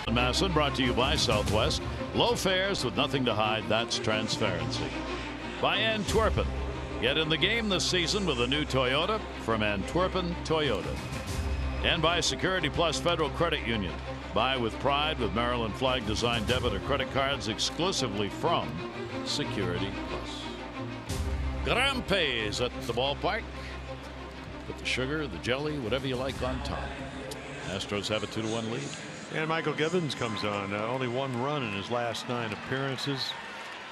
MASN brought to you by Southwest. Low fares with nothing to hide. That's transparency. By Antwerpen. Get in the game this season with a new Toyota from Antwerpen Toyota. And by Security Plus Federal Credit Union. Buy with pride with Maryland flag designed debit or credit cards exclusively from Security Plus. Grampe's at the ballpark. Put the sugar, the jelly, whatever you like on top. Astros have a 2-1 lead. And Michael Givens comes on. Only 1 run in his last 9 appearances.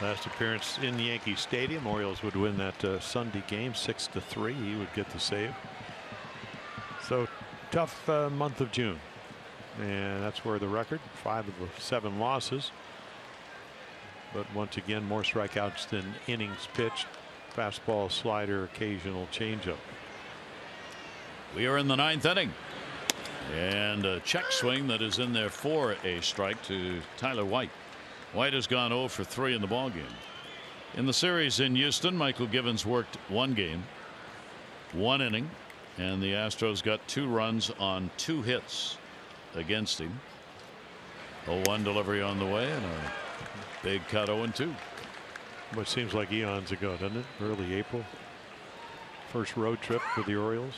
Last appearance in Yankee Stadium. Orioles would win that Sunday game 6-3. He would get the save. So tough month of June. And that's where the record, 5 of the 7 losses. But once again, more strikeouts than innings pitched. Fastball, slider, occasional changeup. We are in the 9th inning. And a check swing that is in there for a strike to Tyler White. White has gone 0 for 3 in the ballgame. In the series in Houston, Michael Givens worked 1 game, 1 inning, and the Astros got 2 runs on 2 hits against him. 0-1 delivery on the way, and a big cut 0-2. What seems like eons ago, doesn't it? Early April. First road trip for the Orioles.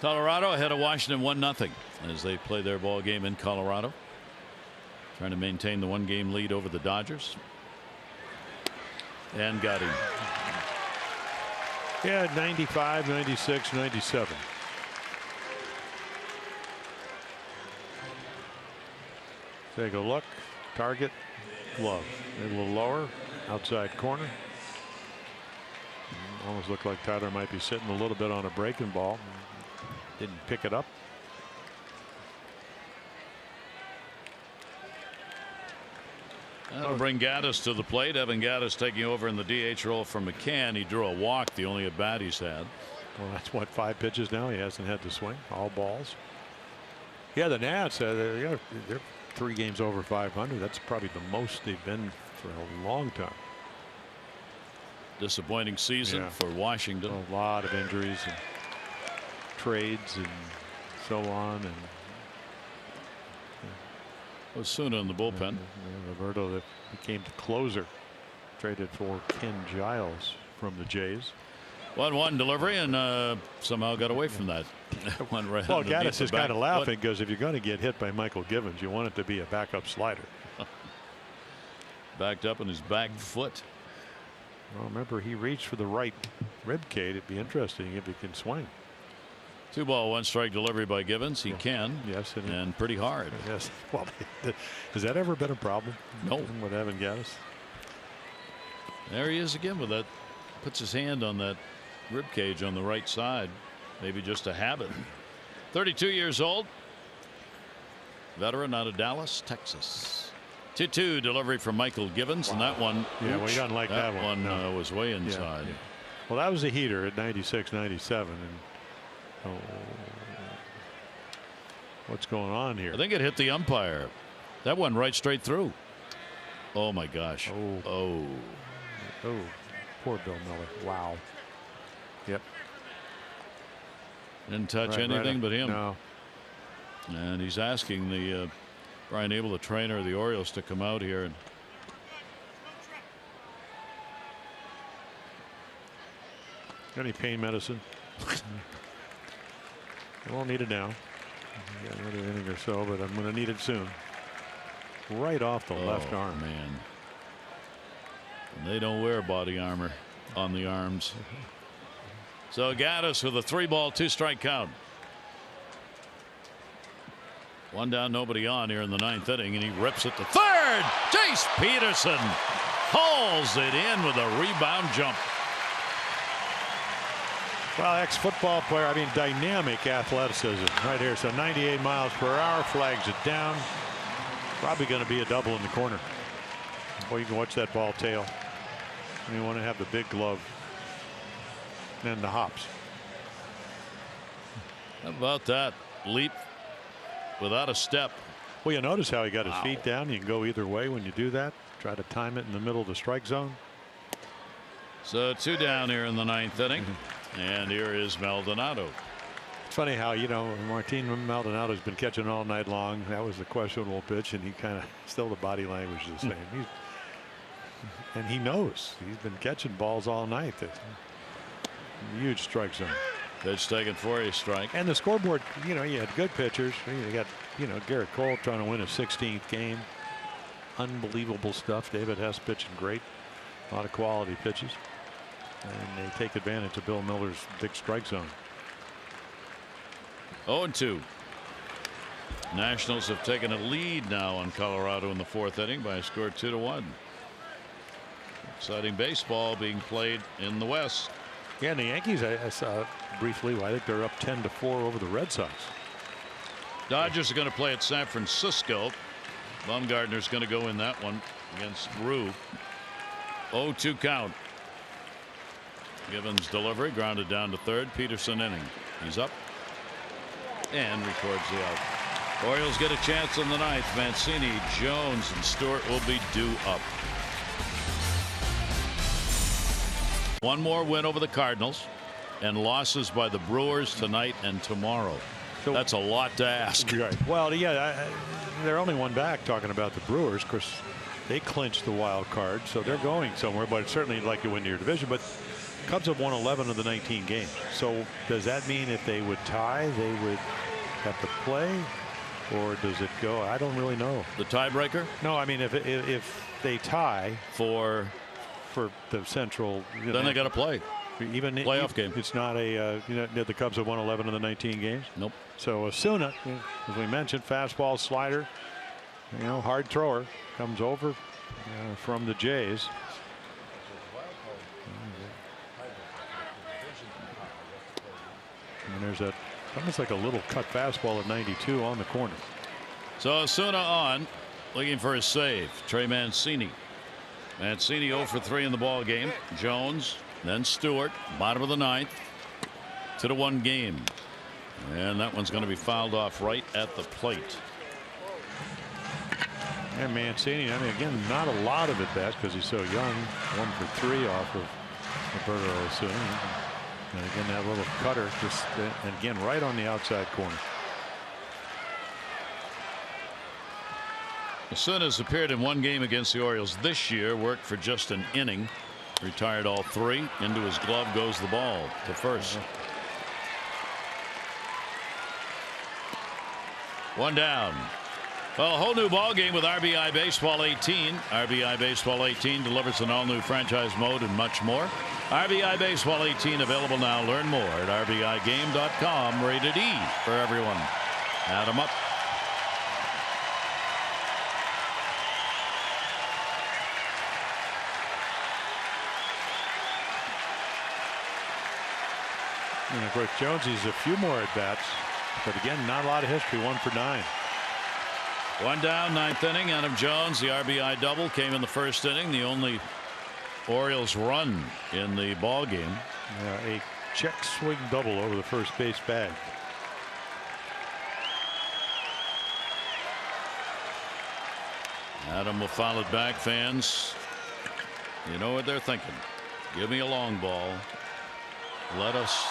Colorado ahead of Washington 1-0 as they play their ball game in Colorado. Trying to maintain the 1-game lead over the Dodgers. And got him. Yeah, 95, 96, 97. Take a look. Target. Glove. A little lower. Outside corner. Almost looked like Tyler might be sitting a little bit on a breaking ball. Didn't pick it up. That'll bring Gaddis to the plate. Evan Gaddis taking over in the DH role for McCann. He drew a walk, the only at bat he's had. Well, that's what, 5 pitches now. He hasn't had to swing. All balls. Yeah, the Nats, they're 3 games over 500. That's probably the most they've been for a long time. Disappointing season for Washington. A lot of injuries and trades and so on. And Osuna in the bullpen. Roberto, became the closer. Traded for Ken Giles from the Jays. 1-1 delivery, and somehow got away from that. One right. Well, Gaddis is kind of laughing because if you're going to get hit by Michael Givens, you want it to be a backup slider. Backed up on his back foot. Well, remember, he reached for the right rib cage. It'd be interesting if he can swing. 2-ball, 1-strike delivery by Givens. He can. Yes, and pretty hard. Yes. Well, has that ever been a problem? No. With Evan Gaddis. There he is again with that. Puts his hand on that rib cage on the right side. Maybe just a habit. 32 years old. Veteran out of Dallas, Texas. 2-2 delivery from Michael Givens, and that one. Yeah, well, he doesn't like that one. No. Was way inside. Yeah. Well, that was a heater at 96, 97, and what's going on here? I think it hit the umpire. That one right straight through. Oh my gosh. Oh. Poor Bill Miller. Wow. Yep. Didn't touch anything but him. No. And he's asking the Brian Abel, the trainer of the Orioles, to come out here and got any pain medicine? I won't need it now. Got another inning or so, but I'm going to need it soon. Right off the left arm. Man. And they don't wear body armor on the arms. So Gaddis with a 3-ball, 2-strike count. 1 down, nobody on here in the 9th inning, and he rips it to third. Jace Peterson hauls it in with a rebound jump. Well, ex-football player, I mean, dynamic athleticism right here. So 98 miles per hour, flags it down. Probably going to be a double in the corner. Well, you can watch that ball tail. And you want to have the big glove and the hops. How about that leap without a step? Well, you notice how he got his feet down. You can go either way when you do that. Try to time it in the middle of the strike zone. So 2 down here in the 9th inning. And here is Maldonado. It's funny how, you know, Martin Maldonado's been catching all night long. That was the questionable pitch, and he kind of still the body language is the same. And he knows he's been catching balls all night. Huge strike zone. Pitch taken for a strike. And the scoreboard, you know, you had good pitchers. You got, you know, Gerrit Cole trying to win his 16th game. Unbelievable stuff. David Hess pitching great. A lot of quality pitches. And they take advantage of Bill Miller's big strike zone. 0-2. Nationals have taken a lead now on Colorado in the 4th inning by a score 2-1. Exciting baseball being played in the West. Yeah, and the Yankees, I saw briefly, I think they're up 10-4 over the Red Sox. Dodgers are going to play at San Francisco. Bumgarner's going to go in that one against Rue. 0-2 count. Givens delivery grounded down to third. Peterson inning. He's up and records the out. Orioles get a chance in the 9th. Mancini, Jones, and Stewart will be due up. One more win over the Cardinals and losses by the Brewers tonight and tomorrow. So that's a lot to ask. Right. Well, yeah, they're only one back talking about the Brewers. Of course, they clinched the wild card, so they're going somewhere, but certainly you'd like to win your division. But Cubs have won 11 of the 19 games. So does that mean if they would tie, they would have to play? Or does it go? I don't really know. The tiebreaker? No, I mean, if they tie for the Central, then they got to play. Even playoff game. It's not a the Cubs have won 11 of the 19 games. Nope. So Osuna, as we mentioned, fastball, slider, hard thrower, comes over from the Jays. And there's that almost like a little cut fastball at 92 on the corner. So Osuna on, looking for his save. Trey Mancini. Mancini 0 for 3 in the ball game. Jones, then Stewart, bottom of the 9th. 2-1 game. And that one's going to be fouled off right at the plate. And Mancini, I mean, again, not a lot of at bats because he's so young. 1 for 3 off of Roberto Osuna. And again, that little cutter just, and again, right on the outside corner. Osuna has appeared in one game against the Orioles this year, worked for just an inning, retired all 3. Into his glove goes the ball to first. 1 down. Well, a whole new ball game with RBI Baseball 18. RBI Baseball 18 delivers an all-new franchise mode and much more. RBI Baseball 18 available now. Learn more at rbigame.com. Rated E for everyone. Add 'em up. And of course, Jonesy's a few more at bats, but again, not a lot of history. 1 for 9. 1 down, 9th inning. Adam Jones, the RBI double, came in the first inning. The only Orioles run in the ball game. Yeah, a check swing double over the first base bag. Adam will foul it back. Fans, you know what they're thinking. Give me a long ball. Let us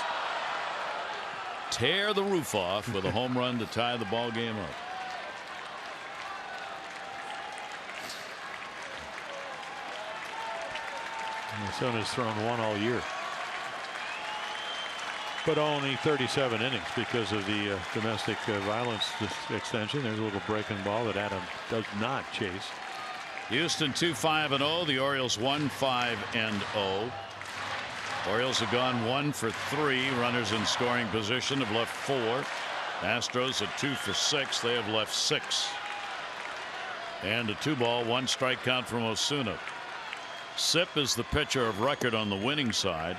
tear the roof off with a home run to tie the ball game up. Osuna's thrown 1 all year, but only 37 innings because of the domestic violence extension. There's a little breaking ball that Adam does not chase. Houston 2-5-0. The Orioles 1-5-0. Orioles have gone 1 for 3. Runners in scoring position have left 4. Astros at 2 for 6. They have left 6. And a 2-ball, 1 strike count from Osuna. Sip is the pitcher of record on the winning side,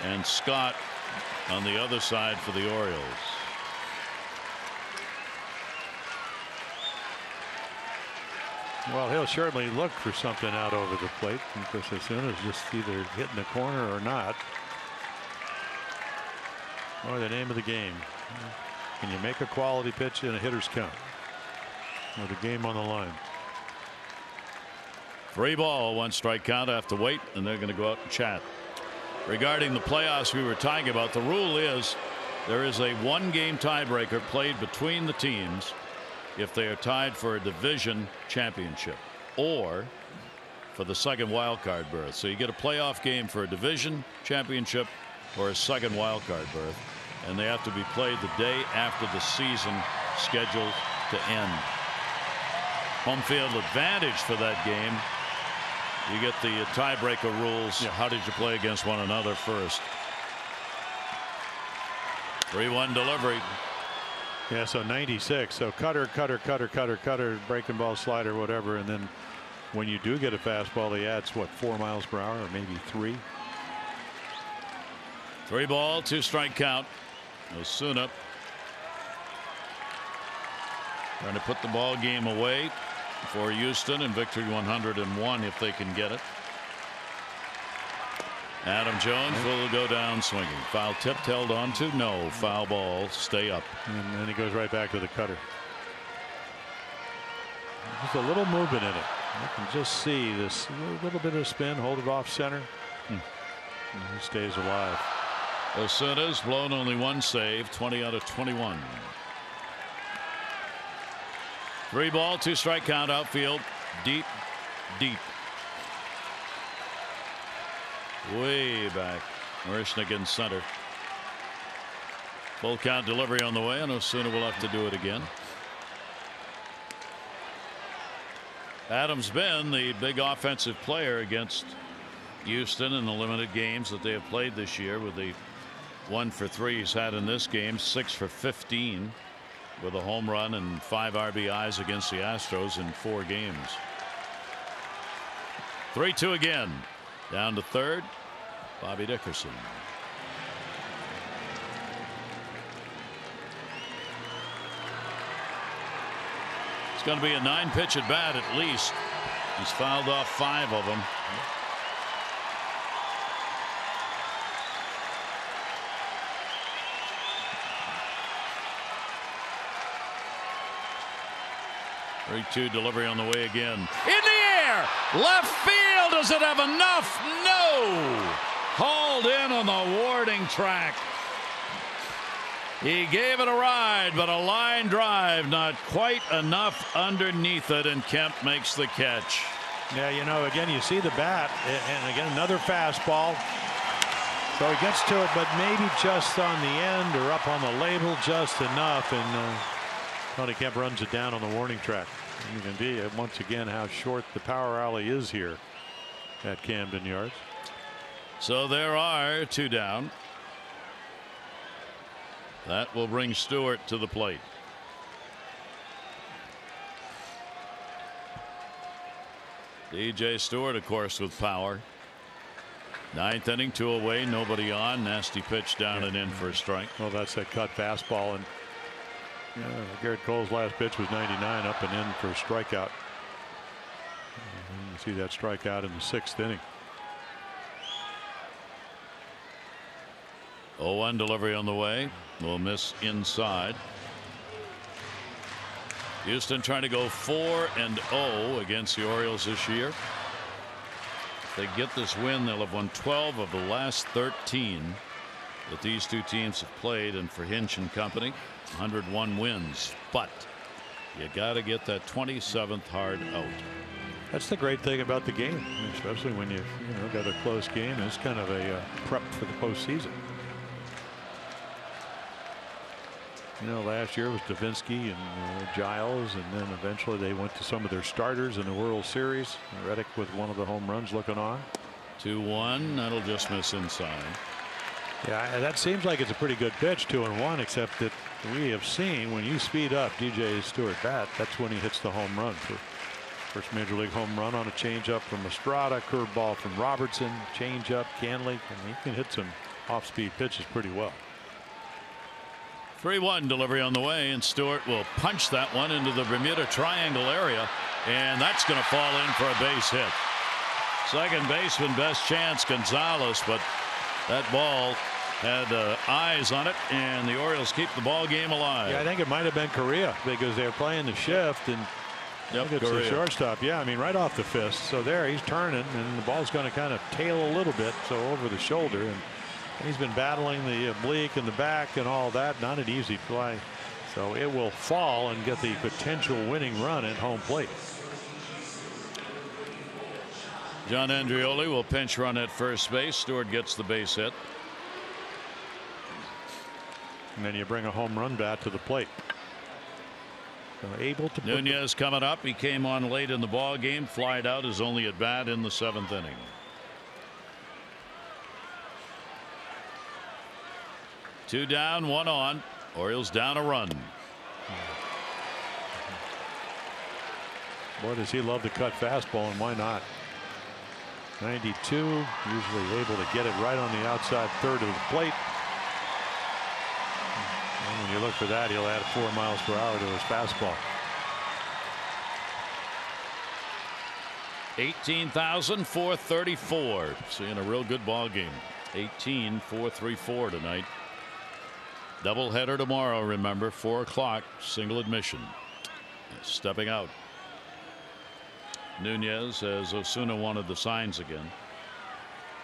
and Scott on the other side for the Orioles. Well, he'll certainly look for something out over the plate, because Osuna's just either hitting the corner or not. Or the name of the game. Can you make a quality pitch in a hitter's count with a game on the line? 3-ball, 1 strike count. Have to wait, and they're going to go out and chat. Regarding the playoffs we were talking about, the rule is there is a 1-game tiebreaker played between the teams if they are tied for a division championship or for the second wild card berth. So you get a playoff game for a division championship or a second wild card berth, and they have to be played the day after the season scheduled to end. Home field advantage for that game. You get the tiebreaker rules. Yeah. How did you play against one another first? 3-1 delivery. Yeah, so 96. So cutter, breaking ball, slider, whatever. And then when you do get a fastball, they add, what, 4 miles per hour or maybe 3? 3-ball, 2 strike count. Osuna trying to put the ball game away for Houston in victory 101 if they can get it. Adam Jones will go down swinging. Foul tipped, held on to. No. Foul ball. Stay up. And then he goes right back to the cutter. There's a little movement in it. You can just see this little bit of spin, hold it off center. And he stays alive. Osuna's blown only 1 save, 20 out of 21. 3-ball, 2 strike count. Outfield deep. Way back. Marisnick in center. Full count delivery on the way, and Osuna will have to do it again. Adams been the big offensive player against Houston in the limited games that they have played this year, with the 1 for 3 he's had in this game, 6 for 15 with a home run and 5 RBIs against the Astros in 4 games. 3-2 again. Down to third, Bobby Dickerson. It's going to be a 9-pitch at bat at least. He's fouled off 5 of them. Three-2 delivery on the way again. In the air, left field. Does it have enough? No. Hauled in on the warning track. He gave it a ride, but a line drive not quite enough underneath it, and Kemp makes the catch. Yeah, you know, again, you see the bat, and again, another fastball. So he gets to it, but maybe just on the end or up on the label just enough, and Tony Kemp runs it down on the warning track. You can see once again how short the power alley is here at Camden Yards. So there are 2 down. That will bring Stewart to the plate. DJ Stewart, of course, with power. 9th inning, 2 away, nobody on. Nasty pitch down and in for a strike. Well, that's that cut fastball, and Gerrit Cole's last pitch was 99, up and in for a strikeout. You see that strikeout in the 6th inning. 0-1 delivery on the way. Will miss inside. Houston trying to go 4-0 against the Orioles this year. If they get this win, they'll have won 12 of the last 13 that these two teams have played, and for Hinch and company, 101 wins. But you got to get that 27th hard out. That's the great thing about the game, especially when you got a close game. It's kind of a prep for the postseason. Last year was Davinsky and Giles, and then eventually they went to some of their starters in the World Series. Reddick with one of the home runs looking on. 2-1. That'll just miss inside. Yeah, that seems like it's a pretty good pitch, 2-1, except that we have seen when you speed up DJ Stewart bat, that's when he hits the home run. First major league home run on a changeup from Estrada, curveball from Robertson, changeup, Canley, and he can hit some off-speed pitches pretty well. 3-1 delivery on the way, and Stewart will punch that one into the Bermuda Triangle area, and that's going to fall in for a base hit. Second baseman, best chance, Gonzalez, but that ball had eyes on it, and the Orioles keep the ball game alive. Yeah, I think it might have been Correa because they were playing the shift, and it's the shortstop. Yeah, I mean, right off the fist. So there he's turning, and the ball's going to kind of tail a little bit, so over the shoulder, and he's been battling the oblique and the back and all that. Not an easy play. So it will fall and get the potential winning run at home plate. John Andreoli will pinch run at first base. Stewart gets the base hit. And then you bring a home run bat to the plate. So able to. Nunez coming up. He came on late in the ball game. Flied out his only at bat in the 7th inning. Two down, 1 on. Orioles down a run. Boy, does he love the cut fastball, and why not? 92, usually able to get it right on the outside third of the plate. And when you look for that, he'll add 4 miles per hour to his fastball. 18,434. Seeing a real good ball game. 18,434 tonight. Doubleheader tomorrow, remember, 4 o'clock, single admission. Stepping out. Nunez, as Osuna wanted the signs again.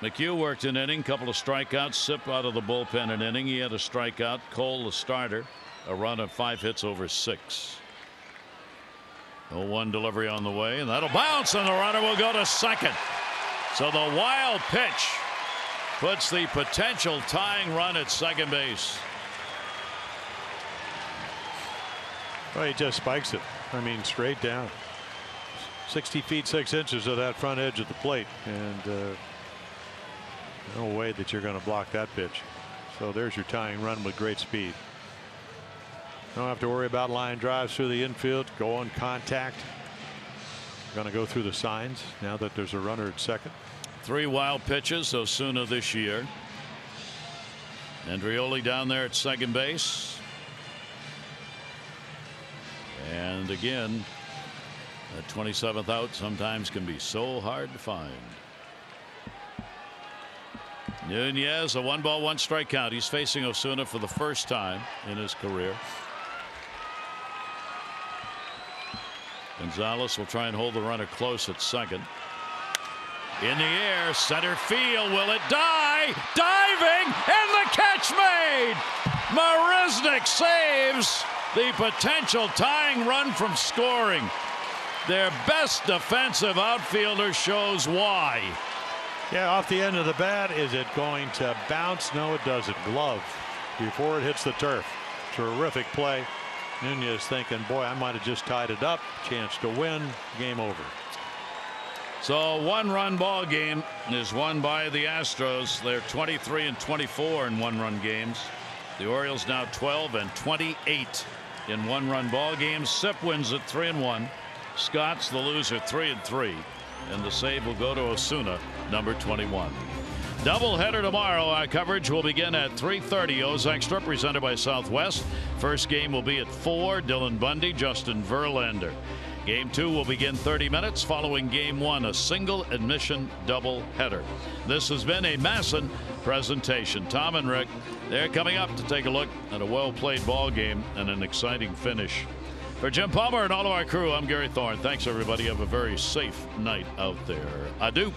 McHugh worked an inning, couple of strikeouts. Sip out of the bullpen an inning. He had a strikeout. Cole, the starter, a run of 5 hits over 6. 0-1 delivery on the way, and that'll bounce, and the runner will go to second. So the wild pitch puts the potential tying run at second base. Well, he just spikes it. I mean, straight down. 60 feet 6 inches of that front edge of the plate, and no way that you're going to block that pitch. So there's your tying run with great speed. Don't have to worry about line drives through the infield. Go on contact. Going to go through the signs now that there's a runner at second. 3 wild pitches Osuna this year. Andreoli down there at second base. And again, that 27th out sometimes can be so hard to find. Nunez, a 1-ball 1-strike count. He's facing Osuna for the first time in his career. Gonzalez will try and hold the runner close at second. In the air, center field. Will it die? Diving, and the catch made. Marisnick saves the potential tying run from scoring. Their best defensive outfielder shows why. Yeah, off the end of the bat. Is it going to bounce? No, it doesn't. Glove before it hits the turf. Terrific play. Nunez thinking, boy, I might have just tied it up. Chance to win. Game over. So one-run ball game is won by the Astros. They're 23-24 in one-run games. The Orioles now 12-28 in one-run ball games. Sip wins at 3-1. Scott's the loser, 3-3, and the save will go to Osuna, number 21. Doubleheader tomorrow. Our coverage will begin at 3:30. O's Extra, presented by Southwest. First game will be at 4. Dylan Bundy, Justin Verlander. Game 2 will begin 30 minutes following Game 1, a single admission doubleheader. This has been a MASN presentation. Tom and Rick, they're coming up to take a look at a well-played ball game and an exciting finish. For Jim Palmer and all of our crew, I'm Gary Thorne. Thanks, everybody. Have a very safe night out there. Adieu.